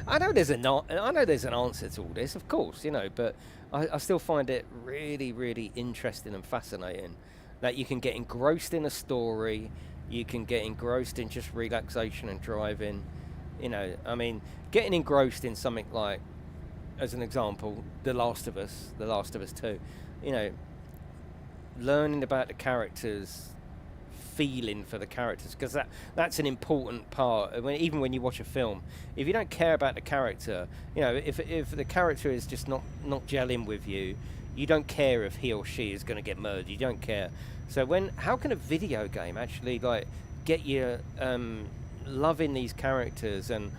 I know there's an answer to all this, of course, you know, but I still find it really, really interesting and fascinating that you can get engrossed in a story, you can get engrossed in just relaxation and driving. You know, I mean, getting engrossed in something like, as an example, The Last of Us 2. You know, learning about the characters, feeling for the characters, because that's an important part. Even when you watch a film, if you don't care about the character, you know, if the character is just not gelling with you, you don't care if he or she is going to get murdered. You don't care. So how can a video game actually like get you loving these characters and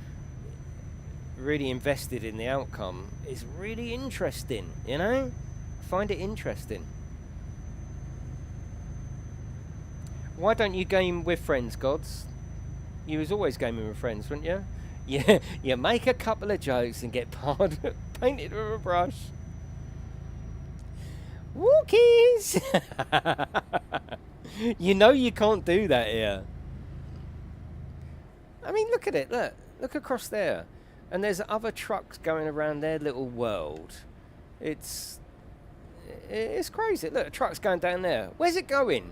really invested in the outcome? Is really interesting, you know. I find it interesting. Why don't you game with friends, Gods? You was always gaming with friends, weren't you? Yeah, you make a couple of jokes and get painted with a brush. Walkies! You know you can't do that here. I mean, look at it. Look across there. And there's other trucks going around their little world. It's crazy. Look, a truck's going down there. Where's it going?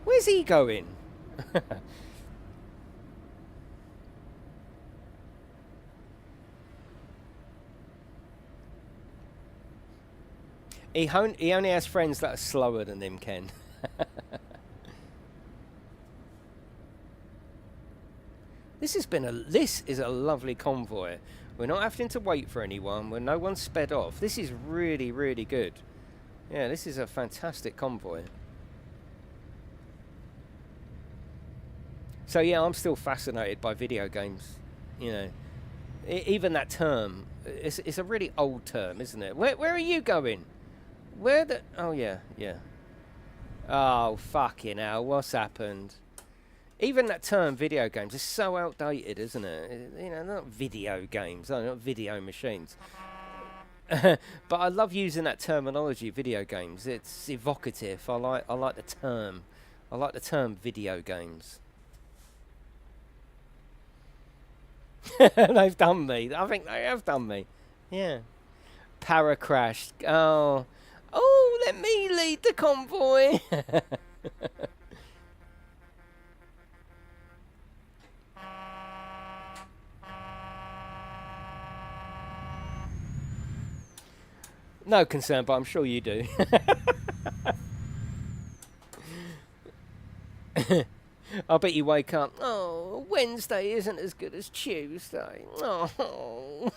Where's he going? He only has friends that are slower than him, Ken. This is a lovely convoy. We're not having to wait for anyone. No one's sped off. This is really, really good. Yeah, this is a fantastic convoy. So yeah, I'm still fascinated by video games. You know, even that term. It's a really old term, isn't it? Where are you going? Oh yeah. Oh fucking hell! What's happened? Even that term, video games, is so outdated, isn't it? You know, not video games, not video machines. But I love using that terminology, video games. It's evocative. I like the term. I like the term video games. They've done me. I think they have done me. Yeah. Para crashed. Oh, let me lead the convoy. No concern, but I'm sure you do. I bet you wake up, oh, Wednesday isn't as good as Tuesday. Oh.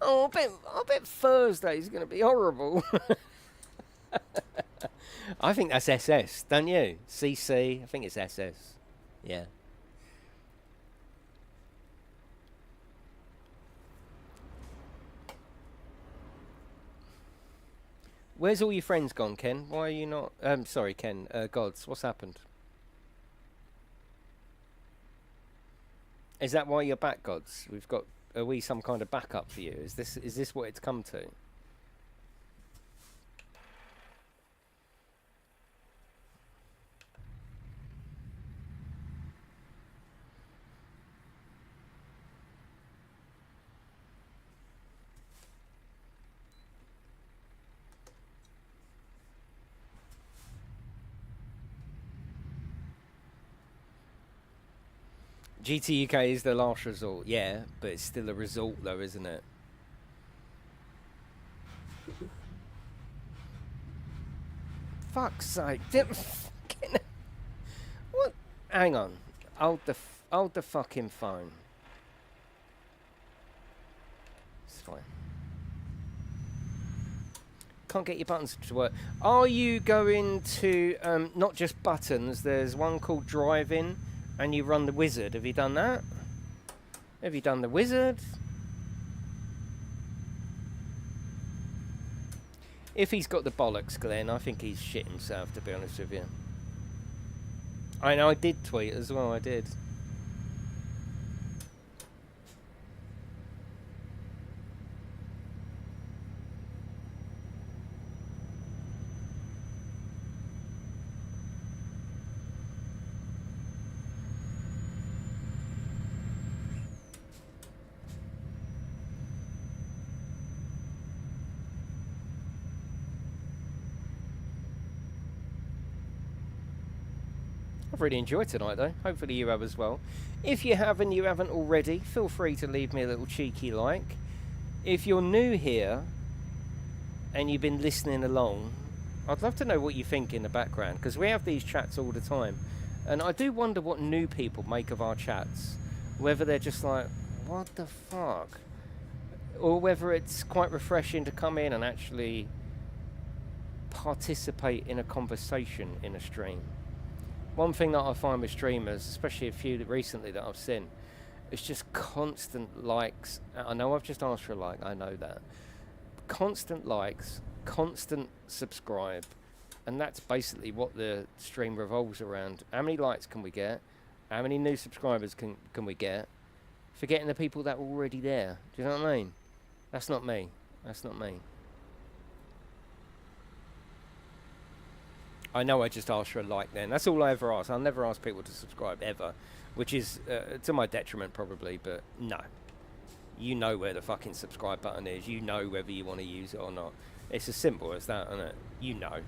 Oh, I bet Thursday's going to be horrible. I think that's SS, don't you? CC, I think it's SS. Yeah. Where's all your friends gone, Ken? Why are you not... sorry, Ken. Gods, what's happened? Is that why you're back, Gods? Are we some kind of backup for you? Is this what it's come to? GTUK is the last resort, yeah, but it's still a resort though, isn't it? Fuck's sake. What? Hang on. Hold the fucking phone. It's fine. Can't get your buttons to work. Are you going to, not just buttons, there's one called driving, and you run the wizard. Have you done that? Have you done the wizard? If he's got the bollocks, Glenn, I think he's shit himself, to be honest with you. I know, I did tweet as well, I did. I've really enjoyed tonight though. Hopefully you have as well. If you have and you haven't already, feel free to leave me a little cheeky like. If you're new here and you've been listening along, I'd love to know what you think in the background, because we have these chats all the time, and I do wonder what new people make of our chats. Whether they're just like, what the fuck? Or whether it's quite refreshing to come in and actually participate in a conversation in a stream. One thing that I find with streamers, especially a few recently that I've seen, it's just constant likes. I know I've just asked for a like, I know that. Constant likes, constant subscribe, and that's basically what the stream revolves around. How many likes can we get? How many new subscribers can we get? Forgetting the people that are already there. Do you know what I mean? That's not me. That's not me. I know I just asked for a like then. That's all I ever ask. I'll never ask people to subscribe ever, which is to my detriment probably, but no. You know where the fucking subscribe button is. You know whether you want to use it or not. It's as simple as that, isn't it? You know.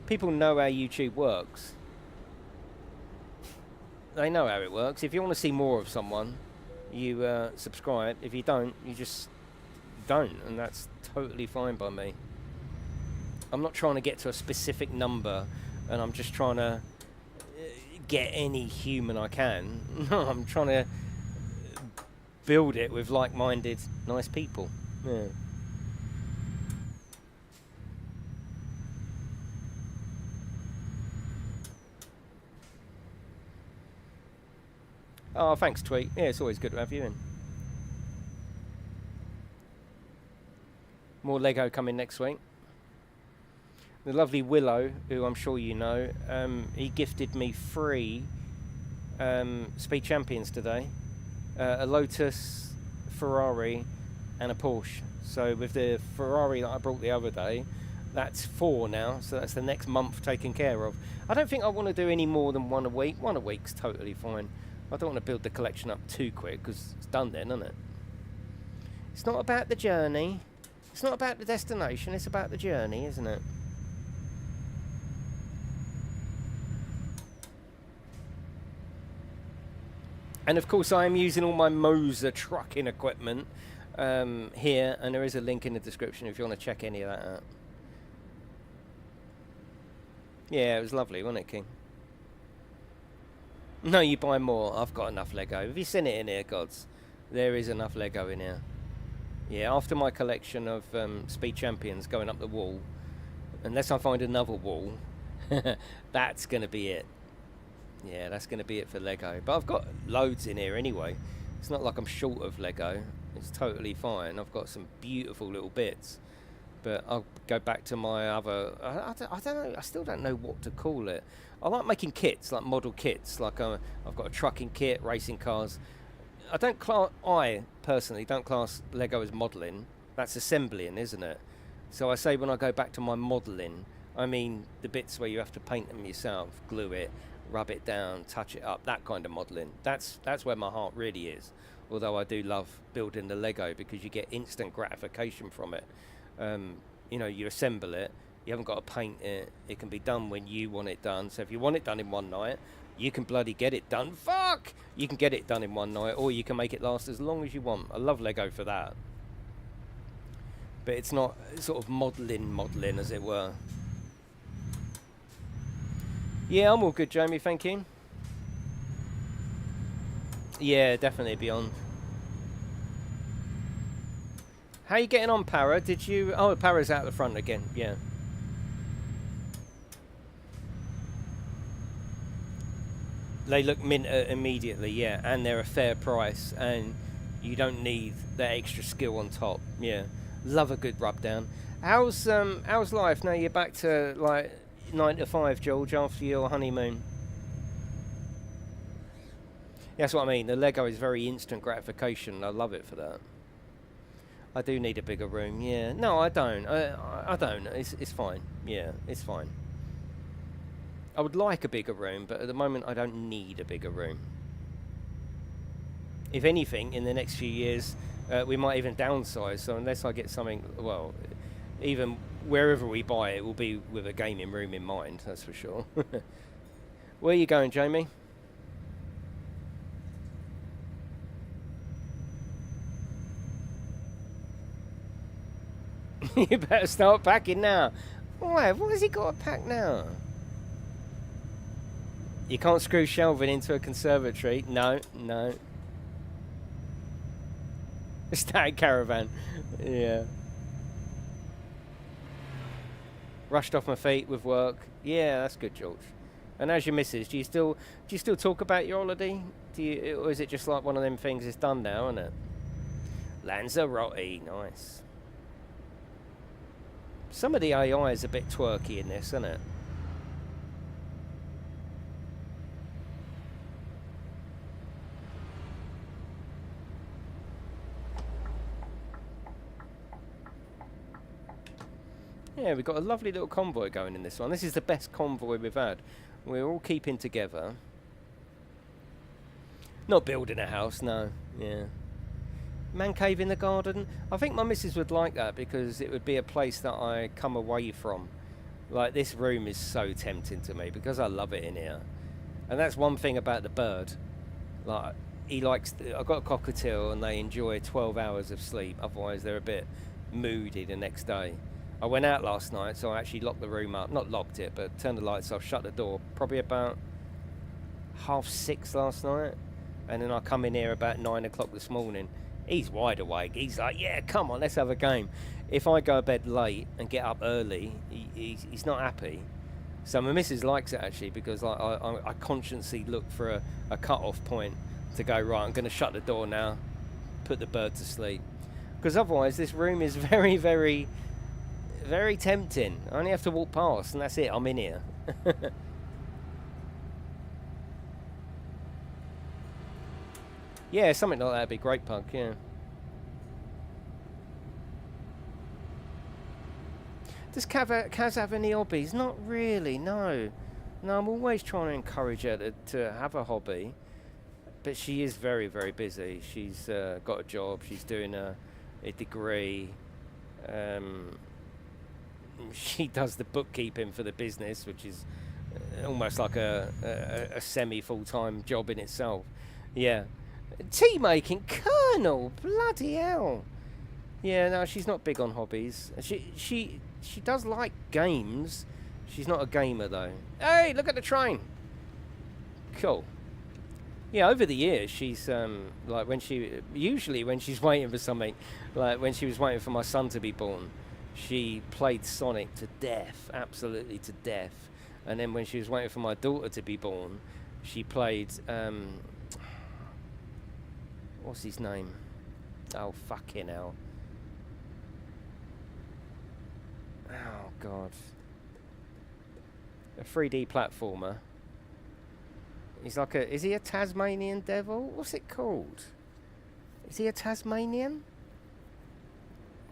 People know how YouTube works. They know how it works. If you want to see more of someone, you subscribe. If you don't, you just don't, and that's totally fine by me. I'm not trying to get to a specific number, and I'm just trying to get any human I can. No, I'm trying to build it with like-minded, nice people. Yeah. Oh, thanks, Tweet. Yeah, it's always good to have you in. More Lego coming next week. The lovely Willow, who I'm sure you know, he gifted me 3 Speed Champions today. A Lotus, Ferrari, and a Porsche. So with the Ferrari that I brought the other day, that's 4 now, so that's the next month taken care of. I don't think I want to do any more than 1 a week. 1 a week's totally fine. I don't want to build the collection up too quick, because it's done then, isn't it? It's not about the journey. It's not about the destination, it's about the journey, isn't it? And of course I am using all my Moser trucking equipment here, and there is a link in the description if you want to check any of that out. Yeah, it was lovely, wasn't it, King? No, you buy more. I've got enough Lego. Have you seen it in here, gods? There is enough Lego in here. Yeah, after my collection of Speed Champions going up the wall, unless I find another wall, that's going to be it. Yeah, that's going to be it for Lego. But I've got loads in here anyway. It's not like I'm short of Lego. It's totally fine. I've got some beautiful little bits. But I'll go back to my other... I don't know. I still don't know what to call it. I like making kits, like model kits. Like I've got a trucking kit, racing cars. I personally don't class Lego as modelling. That's assembling, isn't it? So I say when I go back to my modelling, I mean the bits where you have to paint them yourself, glue it, rub it down, touch it up, that kind of modelling. That's where my heart really is. Although I do love building the Lego because you get instant gratification from it. You know, you assemble it, you haven't got to paint it, it can be done when you want it done. So if you want it done in one night, you can bloody get it done. Fuck! You can get it done in one night, or you can make it last as long as you want. I love Lego for that. But it's not sort of modelling as it were. Yeah, I'm all good, Jamie, thank you. Yeah, definitely Beyond. How you getting on, Para? Did you... Oh, Para's out the front again. Yeah. They look mint immediately, yeah. And they're a fair price. And you don't need that extra skill on top. Yeah. Love a good rub down. How's life now? You're back to, like, 9 to 5, George, after your honeymoon. That's what I mean. The Lego is very instant gratification. I love it for that. I do need a bigger room. Yeah. No, I don't. I don't. It's fine. Yeah, it's fine. I would like a bigger room, but at the moment I don't need a bigger room. If anything, in the next few years, we might even downsize. So unless I get something, well, even wherever we buy it will be with a gaming room in mind. That's for sure. Where are you going, Jamie? You better start packing now. Why? What has he got to pack now? You can't screw shelving into a conservatory. No, no. A static caravan. Yeah. Rushed off my feet with work. Yeah, that's good, George. And as your missus, do you still talk about your holiday? Or is it just like one of them things it's done now, isn't it? Lanzarote, nice. Some of the AI is a bit twerky in this, isn't it? Yeah, we've got a lovely little convoy going in this one. This is the best convoy we've had. We're all keeping together. Not building a house, no. Yeah. Man cave in the garden. I think my missus would like that because it would be a place that I come away from. Like, this room is so tempting to me because I love it in here. And that's one thing about the bird. Like, he likes... I've got a cockatiel and they enjoy 12 hours of sleep. Otherwise, they're a bit moody the next day. I went out last night, so I actually locked the room up. Not locked it, but turned the lights off, shut the door. Probably about 6:30 last night. And then I come in here about 9 o'clock this morning. He's wide awake. He's like, yeah, come on, let's have a game. If I go to bed late and get up early, he's not happy. So my missus likes it, actually, because like, I consciously look for a cut-off point to go, right, I'm going to shut the door now, put the bird to sleep. Because otherwise, this room is very, very, very tempting. I only have to walk past, and that's it. I'm in here. Yeah, something like that would be great, Pug, yeah. Does Kaz have any hobbies? Not really, no. No, I'm always trying to encourage her to have a hobby. But she is very, very busy. She's got a job. She's doing a degree. She does the bookkeeping for the business, which is almost like a semi-full-time job in itself. Yeah. Tea making, Colonel, bloody hell. Yeah, no, she's not big on hobbies. She does like games. She's not a gamer though. Hey, look at the train. Cool. Yeah, over the years she's like when she's waiting for something, like when she was waiting for my son to be born, she played Sonic to death, absolutely to death. And then when she was waiting for my daughter to be born, she played what's his name? Oh, fucking hell. Oh, God. A 3D platformer. He's like is he a Tasmanian devil? What's it called? Is he a Tasmanian?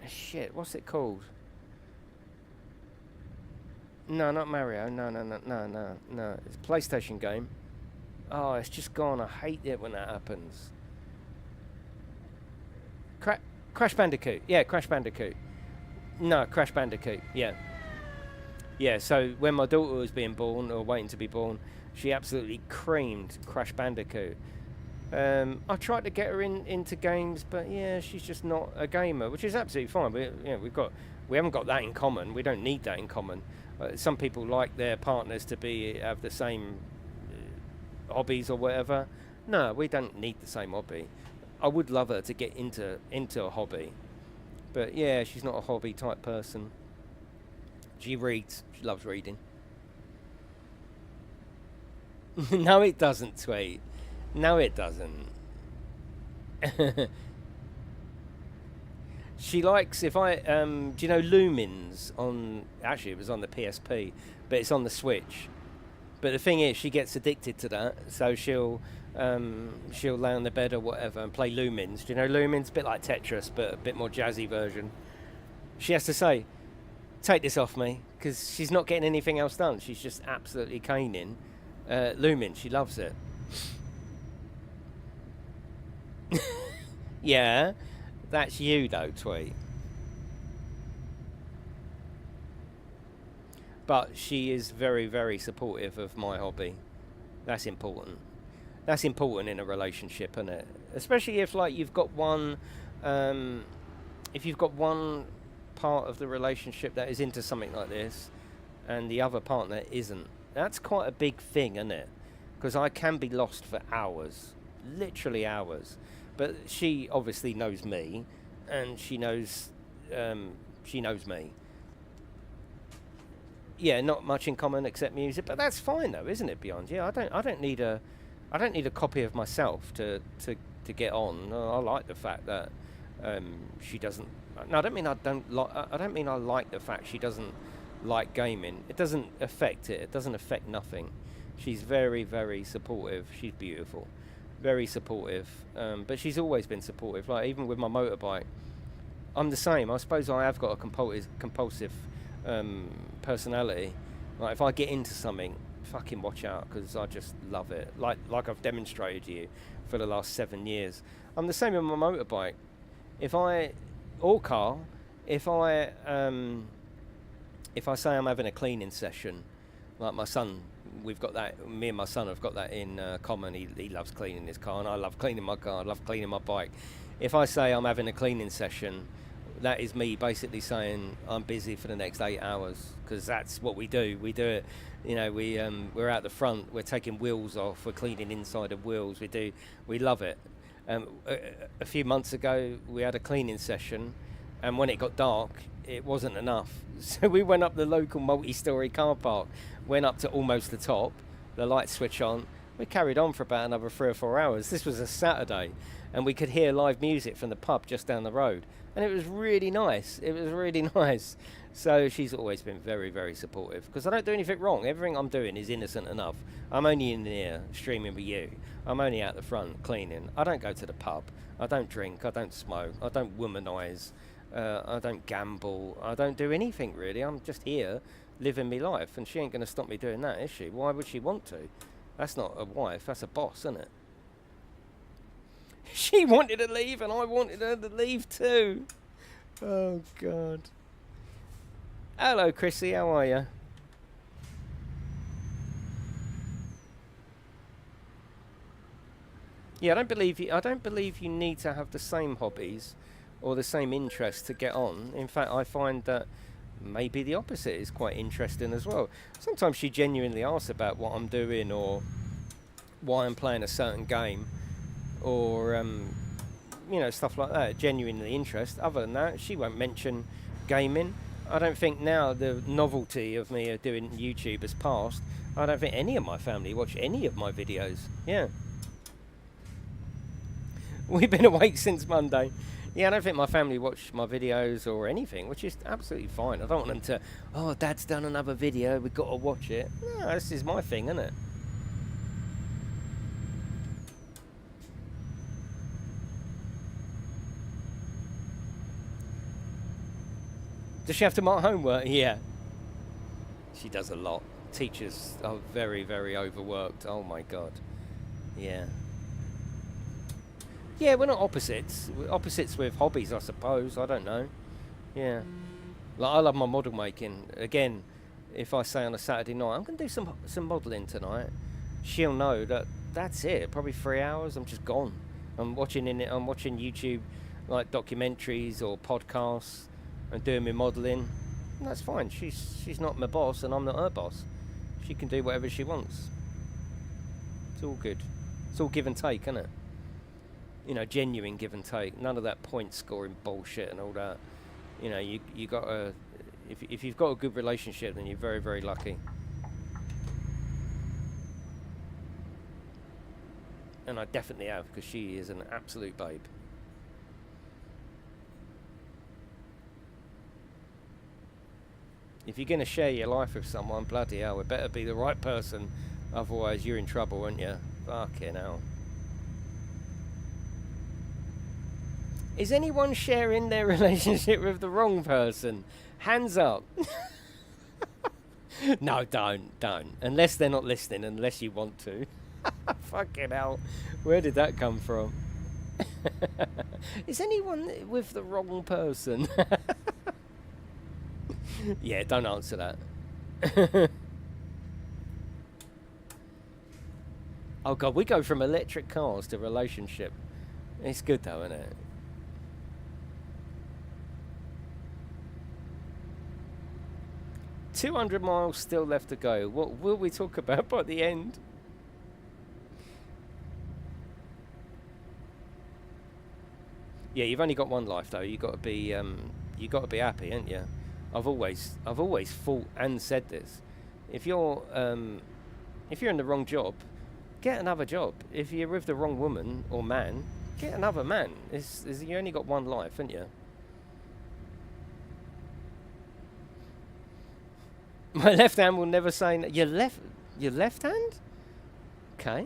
Shit, what's it called? No, not Mario. No. It's a PlayStation game. Oh, it's just gone. I hate it when that happens. Crash Bandicoot. Yeah, Crash Bandicoot. No, Crash Bandicoot. Yeah. Yeah, so when my daughter was being born, or waiting to be born, she absolutely creamed Crash Bandicoot. I tried to get her into games, but yeah, she's just not a gamer, which is absolutely fine. We haven't got that in common. We don't need that in common. Some people like their partners to have the same hobbies or whatever. No, we don't need the same hobby. I would love her to get into a hobby, But yeah, she's not a hobby type person. She reads. She loves reading. No, it doesn't, Tweet. No, it doesn't. She likes if I do you know Lumens on? Actually, it was on the PSP, but it's on the Switch. But the thing is, she gets addicted to that, so she'll lay on the bed or whatever and play Lumens. Do you know Lumens? A bit like Tetris, but a bit more jazzy version. She has to say, "Take this off me," because she's not getting anything else done. She's just absolutely caning Lumens. She loves it. Yeah, that's you though, Tweet. But she is very, very supportive of my hobby. That's important. That's important in a relationship, isn't it? Especially if like you've got one, if you've got one part of the relationship that is into something like this, and the other partner isn't. That's quite a big thing, isn't it? Because I can be lost for hours, literally hours. But she obviously knows me, and she knows me. Yeah, not much in common except music, but that's fine though, isn't it? Beyond, yeah, I don't need a copy of myself to get on. No, I like the fact that she doesn't. No, I don't mean I don't like. I don't mean I like the fact she doesn't like gaming. It doesn't affect it. It doesn't affect nothing. She's very, very supportive. She's beautiful, very supportive. But she's always been supportive. Like even with my motorbike, I'm the same. I suppose I have got a compulsive personality. Like if I get into something, fucking watch out, because I just love it. Like I've demonstrated to you for the last 7 years. I'm the same with my motorbike. Or car, if I say I'm having a cleaning session, like my son, we've got that. Me and my son have got that in common. He loves cleaning his car, and I love cleaning my car. I love cleaning my bike. If I say I'm having a cleaning session, that is me basically saying I'm busy for the next 8 hours, because that's what we do. We do it, you know. We're out the front. We're taking wheels off. We're cleaning inside of wheels. We love it. A few months ago, we had a cleaning session, and when it got dark, it wasn't enough. So we went up the local multi-storey car park, went up to almost the top. The lights switch on. We carried on for about another 3 or 4 hours. This was a Saturday, and we could hear live music from the pub just down the road. And it was really nice. It was really nice. So she's always been very, very supportive, because I don't do anything wrong. Everything I'm doing is innocent enough. I'm only in here streaming with you. I'm only out the front cleaning. I don't go to the pub. I don't drink. I don't smoke. I don't womanize. I don't gamble. I don't do anything really. I'm just here living my life, and she ain't going to stop me doing that, is she? Why would she want to? That's not a wife. That's a boss, isn't it? She wanted to leave, and I wanted her to leave too. Oh, God. Hello, Chrissy. How are you? Yeah, I don't believe you need to have the same hobbies or the same interests to get on. In fact, I find that maybe the opposite is quite interesting as well. Sometimes she genuinely asks about what I'm doing, or why I'm playing a certain game, or stuff like that. Genuinely interest. Other than that, she won't mention gaming. I don't think now the novelty of me doing YouTube has passed. I don't think any of my family watch any of my videos. Yeah. We've been awake since Monday. Yeah, I don't think my family watch my videos or anything, which is absolutely fine. I don't want them to, oh, Dad's done another video, we've got to watch it. No, this is my thing, isn't it? Does she have to mark homework? Yeah. She does a lot. Teachers are very, very overworked. Oh, my God. Yeah. Yeah, we're not opposites. We're opposites with hobbies, I suppose. I don't know. Yeah. Like, I love my model making. Again, if I say on a Saturday night, I'm going to do some modelling tonight, she'll know that that's it. Probably 3 hours, I'm just gone. I'm watching YouTube, like documentaries or podcasts, and doing my modelling. And that's fine. She's not my boss, and I'm not her boss. She can do whatever she wants. It's all good. It's all give and take, isn't it? You know, genuine give and take. None of that point scoring bullshit and all that. You know, you got a if you've got a good relationship, then you're very, very lucky. And I definitely have, because she is an absolute babe. If you're going to share your life with someone, bloody hell, it better be the right person. Otherwise, you're in trouble, aren't you? Fucking hell. Is anyone sharing their relationship with the wrong person? Hands up. No, don't. Unless they're not listening, unless you want to. Fucking hell. Where did that come from? Is anyone with the wrong person? Yeah, don't answer that. Oh god, we go from electric cars to relationship. It's good though, isn't it? $200 miles still left to go. What will we talk about by the end? Yeah, you've only got one life though. You got to be happy, ain't you? I've always thought and said this. If you're in the wrong job, get another job. If you're with the wrong woman or man, get another man. You only got one life, haven't you? My left hand will never say no. Your left hand? Okay.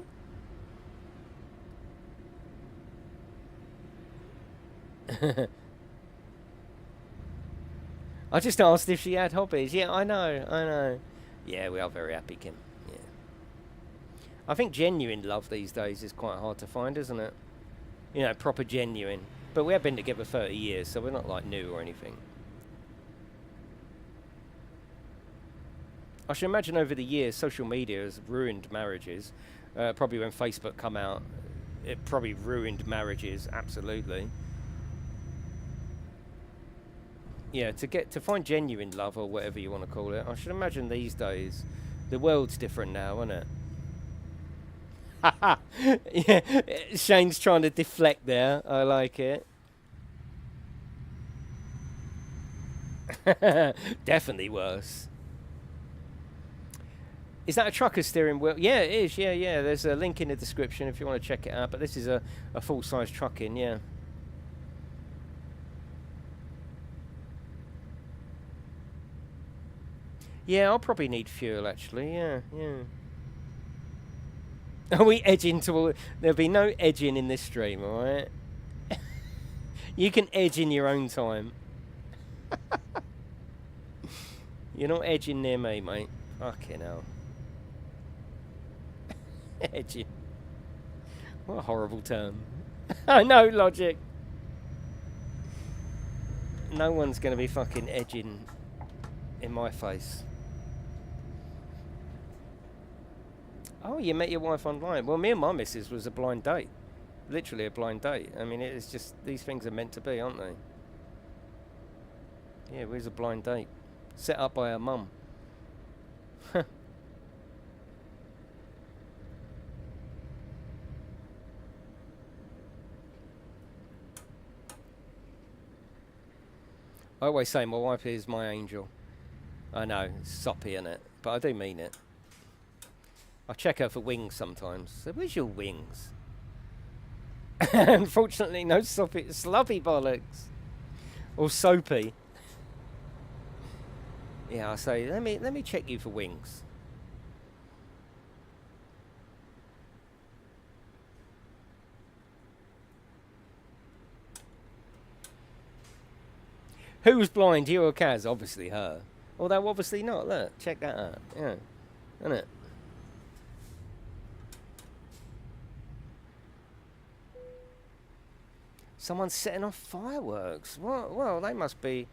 I just asked if she had hobbies. Yeah, I know. Yeah, we are very happy, Kim. Yeah. I think genuine love these days is quite hard to find, isn't it? You know, proper genuine. But we have been together 30 years, so we're not like new or anything. I should imagine over the years, social media has ruined marriages. Probably when Facebook come out, it probably ruined marriages, absolutely. Yeah, to find genuine love, or whatever you want to call it, I should imagine these days, the world's different now, isn't it? Yeah, Shane's trying to deflect there. I like it. Definitely worse. Is that a trucker steering wheel? Yeah, it is. Yeah. There's a link in the description if you want to check it out. But this is a full-size trucking, yeah. Yeah, I'll probably need fuel, actually. Yeah. Are we edging toward... There'll be no edging in this stream, alright? You can edge in your own time. You're not edging near me, mate. Fucking hell. Edging. What a horrible term. I know, logic. No one's going to be fucking edging in my face. Oh, you met your wife online. Well, me and my missus was a blind date. Literally a blind date. I mean, it's just, these things are meant to be, aren't they? Yeah, it was a blind date. Set up by her mum. I always say my wife is my angel. I know, it's soppy, innit? But I do mean it. I check her for wings sometimes. So where's your wings? Unfortunately, no sloppy bollocks. Or soapy. Yeah, I say, let me check you for wings. Who's blind, you or Kaz? Obviously her. Although obviously not. Look, check that out. Yeah, isn't it? Someone's setting off fireworks. What? Well, they must be,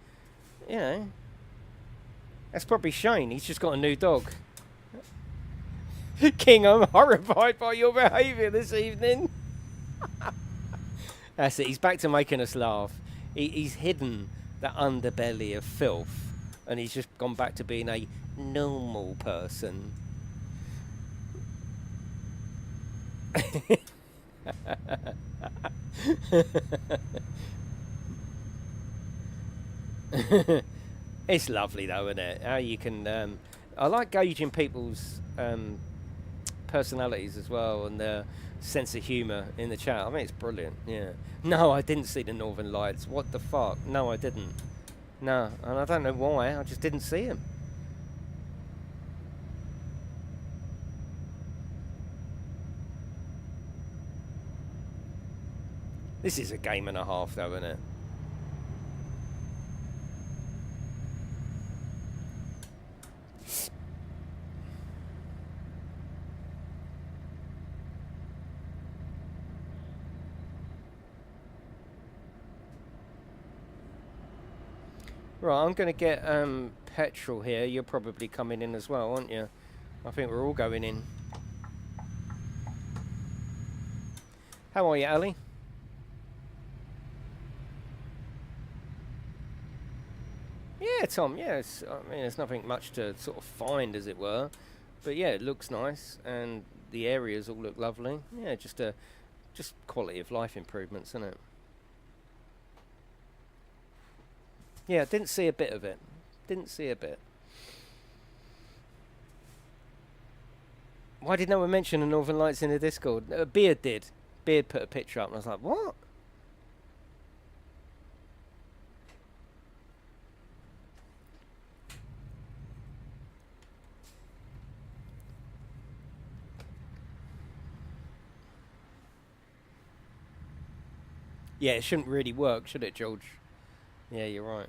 you know. That's probably Shane. He's just got a new dog. King, I'm horrified by your behaviour this evening. That's it. He's back to making us laugh. He's hidden that underbelly of filth, and he's just gone back to being a normal person. It's lovely though, isn't it? How you can, I like gauging people's personalities as well and their sense of humour in the chat. I mean, it's brilliant. Yeah. No, I didn't see the Northern Lights. What the fuck? No, I didn't. No, and I don't know why. I just didn't see them. This is a game and a half, though, isn't it? Right, I'm going to get petrol here. You're probably coming in as well, aren't you? I think we're all going in. How are you, Ali? Yeah, Tom, yeah. I mean, there's nothing much to sort of find, as it were. But yeah, it looks nice, and the areas all look lovely. Yeah, just quality of life improvements, isn't it? Yeah, didn't see a bit of it. Didn't see a bit. Why did no one mention the Northern Lights in the Discord? Beard did. Beard put a picture up, and I was like, what? Yeah, it shouldn't really work, should it, George? Yeah, you're right.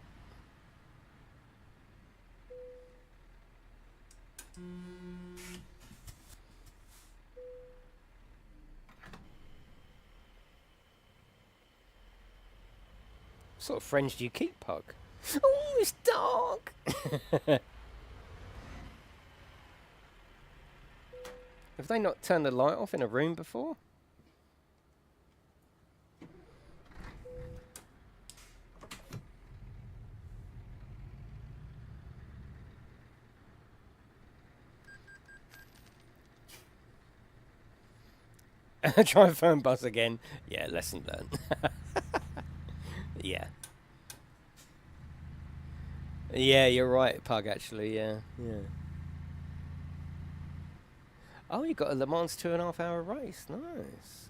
What sort of friends do you keep, Pug? Oh, it's dark! Have they not turned the light off in a room before? Try phone buzz again. Yeah, lesson learned. Yeah. Yeah, you're right, Pug, actually, yeah. Oh, you got a Le Mans 2.5 hour race. Nice.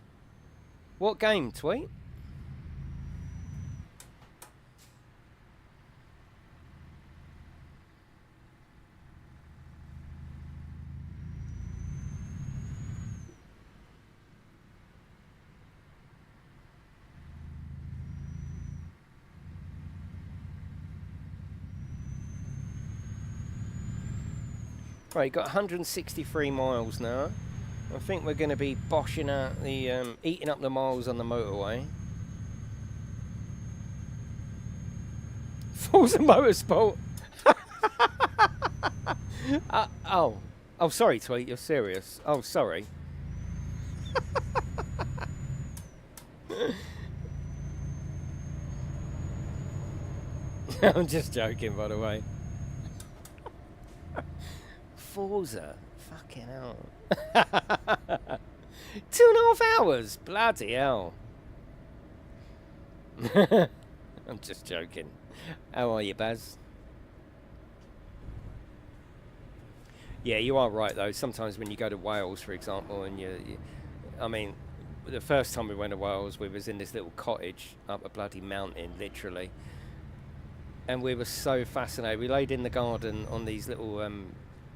What game, Tweet? Right, got 163 miles now. I think we're going to be boshing out the, eating up the miles on the motorway. Forza Motorsport. Oh, sorry, Tweet. You're serious. Oh, sorry. I'm just joking, by the way. Forza. Fucking hell. 2.5 hours. Bloody hell. I'm just joking. How are you, Baz? Yeah, you are right, though. Sometimes when you go to Wales, for example, and I mean, the first time we went to Wales, we was in this little cottage up a bloody mountain, literally. And we were so fascinated. We laid in the garden on these little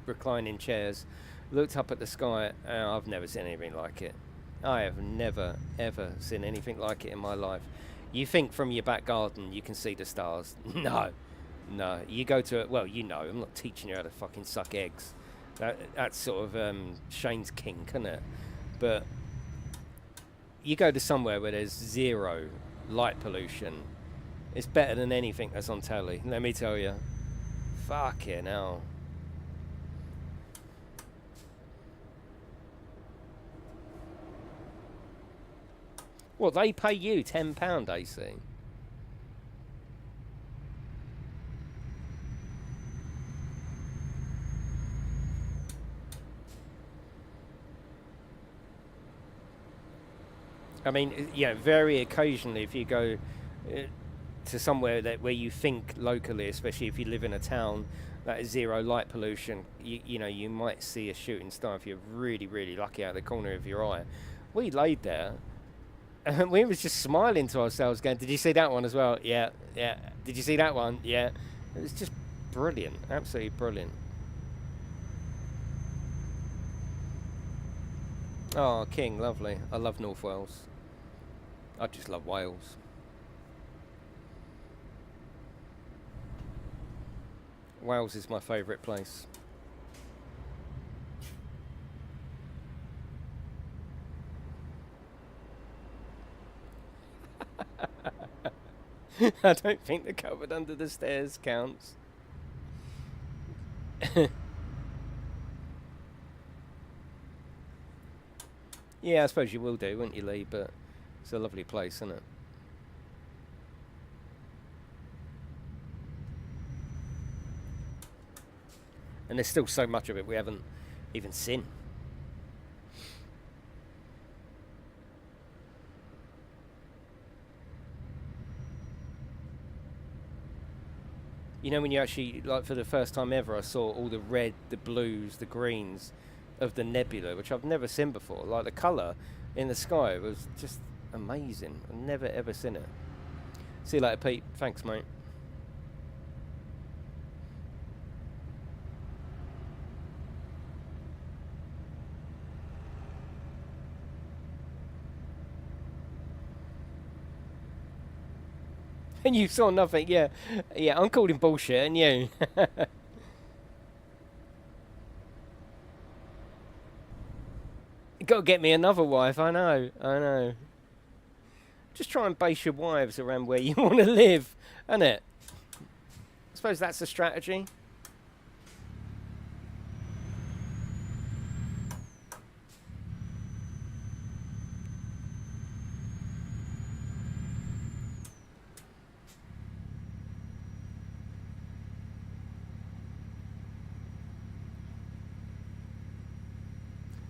reclining chairs, looked up at the sky, and I've never seen anything like it. I have never, ever seen anything like it in my life. You think from your back garden you can see the stars. No. You go to it. Well, you know, I'm not teaching you how to fucking suck eggs. That's sort of Shane's kink, isn't it? But you go to somewhere where there's zero light pollution. It's better than anything that's on telly, let me tell you. Fucking hell. Well, they pay you £10, AC. I mean, yeah, very occasionally if you go... to somewhere where you think locally, especially if you live in a town that is zero light pollution, you know, you might see a shooting star if you're really, really lucky out of the corner of your eye. We laid there, and we was just smiling to ourselves, going, "Did you see that one as well? Yeah, yeah. Did you see that one? Yeah." It was just brilliant, absolutely brilliant. Oh, King, lovely. I love North Wales. I just love Wales. Wales is my favourite place. I don't think the cupboard under the stairs counts. Yeah, I suppose you will do, won't you, Lee? But it's a lovely place, isn't it? And there's still so much of it we haven't even seen. You know, when you actually, like, for the first time ever, I saw all the red, the blues, the greens of the nebula, which I've never seen before. Like, the colour in the sky was just amazing. I've never, ever seen it. See you later, Pete. Thanks, mate. And you saw nothing, yeah. Yeah, I'm calling bullshit, and you. You got to get me another wife, I know, I know. Just try and base your wives around where you want to live, innit? I suppose that's a strategy.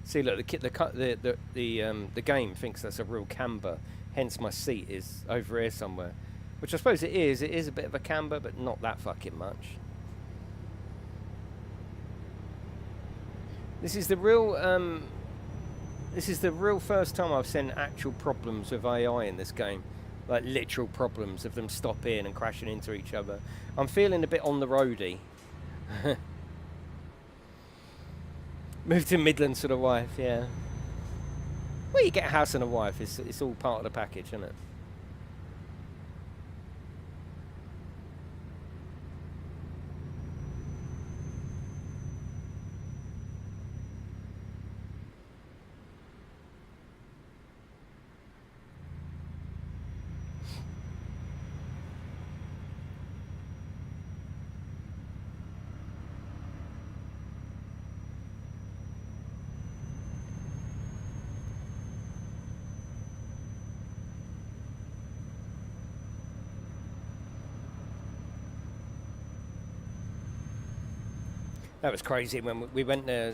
See, look, the game thinks that's a real camber, hence my seat is over here somewhere, which I suppose it is. It is a bit of a camber, but not that fucking much. This is the real. This is the real first time I've seen actual problems with AI in this game, like literal problems of them stopping and crashing into each other. I'm feeling a bit on the roady. Moved to Midlands for the wife, yeah. Well, you get a house and a wife. It's all part of the package, isn't it? That was crazy when we went there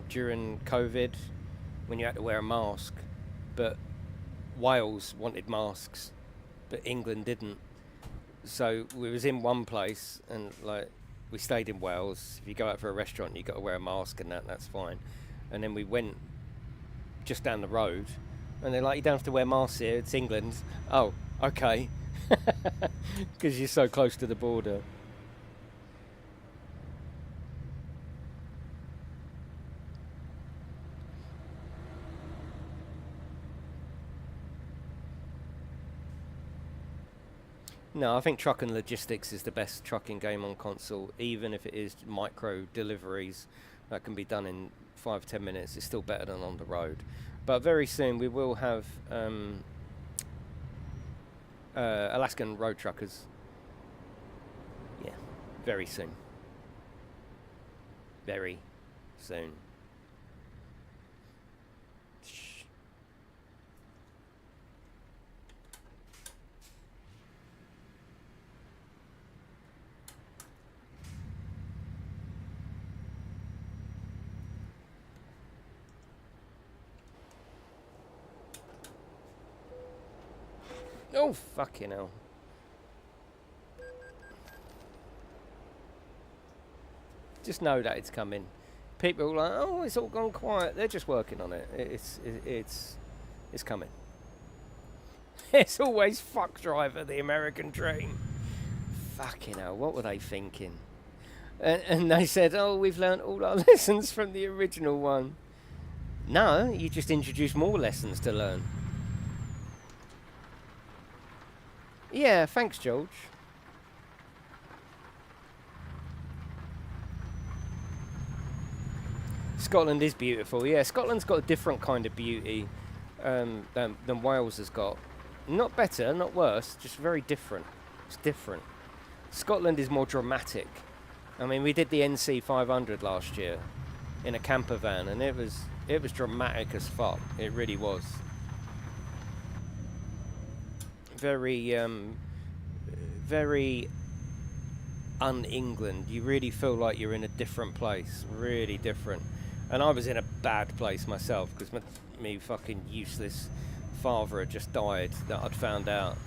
during COVID, when you had to wear a mask, but Wales wanted masks, but England didn't. So we was in one place, and like we stayed in Wales. If you go out for a restaurant, you got to wear a mask, and that's fine. And then we went just down the road, and they're like, "You don't have to wear masks here. It's England." Oh, okay, because you're so close to the border. No, I think Truck and Logistics is the best trucking game on console, even if it is micro deliveries that can be done in 5-10 minutes. It's still better than on the road. But very soon we will have Alaskan road truckers. Yeah, very soon. Very soon. Shh. Oh, fucking hell. Just know that it's coming. People are like, oh, it's all gone quiet. They're just working on it. It's coming. It's always fuck driver, the American dream. Fucking hell, what were they thinking? And they said, oh, we've learned all our lessons from the original one. No, you just introduced more lessons to learn. Yeah, thanks, George. Scotland is beautiful. Yeah, Scotland's got a different kind of beauty than Wales has got. Not better, not worse, just very different. It's different. Scotland is more dramatic. I mean, we did the NC 500 last year in a camper van, and it was dramatic as fuck. It really was. Very very un-England. You really feel like you're in a different place. Really different. And I was in a bad place myself because me fucking useless father had just died that I'd found out,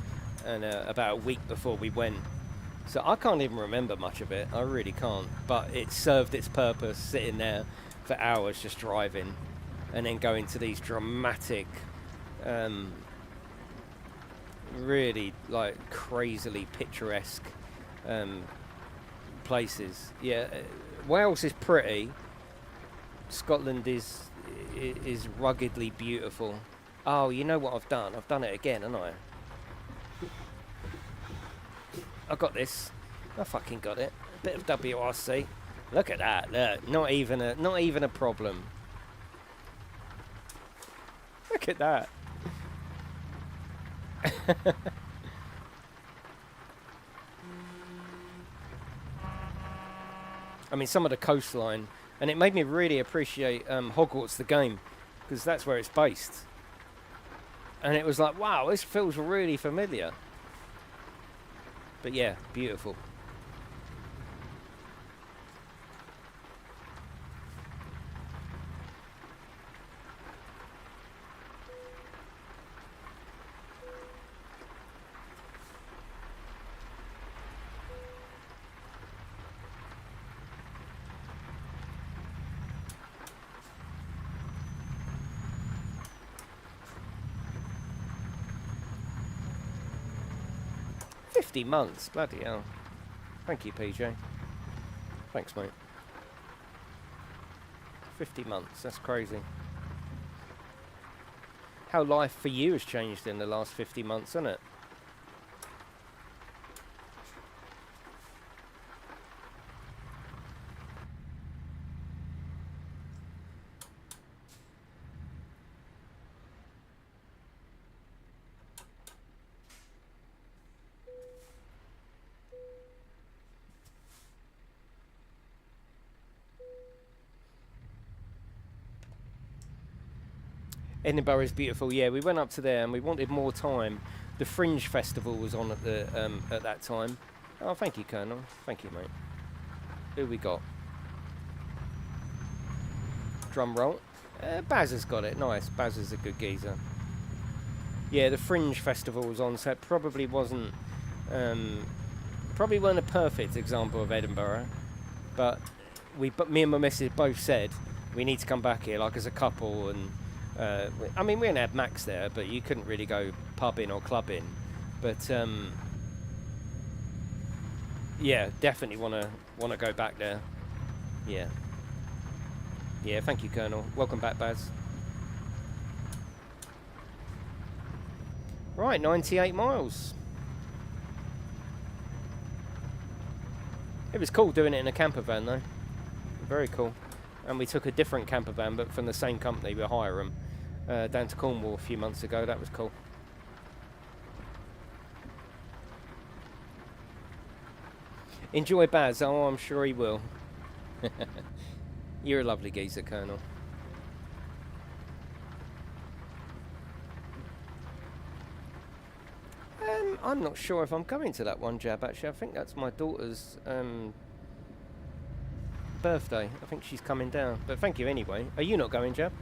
and about a week before we went. So I can't even remember much of it. I really can't. But it served its purpose, sitting there for hours just driving, and then going to these dramatic, really like crazily picturesque places. Yeah, Wales is pretty. Scotland is ruggedly beautiful. Oh, you know what I've done? I've done it again, haven't I? I got this. I fucking got it. A bit of WRC. Look at that. Look, not even a problem. Look at that. I mean, some of the coastline, and it made me really appreciate Hogwarts the game, because that's where it's based. And it was like, wow, this feels really familiar. But yeah, beautiful. $50, bloody hell. Thank you, PJ. Thanks, mate. 50 months, that's crazy. How life for you has changed in the last 50 months, hasn't it? Edinburgh is beautiful. Yeah, we went up to there and we wanted more time. The Fringe Festival was on at the at that time. Oh, thank you, Colonel. Thank you, mate. Who we got? Drum roll. Baz has got it. Nice. Baz is a good geezer. Yeah, the Fringe Festival was on, so it probably wasn't. Probably weren't a perfect example of Edinburgh, but me and my missus both said we need to come back here, like as a couple, and. I mean, we only had Max there, but you couldn't really go pubbing or clubbing. But yeah, definitely wanna go back there. Yeah. Yeah, thank you, Colonel. Welcome back, Baz. Right, 98 miles. It was cool doing it in a camper van, though. Very cool. And we took a different camper van, but from the same company, we hire them, down to Cornwall a few months ago. That was cool. Enjoy Baz. Oh, I'm sure he will. You're a lovely geezer, Colonel. I'm not sure if I'm going to that one, Jab, actually. I think that's my daughter's birthday. I think she's coming down. But thank you anyway. Are you not going, Jab?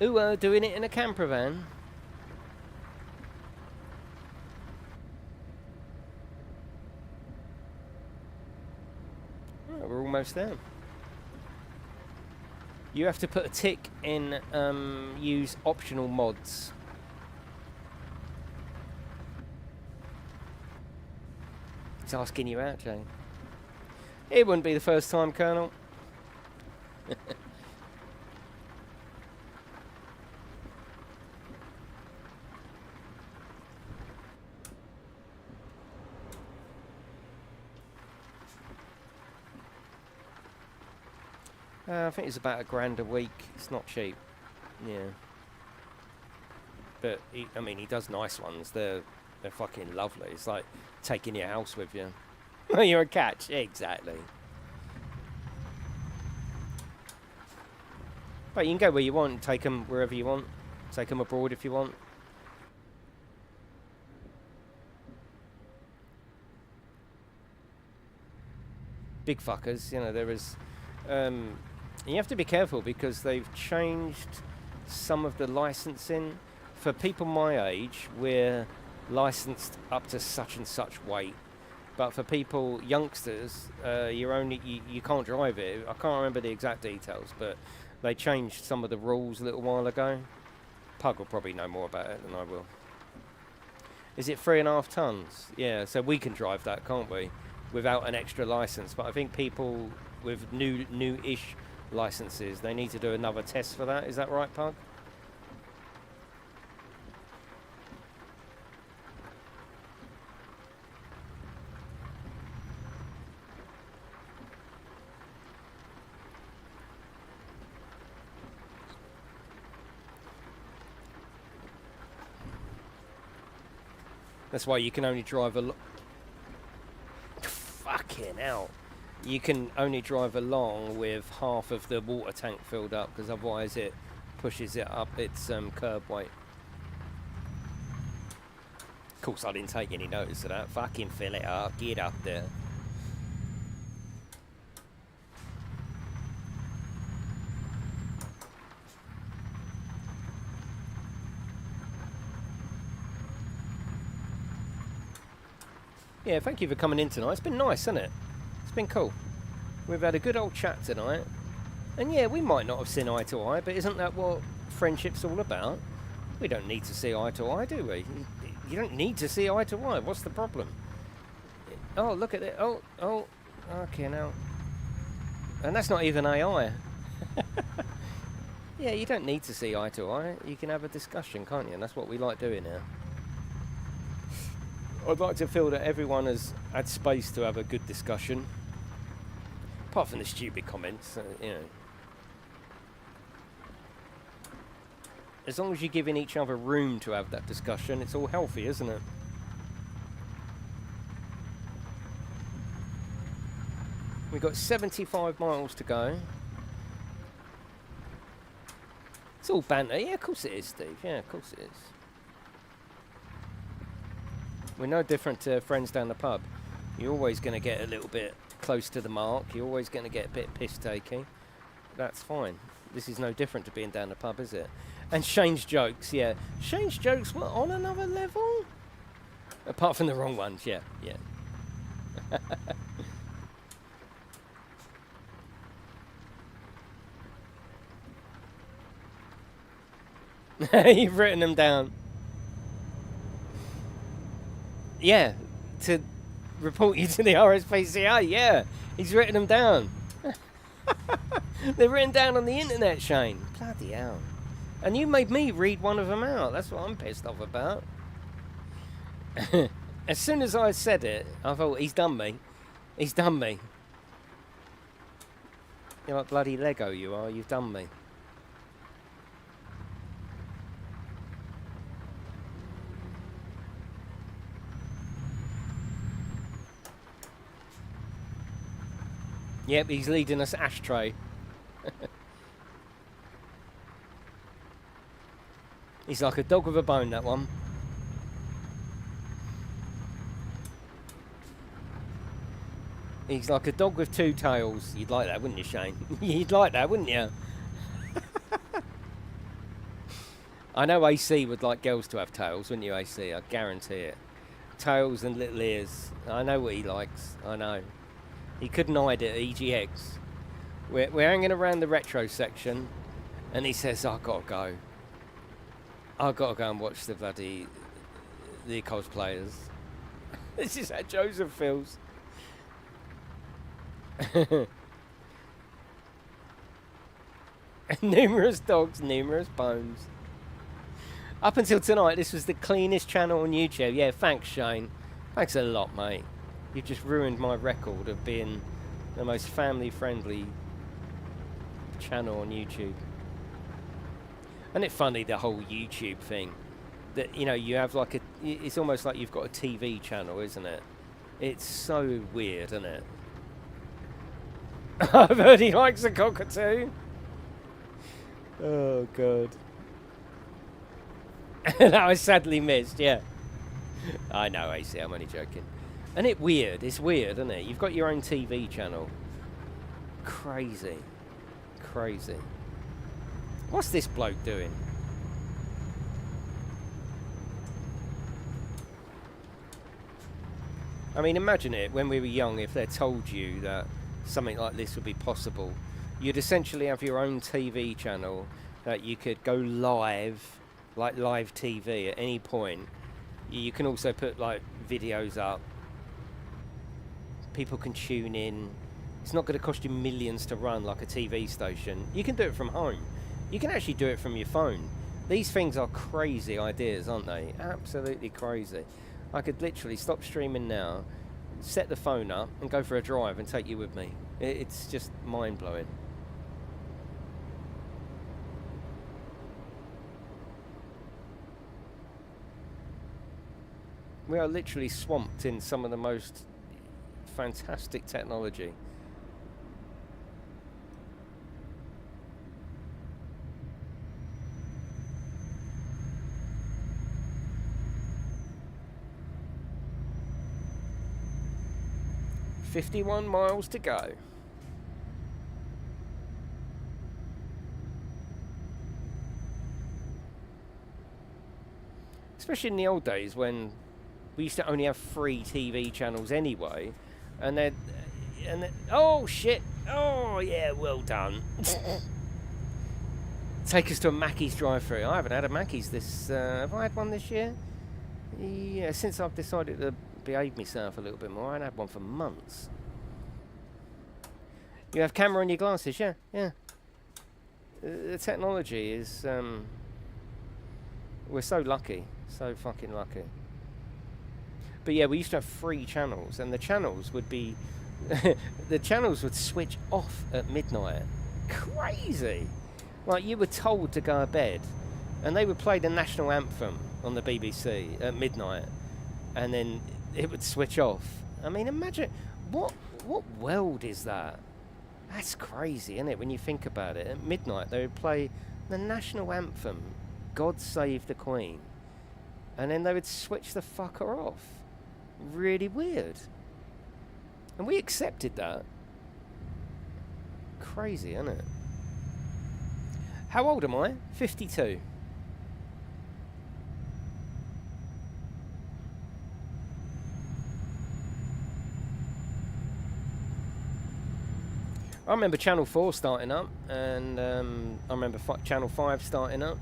Ooh, doing it in a camper van. almost there. You have to put a tick in use optional mods. It's asking you out, Jane. It wouldn't be the first time, Colonel. I think it's about £1 a week. It's not cheap. Yeah. But, I mean, he does nice ones. They're fucking lovely. It's like taking your house with you. You're a catch. Exactly. But you can go where you want. Take them wherever you want. Take them abroad if you want. Big fuckers. You know, there is... you have to be careful because they've changed some of the licensing. For people my age, we're licensed up to such and such weight. But for people, youngsters, you can't drive it. I can't remember the exact details, but they changed some of the rules a little while ago. Pug will probably know more about it than I will. Is it 3.5 tons? Yeah, so we can drive that, can't we? Without an extra license. But I think people with new-ish licenses, they need to do another test for that. Is that right, Pug? That's why you can only drive fucking hell. You can only drive along with half of the water tank filled up, because otherwise it pushes it up its curb weight. Of course, I didn't take any notice of that. Fucking fill it up. Get up there. Yeah, thank you for coming in tonight. It's been nice, hasn't it? It's been cool. We've had a good old chat tonight. And yeah, we might not have seen eye to eye, but isn't that what friendship's all about? We don't need to see eye to eye, do we? You don't need to see eye to eye. What's the problem? Oh, look at it. Oh, okay, now. And that's not even AI. Yeah, you don't need to see eye to eye. You can have a discussion, can't you? And that's what we like doing here. I'd like to feel that everyone has had space to have a good discussion. Apart from the stupid comments, you know. As long as you're giving each other room to have that discussion, it's all healthy, isn't it? We've got 75 miles to go. It's all banter. Yeah, of course it is, Steve. Yeah, of course it is. We're no different to friends down the pub. You're always going to get a little bit close to the mark. You're always going to get a bit piss-taking. That's fine. This is no different to being down the pub, is it? And Shane's jokes, yeah. Shane's jokes were on another level? Apart from the wrong ones, yeah, yeah. You've written them down. Yeah, to report you to the RSPCA, yeah. He's written them down. They're written down on the internet, Shane. Bloody hell. And you made me read one of them out. That's what I'm pissed off about. As soon as I said it, I thought, he's done me. He's done me. You're like bloody Lego, you are. You've done me. Yep, he's leading us ashtray. He's like a dog with a bone, that one. He's like a dog with two tails. You'd like that, wouldn't you, Shane? You'd like that, wouldn't you? I know AC would like girls to have tails, wouldn't you, AC? I guarantee it. Tails and little ears. I know what he likes. I know. He couldn't hide it at EGX. We're hanging around the retro section, and he says, "I've got to go. I've got to go and watch the cosplayers." This is how Joseph feels. Numerous dogs, numerous bones. Up until tonight, this was the cleanest channel on YouTube. Yeah, thanks, Shane. Thanks a lot, mate. You've just ruined my record of being the most family-friendly channel on YouTube. Isn't it funny, the whole YouTube thing? That, you know, you have like a... It's almost like you've got a TV channel, isn't it? It's so weird, isn't it? I've heard he likes a cockatoo. Oh, God. That was sadly missed, yeah. I know, AC, I'm only joking. And it's weird, isn't it? You've got your own TV channel. Crazy. Crazy. What's this bloke doing? I mean, imagine it, when we were young, if they told you that something like this would be possible. You'd essentially have your own TV channel that you could go live, like live TV at any point. You can also put like videos up. People can tune in. It's not going to cost you millions to run like a TV station. You can do it from home. You can actually do it from your phone. These things are crazy ideas, aren't they? Absolutely crazy. I could literally stop streaming now, set the phone up and go for a drive and take you with me. It's just mind-blowing. We are literally swamped in some of the most fantastic technology. "51 miles to go." Especially in the old days when we used to only have 3 TV channels anyway, and then, oh shit! Oh yeah, well done. Take us to a Mackey's drive-through. I haven't had a Mackey's this. Have I had one this year? Yeah, since I've decided to behave myself a little bit more. I haven't had one for months. You have camera on your glasses, yeah, yeah. The technology is. We're so lucky, so fucking lucky. But yeah, we used to have 3 channels, and the channels would be, the channels would switch off at midnight. Crazy! Like, you were told to go to bed, and they would play the national anthem on the BBC at midnight, and then it would switch off. I mean, imagine, what world is that? That's crazy, isn't it, when you think about it? At midnight, they would play the national anthem, God Save the Queen, and then they would switch the fucker off. Really weird. And we accepted that. Crazy, isn't it? How old am I? 52. I remember Channel 4 starting up, and I remember Channel 5 starting up.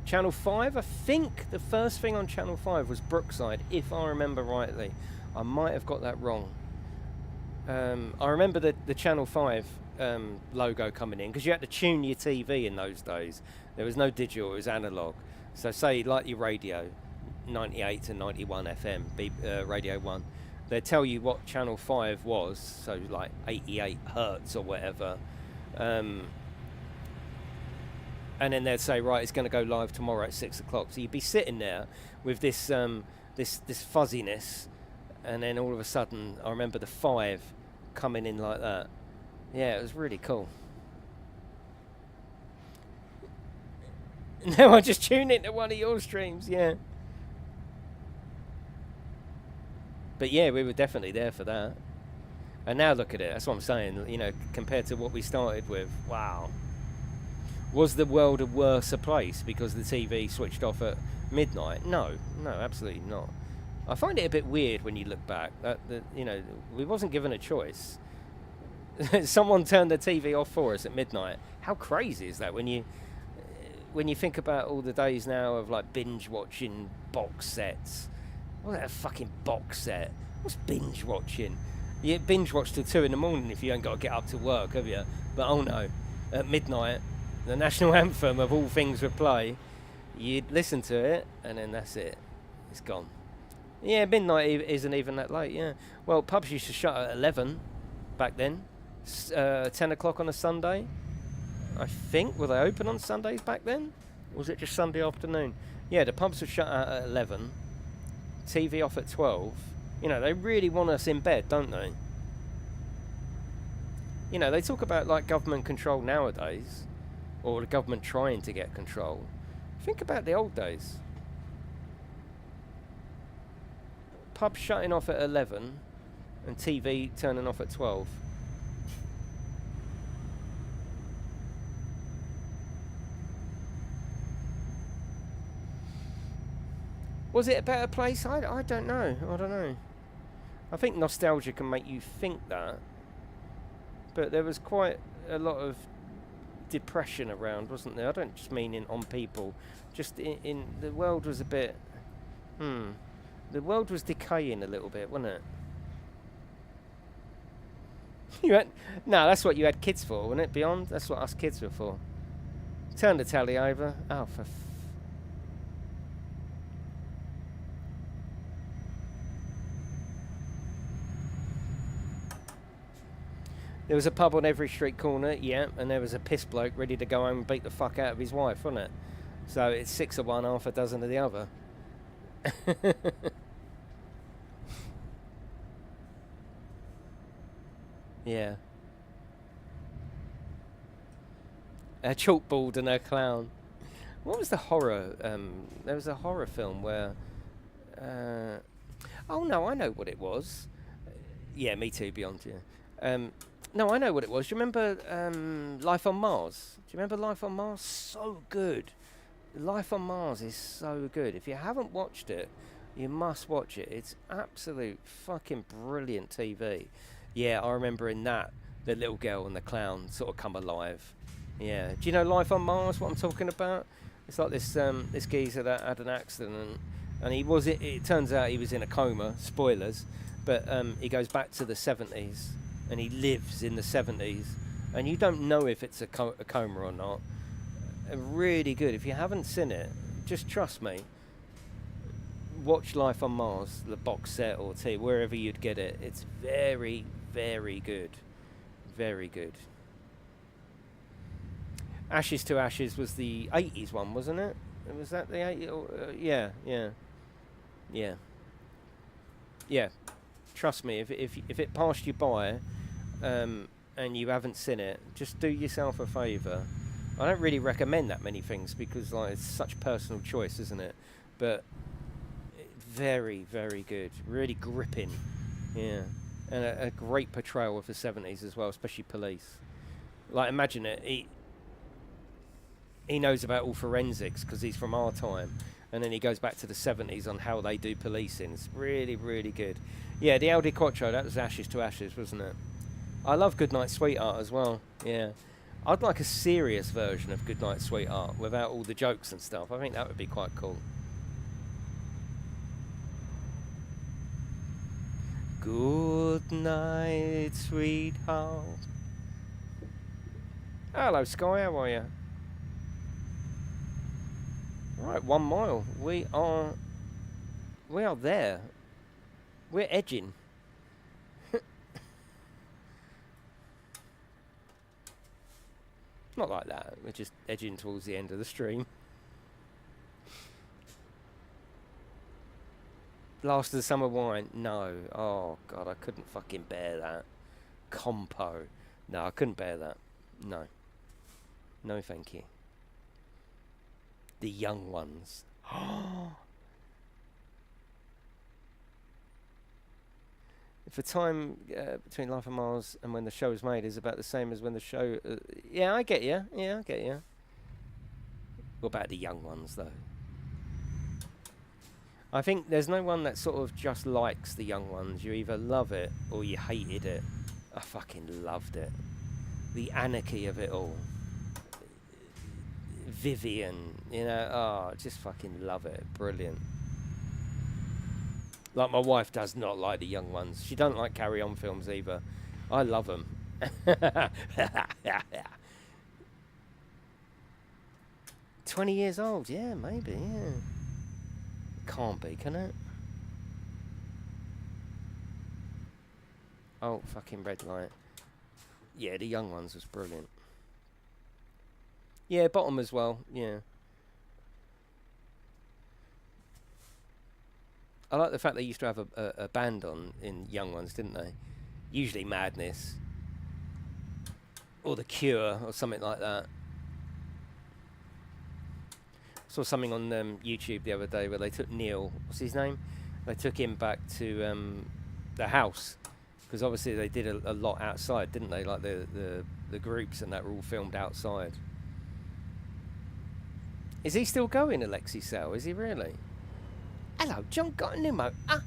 Channel 5, I think the first thing on Channel 5 was Brookside, if I remember rightly. I might have got that wrong. I remember the Channel 5 logo coming in, because you had to tune your TV in those days. There was no digital, it was analog. So say, like your radio, 98 to 91 FM, Radio 1. They'd tell you what Channel 5 was, so like 88 hertz or whatever. And then they'd say, right, it's going to go live tomorrow at 6 o'clock. So you'd be sitting there with this this fuzziness, and then all of a sudden, I remember the 5 coming in like that. Yeah, it was really cool. Now I just tune into one of your streams, yeah. But yeah, we were definitely there for that. And now look at it, that's what I'm saying, you know, compared to what we started with, wow. Was the world a worse place because the TV switched off at midnight? No, absolutely not. I find it a bit weird when you look back that you know, we wasn't given a choice. Someone turned the TV off for us at midnight. How crazy is that when you think about all the days now of like binge watching box sets? What's that fucking box set? What's binge watching? You binge watch till 2 in the morning if you ain't got to get up to work, have you? But oh no, at midnight, the national anthem of all things would play. You'd listen to it, and then that's it. It's gone. Yeah, midnight isn't even that late, yeah. Well, pubs used to shut at 11 back then. 10 o'clock on a Sunday, I think. Were they open on Sundays back then? Or was it just Sunday afternoon? Yeah, the pubs were shut out at 11. TV off at 12. You know, they really want us in bed, don't they? You know, they talk about like government control nowadays, or the government trying to get control. Think about the old days. Pubs shutting off at 11 and TV turning off at 12. Was it a better place? I don't know. I don't know. I think nostalgia can make you think that. But there was quite a lot of depression around, wasn't there? I don't just mean on people. Just in the world was a bit... The world was decaying a little bit, wasn't it? No, that's what you had kids for, wasn't it? Beyond? That's what us kids were for. Turn the tally over. Oh, for... There was a pub on every street corner, yeah, and there was a piss bloke ready to go home and beat the fuck out of his wife, wasn't it? So it's 6 of one, half a dozen of the other. Yeah. A chalkboard and a clown. What was the horror? There was a horror film where... oh no, I know what it was. Yeah, me too, Beyond, yeah. No, I know what it was. Do you remember Life on Mars? Do you remember Life on Mars? So good. Life on Mars is so good. If you haven't watched it, you must watch it. It's absolute fucking brilliant TV. Yeah, I remember in that, the little girl and the clown sort of come alive. Yeah. Do you know Life on Mars, what I'm talking about? It's like this this geezer that had an accident, and he was... It turns out he was in a coma. Spoilers. But he goes back to the 70s. And he lives in the 70s, and you don't know if it's a coma or not. Really good. If you haven't seen it, just trust me. Watch Life on Mars, the box set or wherever you'd get it. It's very, very good. Very good. Ashes to Ashes was the 80s one, wasn't it? Was that the 80s? Yeah, yeah. Yeah. Yeah. Trust me, if it passed you by, and you haven't seen it, just do yourself a favour. I don't really recommend that many things because like it's such personal choice, isn't it? But very, very good, really gripping, yeah, and a great portrayal of the 70s as well, especially police. Like imagine it, he knows about all forensics because he's from our time, and then he goes back to the 70s on how they do policing. It's really, really good. Yeah, the Audi Quattro, that was Ashes to Ashes, wasn't it? I love Goodnight Sweetheart as well, yeah. I'd like a serious version of Goodnight Sweetheart without all the jokes and stuff. I think that would be quite cool. Good night, sweetheart. Hello, Sky, how are you? Right, 1 mile. We are there. We're edging. Not like that. We're just edging towards the end of the stream. Last of the Summer Wine. No. Oh, God, I couldn't fucking bear that. Compo. No, I couldn't bear that. No. No, thank you. The Young Ones. If the time between Life on Mars and when the show is made is about the same as when the show... yeah, I get you. Yeah, I get you. What about the Young Ones, though? I think there's no one that sort of just likes the Young Ones. You either love it or you hated it. I fucking loved it. The anarchy of it all. Vivian, you know, oh, just fucking love it. Brilliant. Like, my wife does not like the young ones. She don't like Carry On films either. I love them. 20 years old, yeah, maybe, yeah. Can't be, can it? Oh, fucking red light. Yeah, the young ones was brilliant. Yeah, bottom as well, yeah. I like the fact they used to have a band on in young ones, didn't they? Usually Madness. Or The Cure, or something like that. Saw something on YouTube the other day where they took Neil, what's his name? They took him back to the house. Because obviously they did a lot outside, didn't they? Like the groups and that were all filmed outside. Is he still going, Alexi Sale? Is he really? Hello, John got a limo. Ah.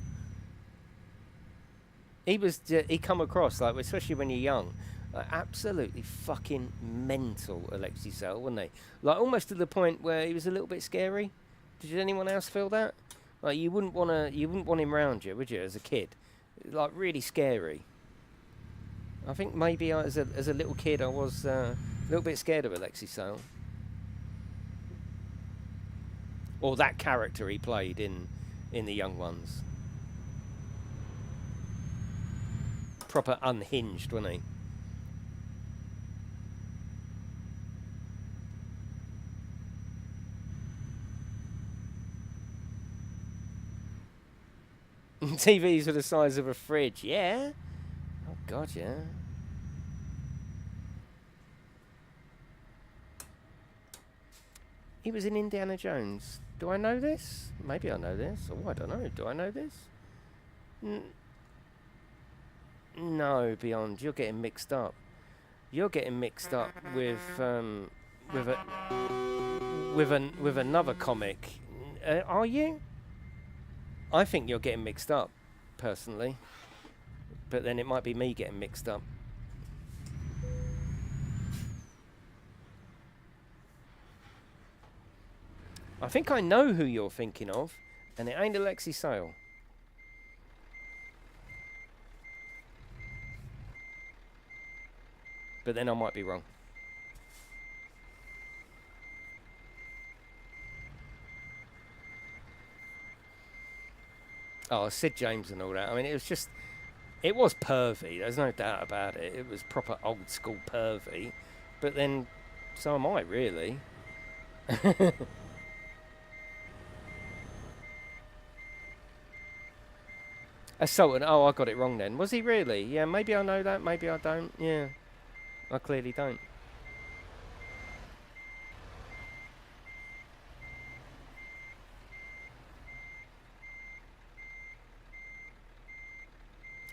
He come across, like, especially when you're young, like, absolutely fucking mental, Alexi Sale, wasn't he? Like, almost to the point where he was a little bit scary. Did anyone else feel that? Like, you wouldn't want him around you, would you, as a kid? Like, really scary. I think maybe as a little kid I was a little bit scared of Alexi Sale. Or that character he played in the young ones. Proper unhinged, wasn't he? TVs are the size of a fridge, yeah. Oh God, yeah. He was in Indiana Jones. Do I know this? Maybe I know this. Oh, I don't know. Do I know this? No, Beyond. You're getting mixed up. You're getting mixed up with another comic. Are you? I think you're getting mixed up, personally. But then it might be me getting mixed up. I think I know who you're thinking of, and it ain't Alexi Sale. But then I might be wrong. Oh, Sid James and all that. I mean, it was pervy. There's no doubt about it. It was proper old school pervy. But then, so am I, really. Assault. Oh, I got it wrong then. Was he really? Yeah, maybe I know that. Maybe I don't. Yeah, I clearly don't.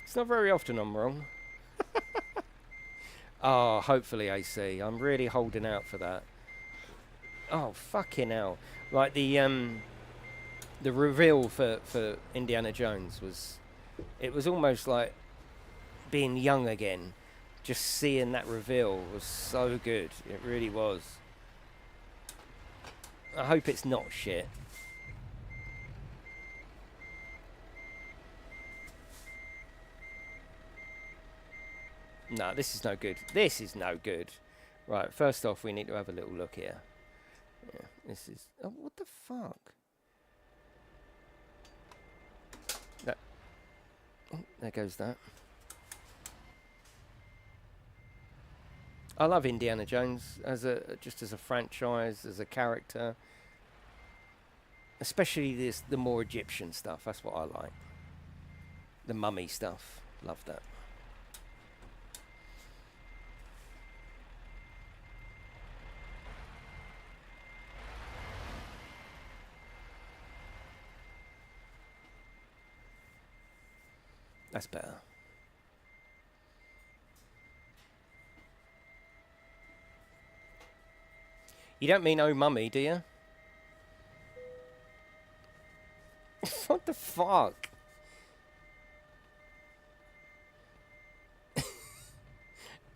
It's not very often I'm wrong. Oh, hopefully, AC. I'm really holding out for that. Oh, fucking hell. Like, the reveal for Indiana Jones was... It was almost like being young again. Just seeing that reveal was so good. It really was. I hope it's not shit. No, this is no good. This is no good. Right, first off, we need to have a little look here. Yeah, this is... Oh, what the fuck? That... Oh, there goes that. I love Indiana Jones just as a franchise, as a character. Especially the more Egyptian stuff. That's what I like. The mummy stuff. Love that. That's better. You don't mean oh mummy, do you? What the fuck?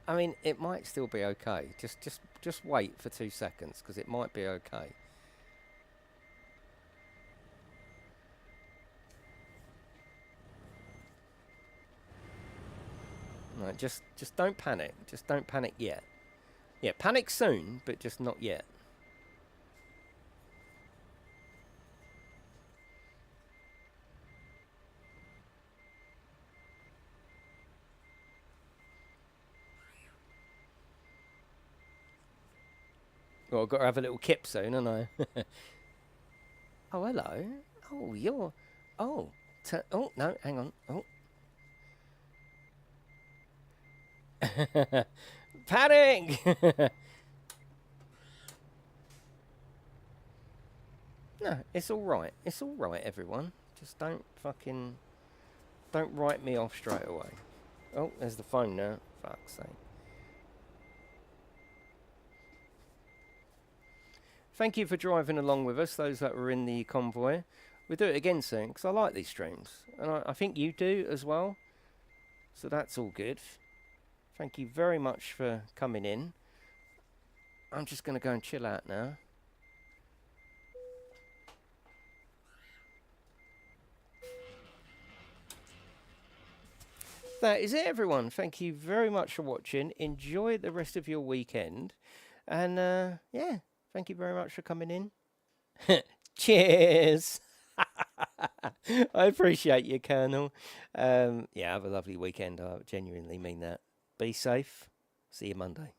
I mean, it might still be okay. Just wait for 2 seconds because it might be okay. Right, just don't panic. Just don't panic yet. Yeah, panic soon, but just not yet. Well, I've got to have a little kip soon, haven't I? Oh, hello. Oh, you're... Oh. Oh, no, hang on. Oh. Panic! No, it's all right. It's all right, everyone. Just don't fucking... Don't write me off straight away. Oh, there's the phone now. Fuck's sake. Thank you for driving along with us, those that were in the convoy. We'll do it again soon, because I like these streams. And I think you do as well. So that's all good. Thank you very much for coming in. I'm just going to go and chill out now. That is it, everyone. Thank you very much for watching. Enjoy the rest of your weekend. And yeah, thank you very much for coming in. Cheers. I appreciate you, Colonel. Yeah, have a lovely weekend. I genuinely mean that. Be safe. See you Monday.